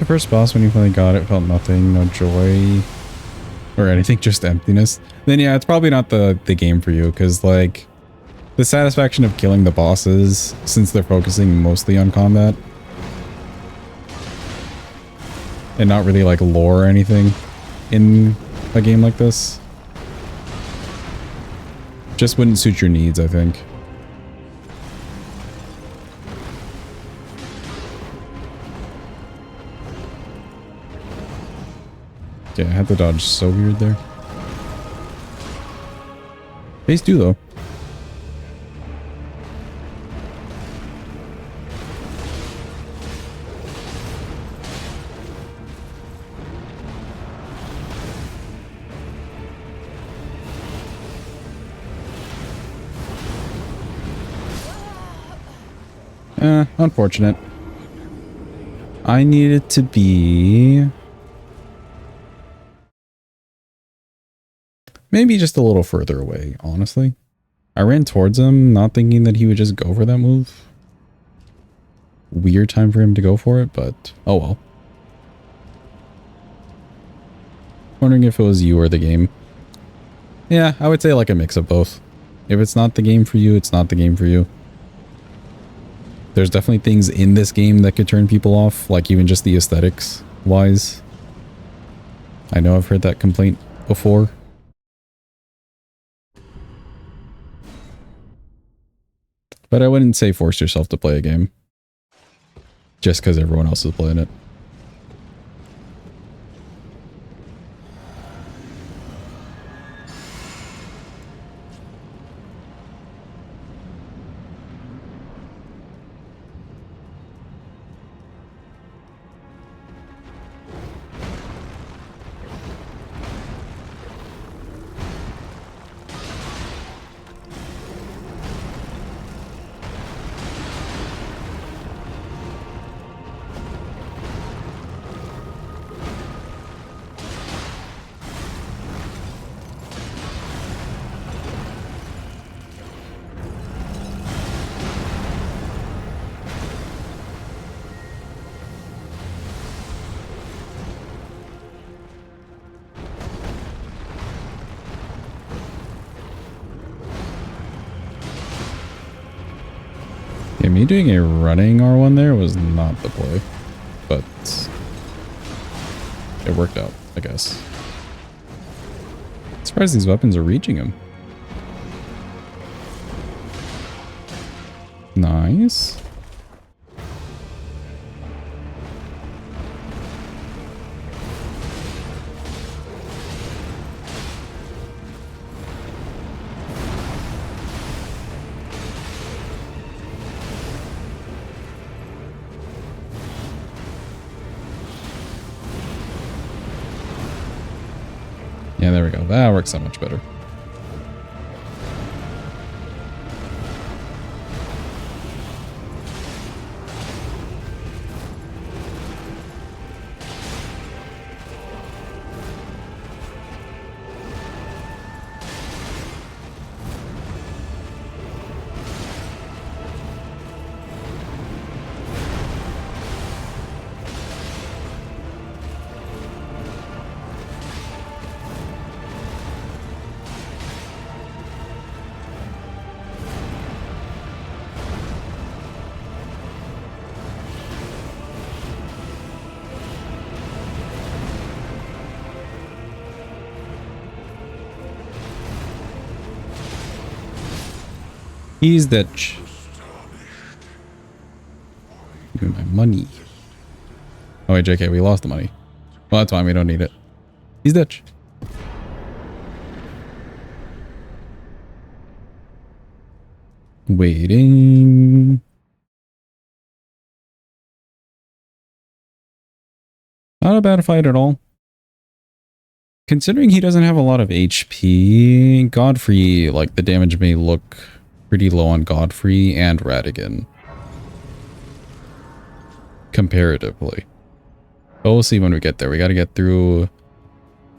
The first boss, when you finally got it, felt nothing, no joy or anything, just emptiness. Then yeah, it's probably not the game for you, because like the satisfaction of killing the bosses, since they're focusing mostly on combat and not really like lore or anything in a game like this, just wouldn't suit your needs, I think. Okay, I had to dodge so weird there. Phase 2 though. Unfortunate. I need it to be maybe just a little further away, honestly. I ran towards him, not thinking that he would just go for that move. Weird time for him to go for it, but oh well. Wondering if it was you or the game. Yeah, I would say like a mix of both. If it's not the game for you, it's not the game for you. There's definitely things in this game that could turn people off, like even just the aesthetics wise. I know I've heard that complaint before. But I wouldn't say force yourself to play a game just because everyone else is playing it. Yeah, me doing a running R1 there was not the play, but it worked out, I guess. Surprised these weapons are reaching him. Nice. Yeah, there we go. That works so much better. He's Ditch. Give me my money. Oh wait, JK, we lost the money. Well, that's fine. We don't need it. He's Ditch. Waiting. Not a bad fight at all. Considering he doesn't have a lot of HP, Godfrey, like the damage may look pretty low on Godfrey and Radigan. Comparatively. But we'll see when we get there. We got to get through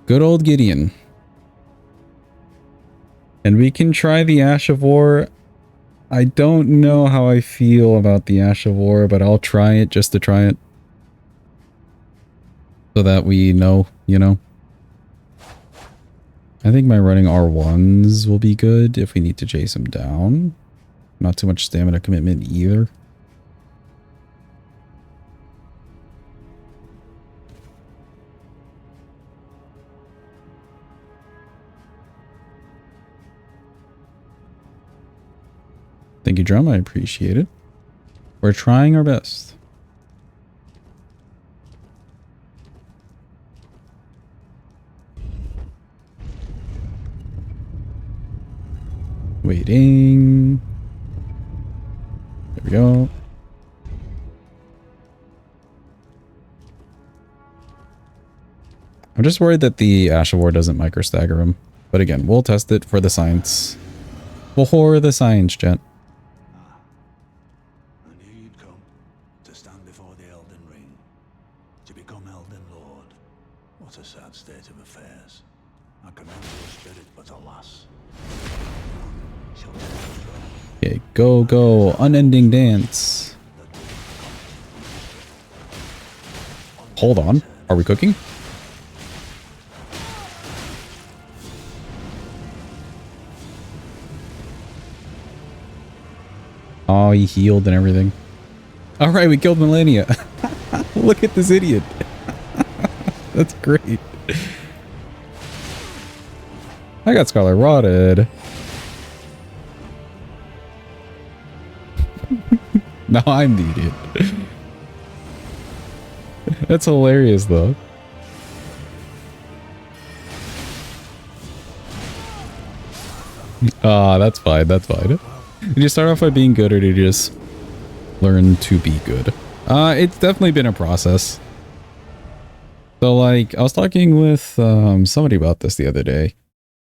good old Gideon. And we can try the Ash of War. I don't know how I feel about the Ash of War, but I'll try it just to try it. So that we know, you know. I think my running R1s will be good if we need to chase him down. Not too much stamina commitment either. Thank you, Drum. I appreciate it. We're trying our best. Waiting. There we go. I'm just worried that the Ash of War doesn't micro stagger him. But again, we'll test it for the science. We'll whore the science, gent. I knew you'd come to stand before the Elden Ring, to become Elden Lord. What a sad state of affairs. I commend your spirit, but alas, none shall take the throne. Okay, go, go. Unending dance. Hold on. Are we cooking? Oh, he healed and everything. All right, we killed Millennia. Look at this idiot. That's great. I got Scarlet Rotted. Now I'm the idiot. That's hilarious, though. Ah, that's fine. That's fine. Did you start off by being good, or did you just learn to be good? It's definitely been a process. So, like, I was talking with somebody about this the other day.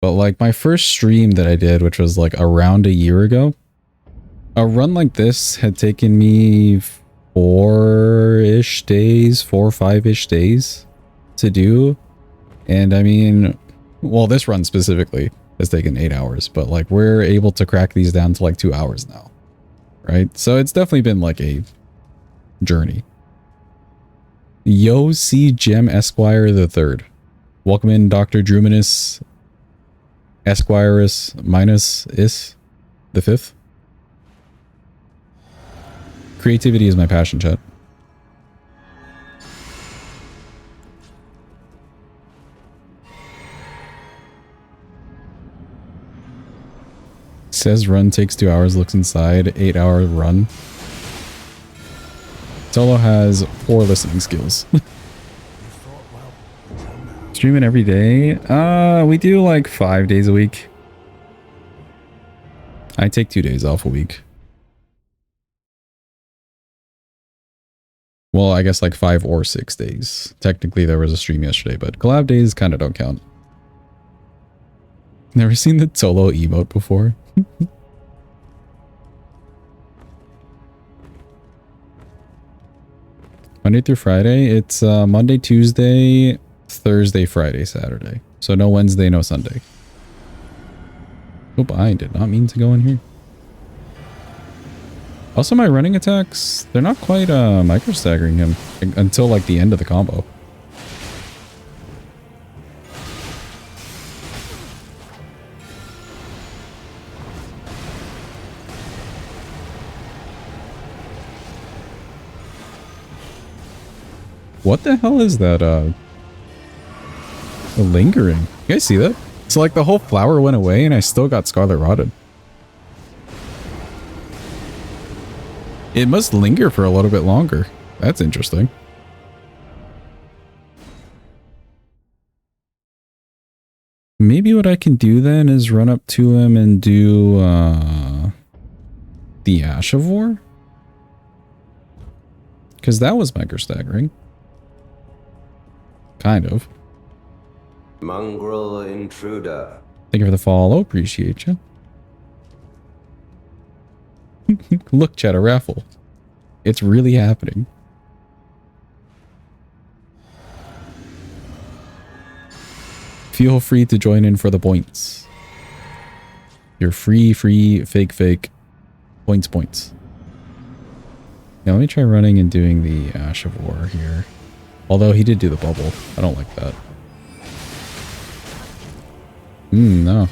But, like, my first stream that I did, which was, like, around a year ago, a run like this had taken me 4-ish days, 4 or 5-ish days to do. And, I mean, well, this run specifically has taken 8 hours, but like we're able to crack these down to like 2 hours now, right? So it's definitely been like a journey. Yo, C. Gem Esquire the Third. Welcome in, Dr. Druminus Esquirus minus is the Fifth. Creativity is my passion, chat. Says run takes 2 hours, looks inside, 8-hour run. Solo has 4 listening skills. Streaming every day? We do like 5 days a week. I take 2 days off a week. Well, I guess like 5 or 6 days. Technically there was a stream yesterday, but collab days kind of don't count. Never seen the solo emote before? Monday through Friday, it's Monday, Tuesday, Thursday, Friday, Saturday. So no Wednesday, no Sunday. Oop, I did not mean to go in here. Also, my running attacks, they're not quite micro staggering him until like the end of the combo. What the hell is that, lingering? You guys see that? So like the whole flower went away and I still got Scarlet Rotted. It must linger for a little bit longer. That's interesting. Maybe what I can do then is run up to him and do, the Ash of War? Because that was micro staggering. Kind of. Mongrel intruder. Thank you for the follow. Appreciate you. Look, chat, a raffle. It's really happening. Feel free to join in for the points. Your free, fake, points. Now let me try running and doing the Ash of War here. Although he did do the bubble. I don't like that. No.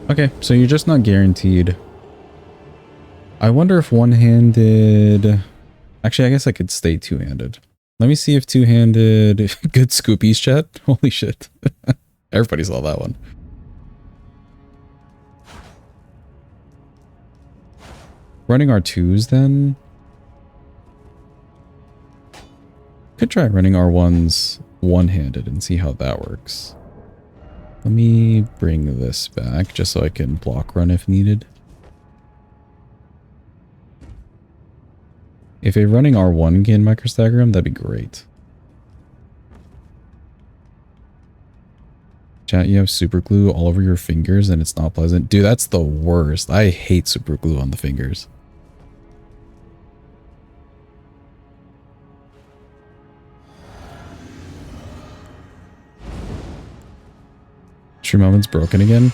Okay, so you're just not guaranteed. I wonder if one-handed... Actually, I guess I could stay two-handed. Let me see if two-handed... Good Scoopies chat. Holy shit. Everybody saw that one. Running R2s then? Could try running R1s one-handed and see how that works. Let me bring this back just so I can block run if needed. If a running R1 can microstagger him, that'd be great. Chat, you have super glue all over your fingers and it's not pleasant. Dude, that's the worst. I hate super glue on the fingers. True moment's broken again.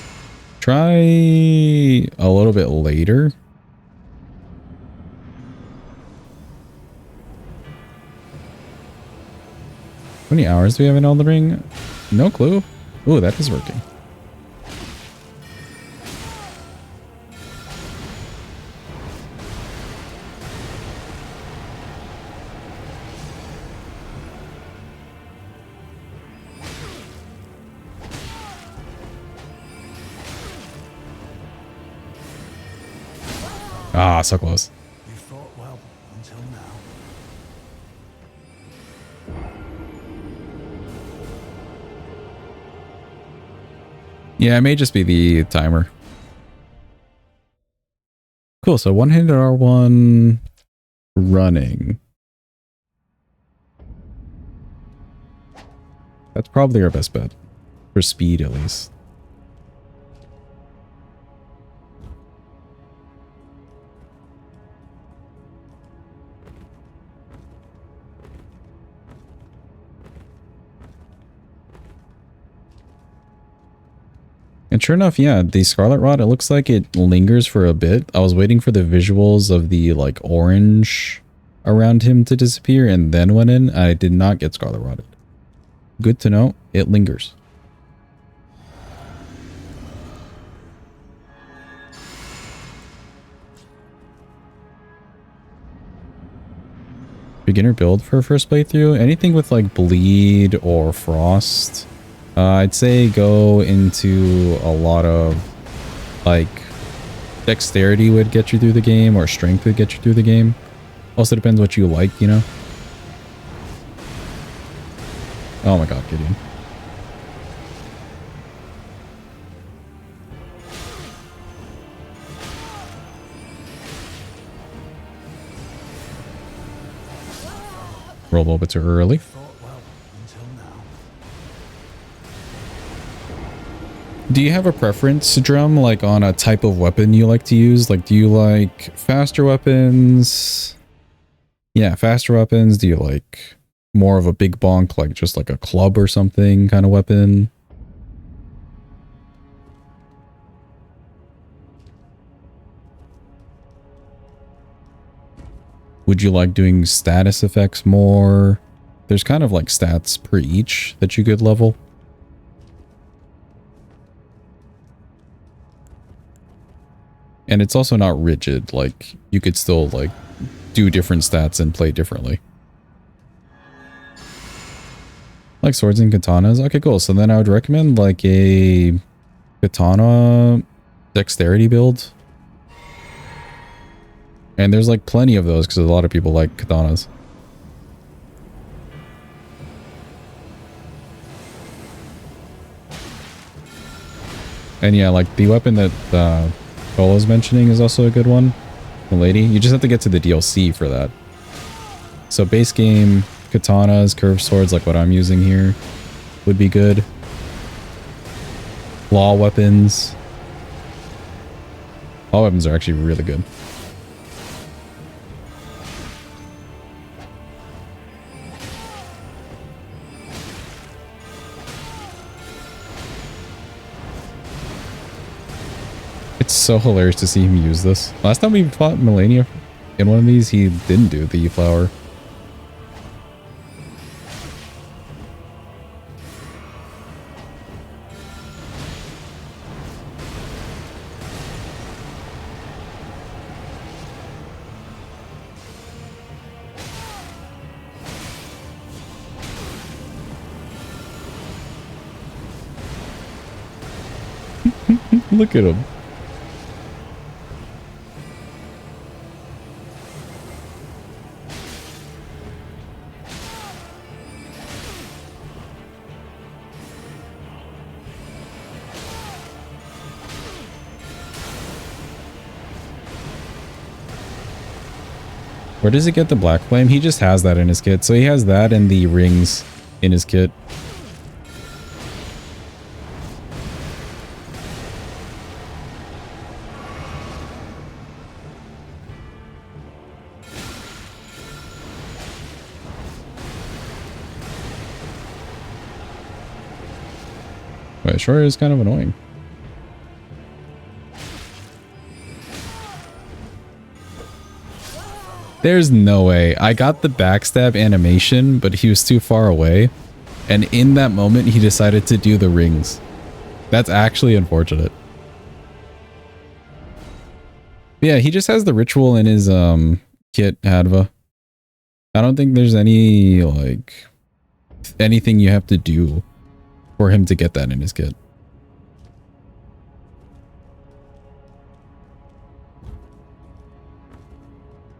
Try a little bit later. How many hours do we have in Elden Ring? No clue. Ooh, that is working. Ah, so close. You fought well until now. Yeah, it may just be the timer. Cool, so one-handed R1 running. That's probably our best bet. For speed, at least. And sure enough, yeah, the Scarlet Rot, it looks like it lingers for a bit. I was waiting for the visuals of the, like, orange around him to disappear and then went in. I did not get Scarlet Rotted. Good to know. It lingers. Beginner build for a first playthrough? Anything with, like, bleed or frost? I'd say go into a lot of, like, dexterity would get you through the game, or strength would get you through the game. Also depends what you like, you know? Oh my god, Gideon. Roll a little bit too early. Do you have a preference, Drum, like on a type of weapon you like to use? Like, do you like faster weapons? Yeah, faster weapons. Do you like more of a big bonk, like just like a club or something kind of weapon? Would you like doing status effects more? There's kind of like stats per each that you could level. And it's also not rigid, like you could still like do different stats and play differently. Like swords and katanas? Okay, cool. So then I would recommend like a katana dexterity build. And there's like plenty of those because a lot of people like katanas. And yeah, like the weapon that Bolo's mentioning is also a good one. The lady. You just have to get to the DLC for that. So base game, katanas, curved swords like what I'm using here would be good. Law weapons. Law weapons are actually really good. so hilarious to see him use this. Last time we fought Melania in one of these, he didn't do the flower. Look at him. Where does he get the black flame? He just has that in his kit. So he has that and the rings in his kit. But it sure is kind of annoying. There's no way. I got the backstab animation, but he was too far away. And in that moment, he decided to do the rings. That's actually unfortunate. But yeah, he just has the ritual in his kit, Hadva. I don't think there's any, like, anything you have to do for him to get that in his kit.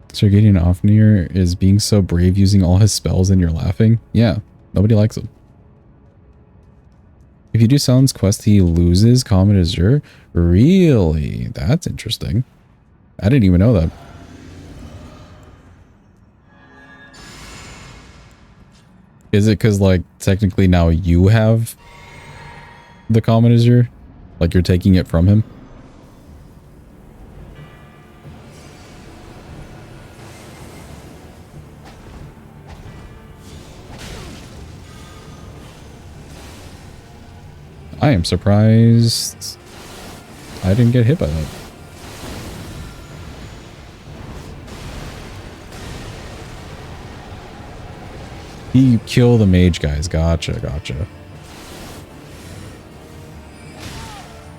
Sergadian Ofnir is being so brave using all his spells and you're laughing. Yeah, nobody likes him. If you do Salen's quest, he loses Comet Azure. Really? That's interesting. I didn't even know that. Is it because, like, technically now you have the Comet Azure? Like, you're taking it from him? I am surprised I didn't get hit by that. You kill the mage guys. Gotcha, gotcha.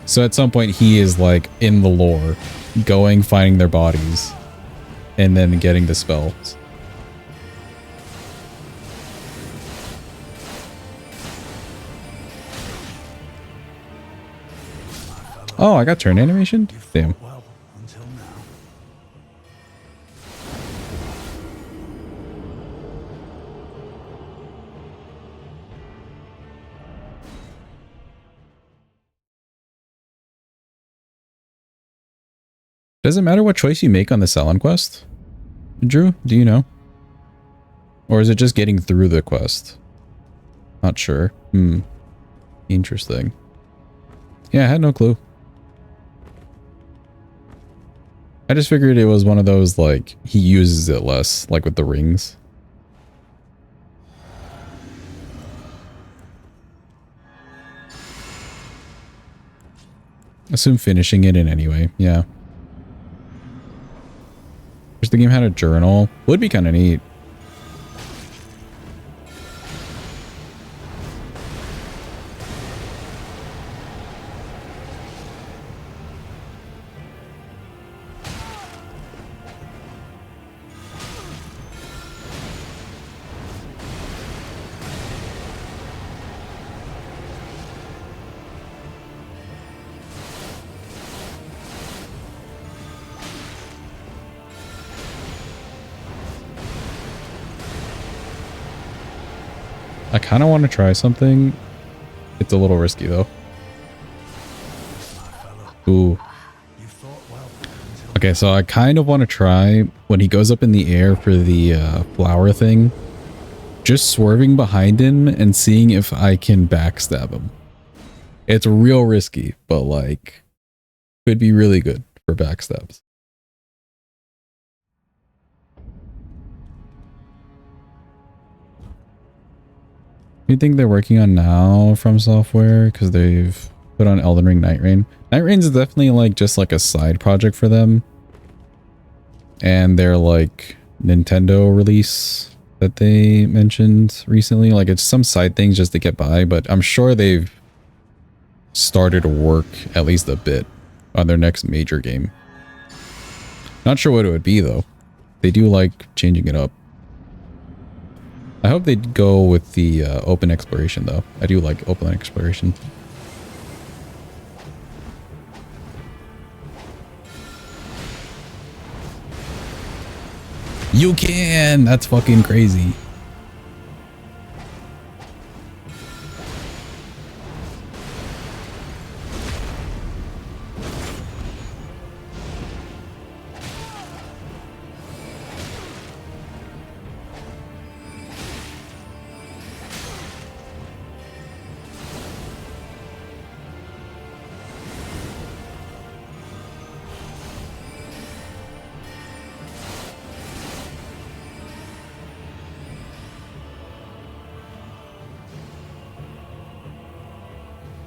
So at some point he is like in the lore, going, finding their bodies, and then getting the spells. Oh, I got turn animation? Damn. Does it matter what choice you make on the Selen quest? Drew, do you know? Or is it just getting through the quest? Not sure. Interesting. Yeah, I had no clue. I just figured it was one of those, like, he uses it less, like with the rings. Assume finishing it in anyway, yeah. Wish the game had a journal. Would be kind of neat. I kind of want to try something. It's a little risky though. Ooh. Okay, so I kind of want to try when he goes up in the air for the flower thing, just swerving behind him and seeing if I can backstab him. It's real risky, but like could be really good for backstabs. You think they're working on now from software because they've Put on Elden Ring Night Rain. Night Rain's definitely like just like a side project for them. And their like Nintendo release that they mentioned recently. Like it's some side things just to get by, but I'm sure they've started to work at least a bit on their next major game. Not sure what it would be though. They do like changing it up. I hope they'd go with the open exploration though. I do like open exploration. You can! That's fucking crazy.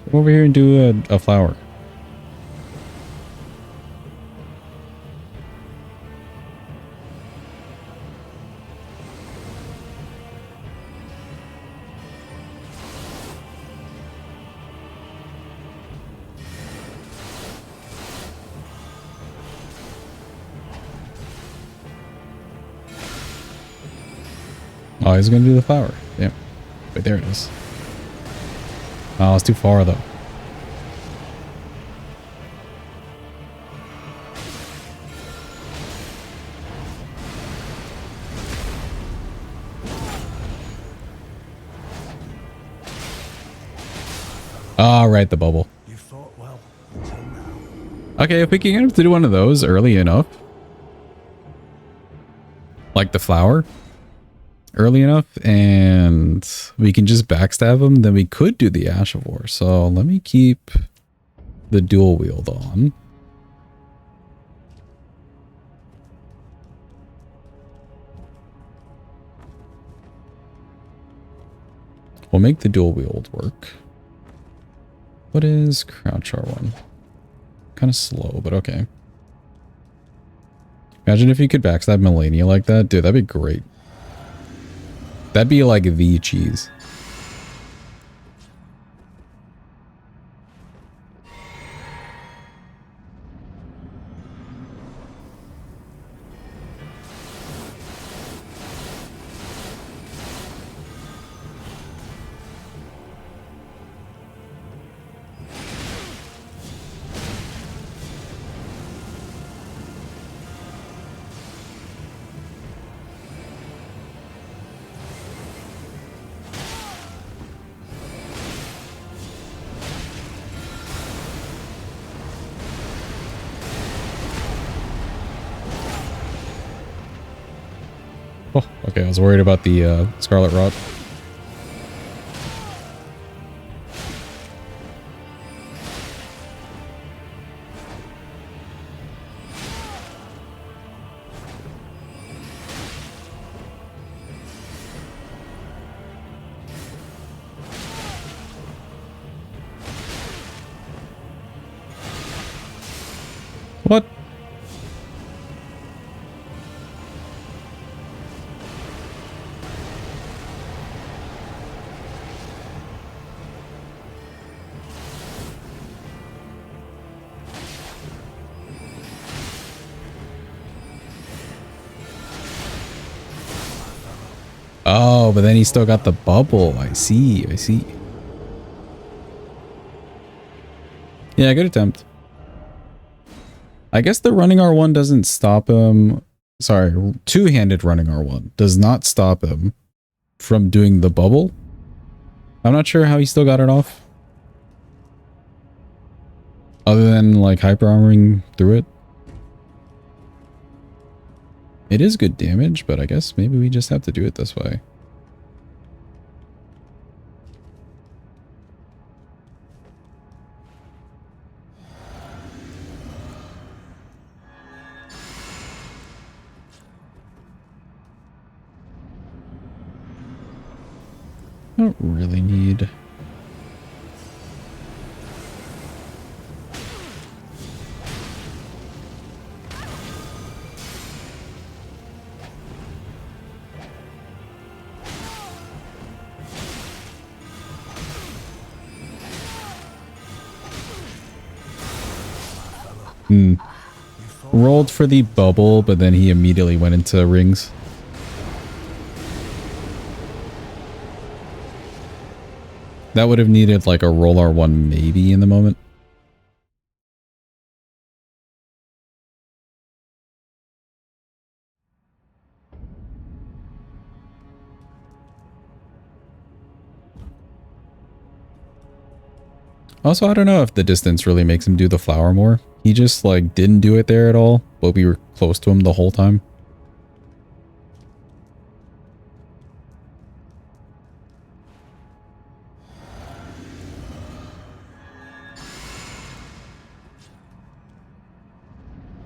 Come over here and do a flower. Oh, he's gonna do the flower. Yeah. Right there it is. Oh, it's too far though. All right, the bubble. You fought well until now. Okay, if we can get him to do one of those early enough, like the flower, early enough, and we can just backstab him, then we could do the Ash of War. So let me keep the dual wield on. We'll make the dual wield work. What is crouch R1? Kind of slow, but okay. Imagine if you could backstab Melania like that. Dude, that'd be great. That'd be like the cheese. Oh, okay, I was worried about the Scarlet Rot. What? Oh, but then he still got the bubble. I see. I see. Yeah, good attempt. I guess the running R1 doesn't stop him. Sorry, two-handed running R1 does not stop him from doing the bubble. I'm not sure how he still got it off. Other than like hyper armoring through it. It is good damage, but I guess maybe we just have to do it this way. I don't really need... Hmm. Rolled for the bubble, but then he immediately went into rings. That would have needed like a roll R1 maybe in the moment. Also, I don't know if the distance really makes him do the flower more. He just like didn't do it there at all, but we were close to him the whole time.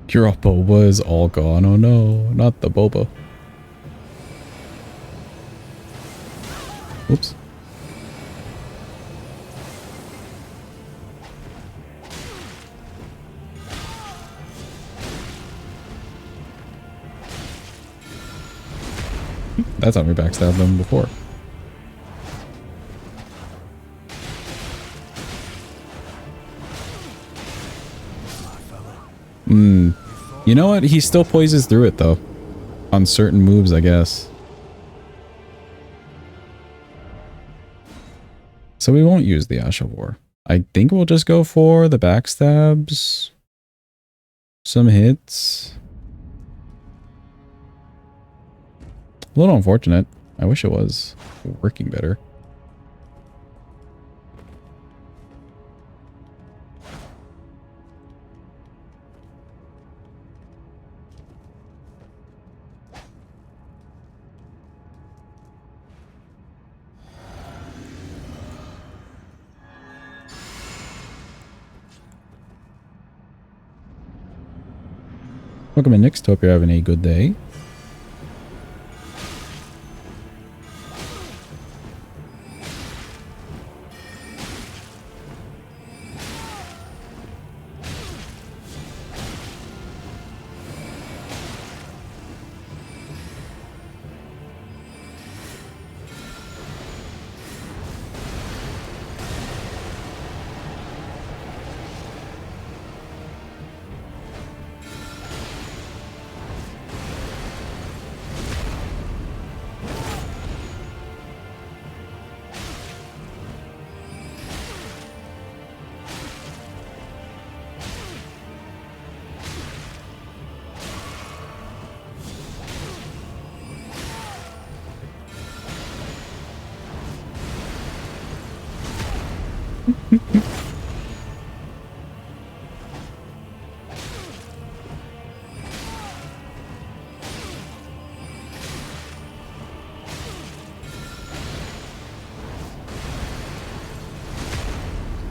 Your boba is all gone. Oh no, not the boba. Oops. That's how we backstabbed them before. You know what? He still poises through it though. On certain moves, I guess. So we won't use the Ash of War. I think we'll just go for the backstabs. Some hits. A little unfortunate. I wish it was working better. Welcome in, Nick. Hope you're having a good day.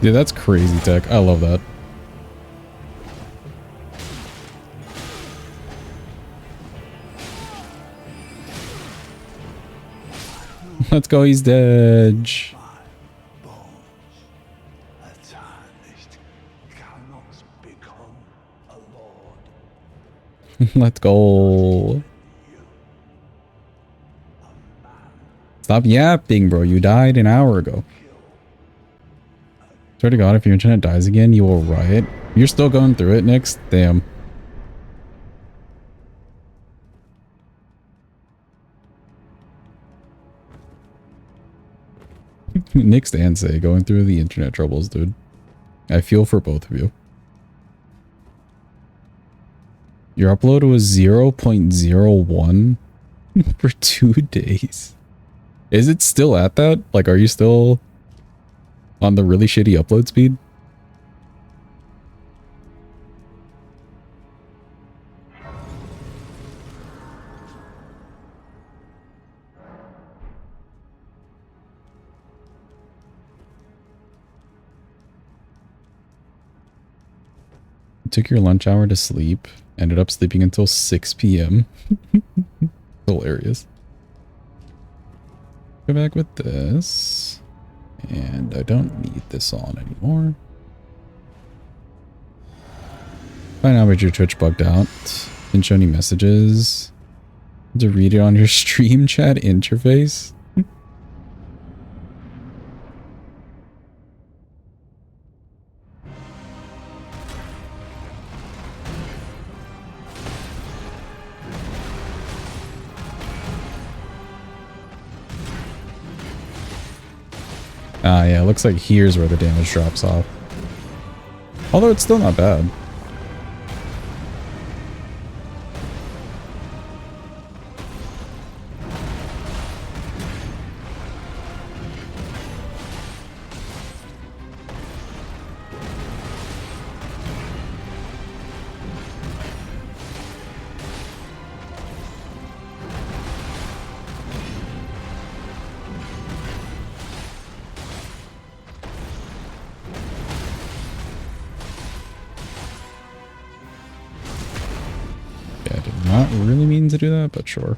Dude, that's crazy tech. I love that. Let's go, he's dead. Let's go. Stop yapping, bro. You died an hour ago. Swear to God, if your internet dies again, you will riot. You're still going through it, Nyx? Damn. Nyx and Say going through the internet troubles, dude. I feel for both of you. Your upload was 0.01 for 2 days. Is it still at that? Like, are you still on the really shitty upload speed? Took your lunch hour to sleep. Ended up sleeping until 6 p.m. Hilarious. Go back with this. And I don't need this on anymore. By now, but your Twitch bugged out. Didn't show any messages. To read it on your stream chat interface. Ah, yeah, looks like here's where the damage drops off. Although it's still not bad. Yeah, I did not really mean to do that, but sure.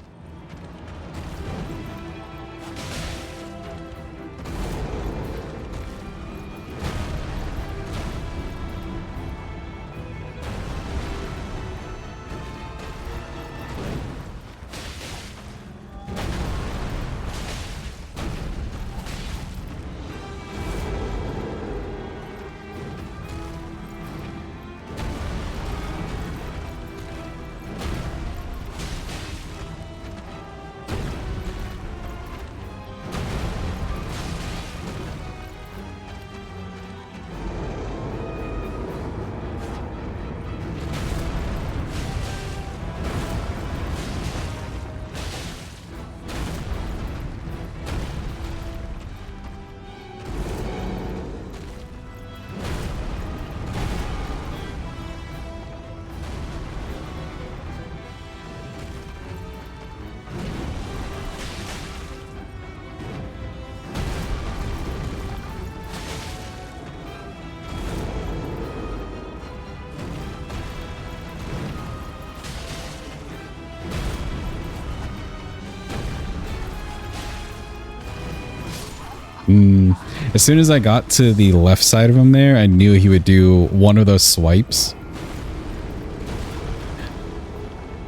As soon as I got to the left side of him there, I knew he would do one of those swipes.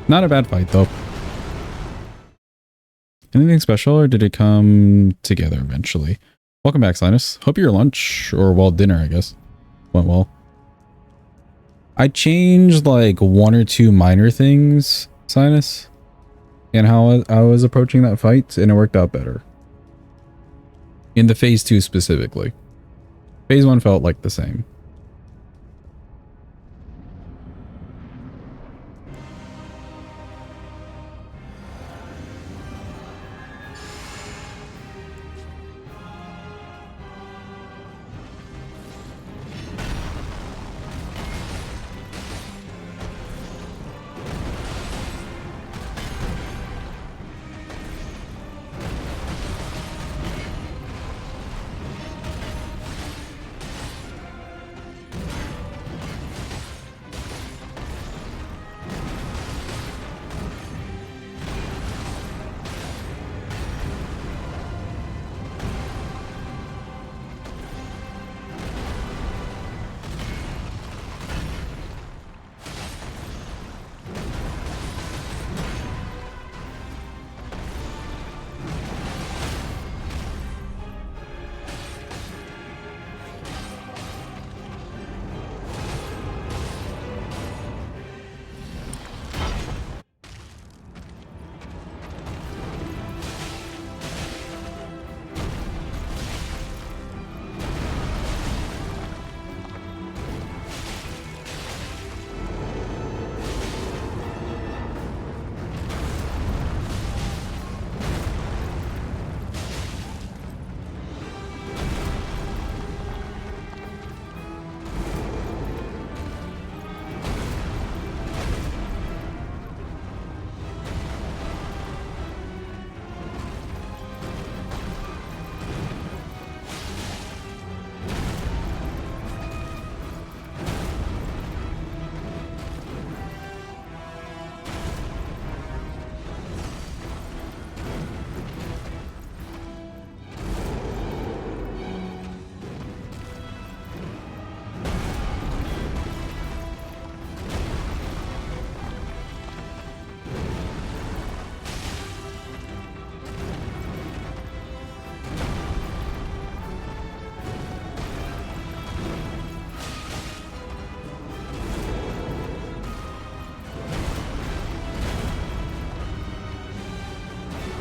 Not a bad fight, though. Anything special, or did it come together eventually? Welcome back, Sinus. Hope your lunch, or, well, dinner, I guess, went well. I changed, like, one or two minor things, Sinus, and how I was approaching that fight, and it worked out better. In the phase 2 specifically. Phase 1 felt like the same.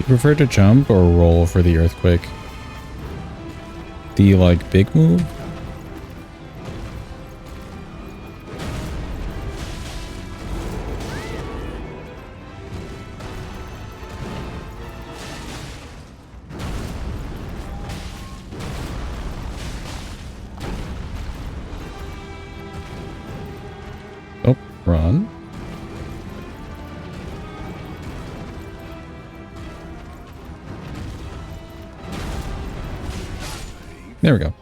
You prefer to jump or roll for the earthquake? the like big move. Oh, run. There we go.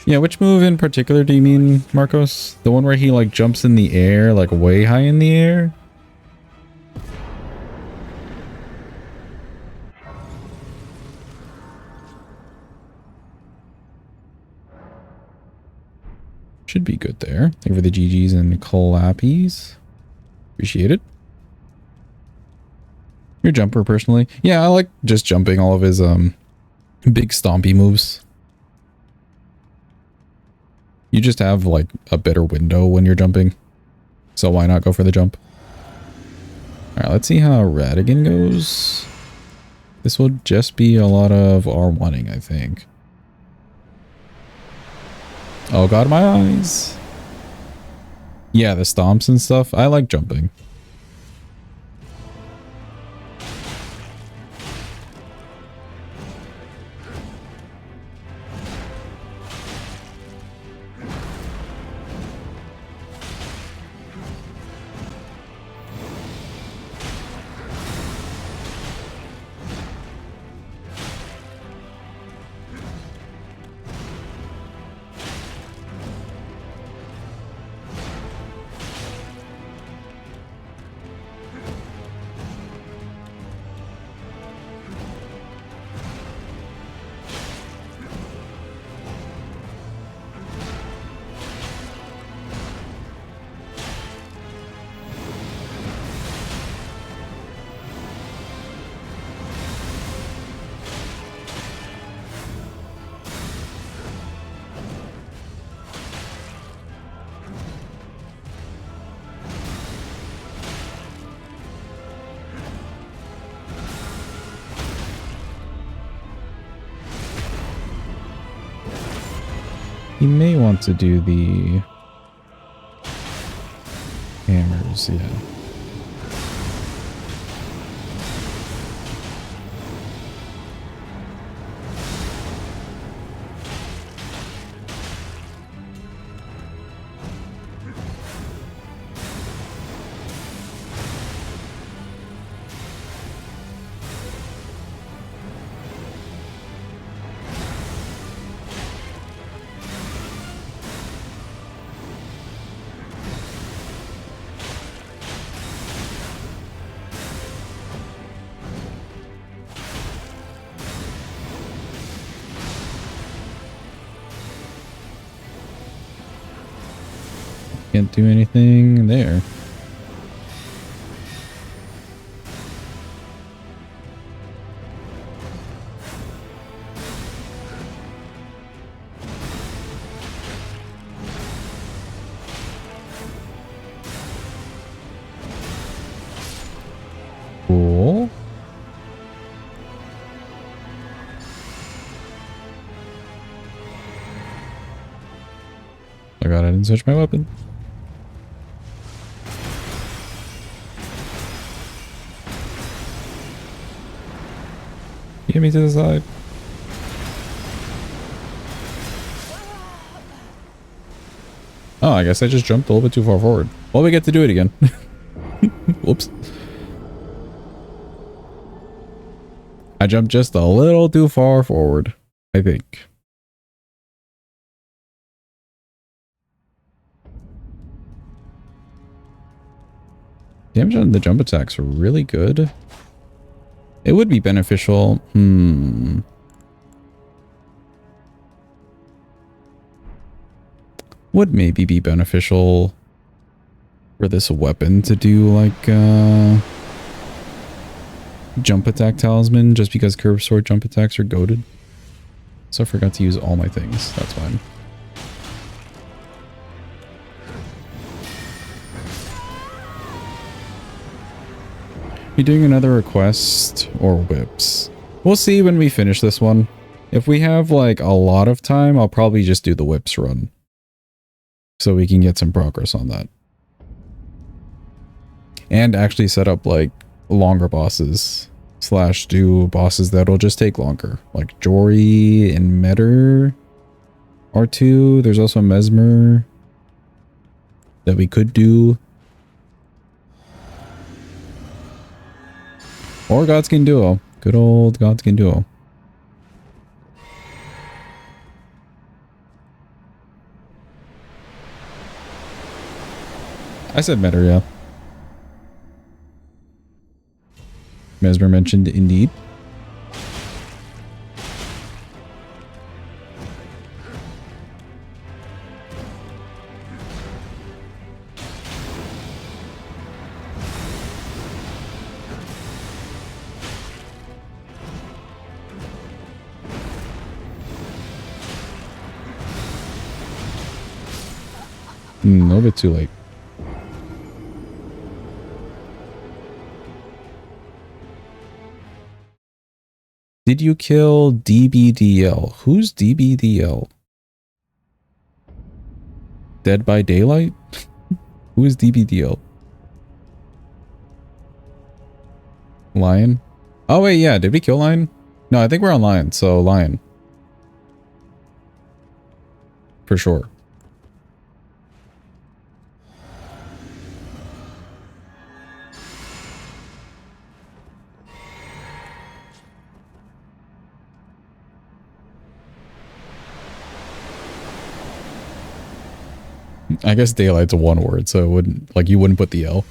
Yeah, which move in particular do you mean, Marcos? The one where he like jumps in the air, like way high in the air? Should be good there. Thank you for the GGs and clappies. Appreciate it. Your jumper, personally. Yeah, I like just jumping all of his big stompy moves. You just have like a better window when you're jumping. So why not go for the jump? Alright, let's see how Radigan goes. This will just be a lot of R1ing, I think. Oh god, my eyes. Yeah, the stomps and stuff. I like jumping. You may want to do the hammers, yeah. Can't do anything there. Cool. Oh god, I didn't switch my weapon. Get me to the side. Oh, I guess I just jumped a little bit too far forward. Well, we get to do it again. Whoops. I jumped just a little too far forward, I think. Damage on the jump attacks are really good. It would be beneficial. Would maybe be beneficial for this weapon to do like jump attack talisman, just because curved sword jump attacks are goated. So I forgot to use all my things. That's fine. Be doing another request or whips. We'll see when we finish this one. If we have like a lot of time, I'll probably just do the whips run. So we can get some progress on that. And actually set up like longer bosses. Slash do bosses that'll just take longer. Like Jory and Metter R2. There's also Mesmer that we could do. Or Godskin Duo. Good old Godskin Duo. I said Metter, yeah. Mesmer mentioned indeed. A little bit too late. Did you kill DBDL? Who's DBDL? Dead by Daylight? Who is DBDL? Lion? Oh wait, yeah. Did we kill Lion? No, I think we're on Lion, so Lion. For sure. I guess Daylight's a one word, so it wouldn't, like, you wouldn't put the L.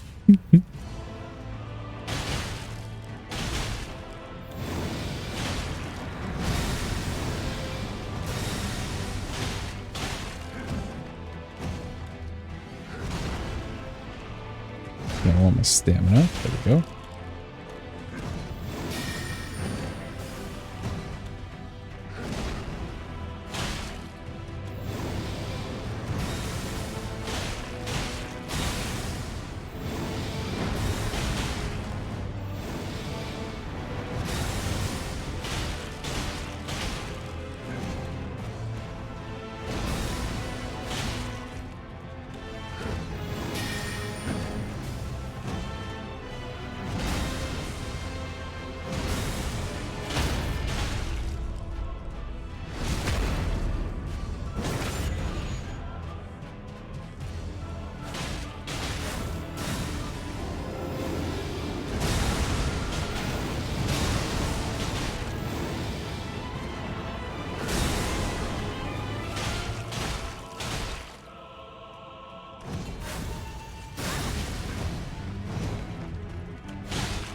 I want my stamina. There we go.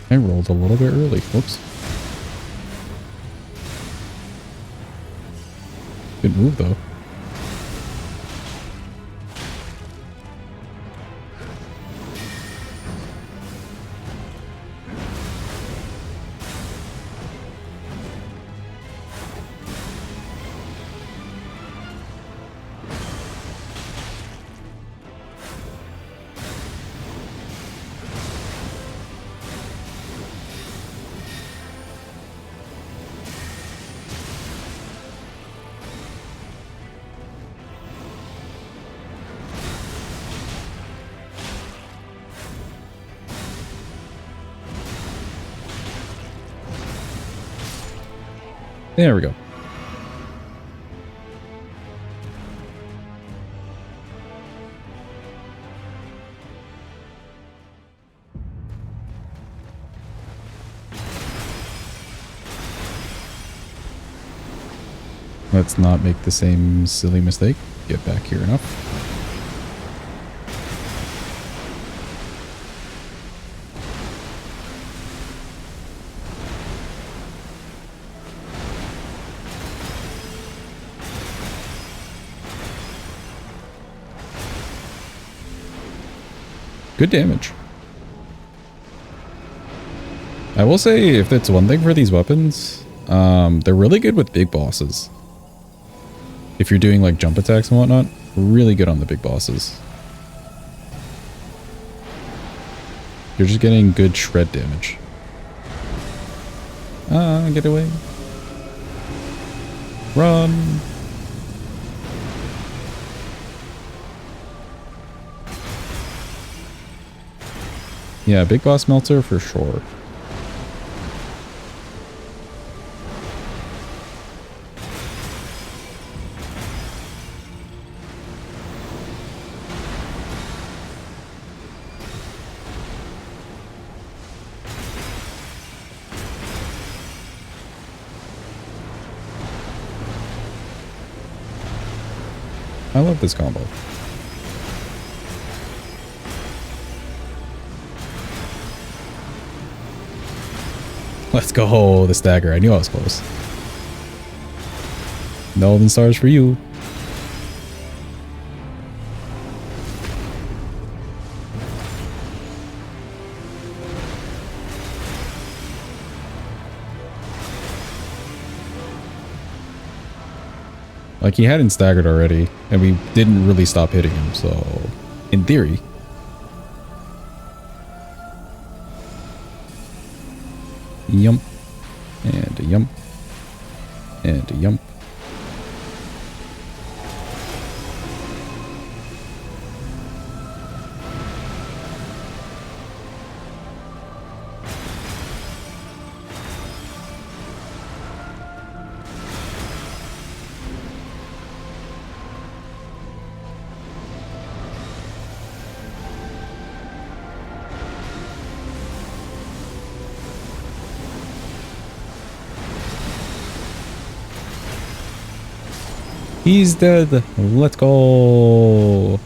I rolled a little bit early. Whoops. Good move, though. There we go. Let's not make the same silly mistake. Get back here enough. Good damage. I will say, if it's one thing for these weapons, they're really good with big bosses. If you're doing like jump attacks and whatnot, really good on the big bosses. You're just getting good shred damage. Get away. Run. Yeah, big boss melter for sure. I love this combo. Let's go, the stagger. I knew I was close. No Elden Stars for you. Like, he hadn't staggered already, and we didn't really stop hitting him, so in theory. Yump. And a yump. And a yump. He's dead. Let's go.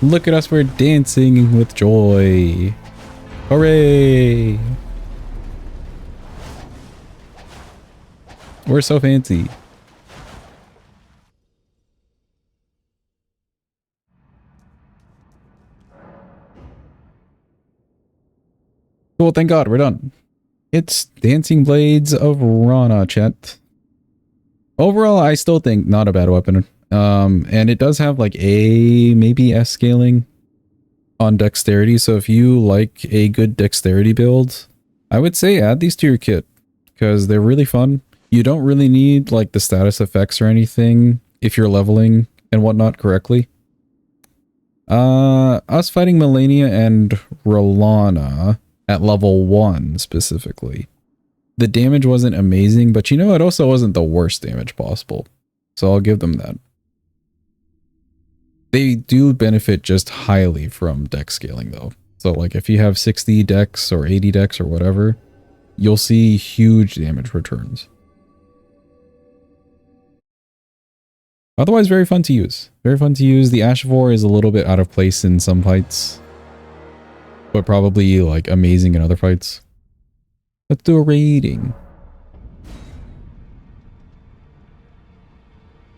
Look at us. We're dancing with joy. Hooray. We're so fancy. Cool. Thank God. We're done. It's Dancing Blades of Ranah, chat. Overall, I still think not a bad weapon. And it does have like a maybe S scaling on dexterity. So if you like a good dexterity build, I would say add these to your kit because they're really fun. You don't really need like the status effects or anything if you're leveling and whatnot correctly. Us fighting Melania and Rolana at level 1 specifically. The damage wasn't amazing, but you know, it also wasn't the worst damage possible. So I'll give them that. They do benefit just highly from dex scaling though. So like if you have 60 dex or 80 dex or whatever, you'll see huge damage returns. Otherwise, very fun to use. Very fun to use. The Ashvor is a little bit out of place in some fights, but probably like amazing in other fights. Let's do a rating.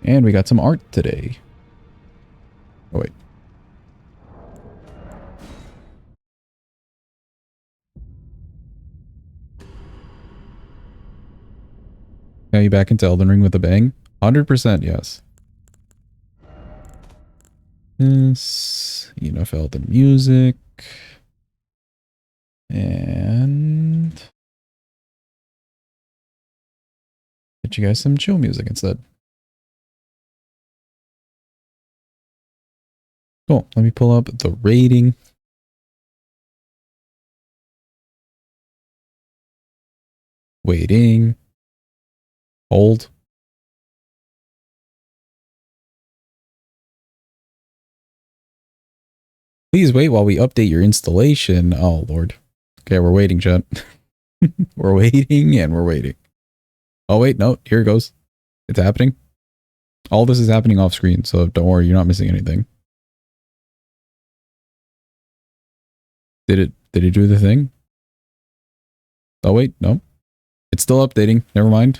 And we got some art today. Oh, wait. Now you back into Elden Ring with a bang? 100% yes. This, enough Elden music. And get you guys some chill music instead. Cool. Let me pull up the rating. Waiting. Hold. Please wait while we update your installation. Oh, Lord. Okay, we're waiting, chat. We're waiting and we're waiting. Oh, wait. No, here it goes. It's happening. All this is happening off screen, so don't worry. You're not missing anything. Did it do the thing? Oh, wait. No. It's still updating. Never mind.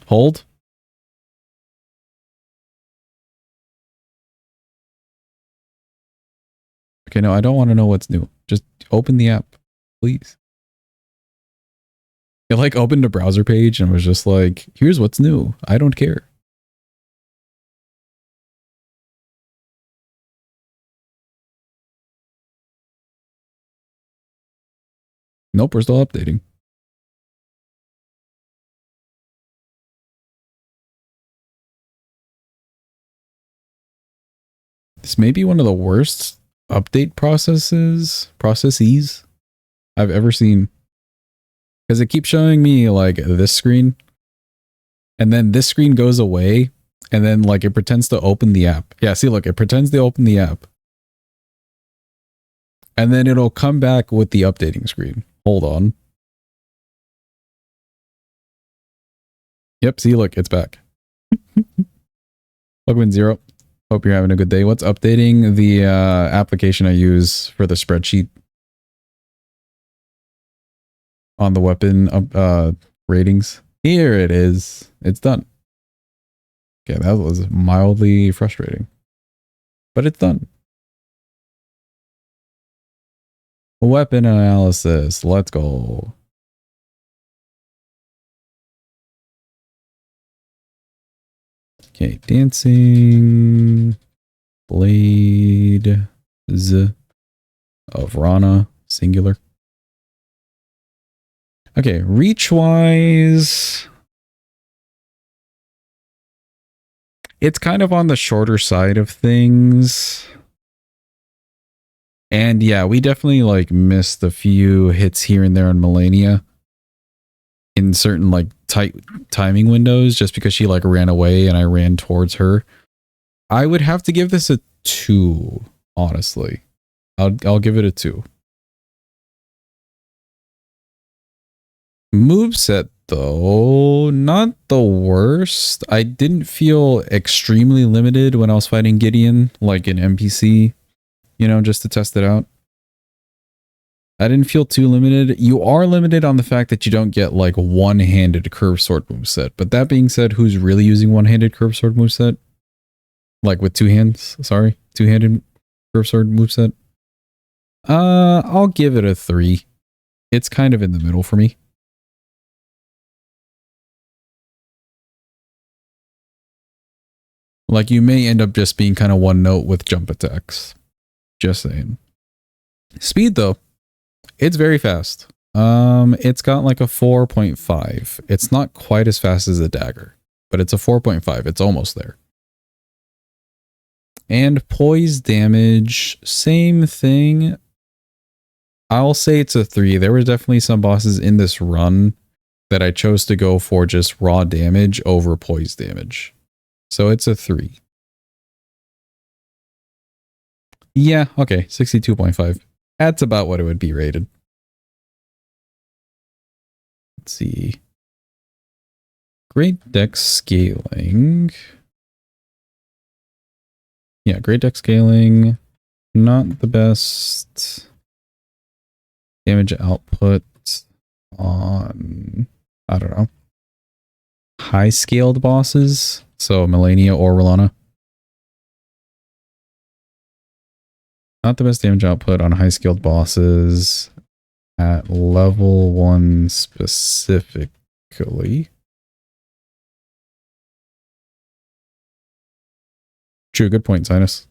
Hold. Okay, no, I don't want to know what's new. Just open the app, please. It like opened a browser page and was just like, here's what's new. I don't care. Nope, we're still updating. This may be one of the worst update processes I've ever seen. Because it keeps showing me like this screen. And then this screen goes away. And then like it pretends to open the app. Yeah, see, look, it pretends to open the app. And then it'll come back with the updating screen. Hold on. Yep, see, look, it's back. Welcome 0. Hope you're having a good day. What's updating? The application I use for the spreadsheet on the weapon ratings. Here it is. It's done. Okay, that was mildly frustrating. But it's done. Weapon analysis. Let's go. Okay, Dancing Blade of Ranah, singular. Okay, reach-wise, it's kind of on the shorter side of things. And yeah, we definitely like missed a few hits here and there in Melania in certain like tight timing windows just because she like ran away and I ran towards her. I would have to give this a 2, honestly. I'll give it a 2. Moveset though, not the worst. I didn't feel extremely limited when I was fighting Gideon, like an NPC, you know, just to test it out. I didn't feel too limited. You are limited on the fact that you don't get like one-handed curved sword moveset. But that being said, who's really using one-handed curved sword moveset? Like with 2 hands, sorry. 2-handed curved sword moveset. I'll give it a 3. It's kind of in the middle for me. Like you may end up just being kind of one note with jump attacks. Just saying. Speed though, it's very fast. It's got like a 4.5. It's not quite as fast as a dagger, but it's a 4.5. It's almost there. And poise damage, same thing. I'll say it's a 3. There were definitely some bosses in this run that I chose to go for just raw damage over poise damage. So it's a 3. Yeah, okay, 62.5. That's about what it would be rated. Let's see. Great dex scaling. Yeah, great dex scaling. Not the best damage output on, I don't know, high scaled bosses. So Melania or Ranah. Not the best damage output on high scaled bosses at level 1 specifically. True, good point, Sinus.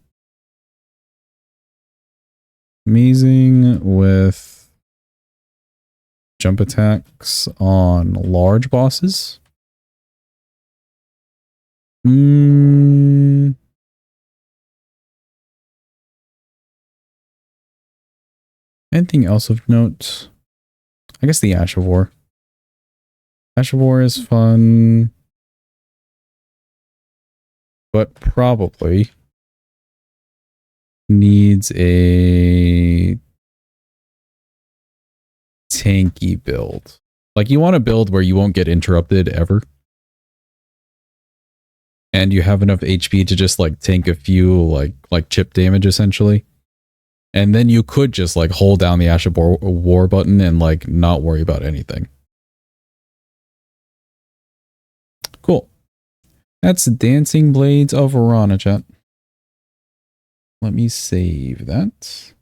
Amazing with jump attacks on large bosses. Anything else of note? I guess the Ash of War. Ash of War is fun, but probably needs a tanky build. Like you want a build where you won't get interrupted ever. And you have enough HP to just like tank a few like chip damage essentially. And then you could just like hold down the Ash of War button and like not worry about anything. Cool. That's Dancing Blades of Ranah, chat. Let me save that.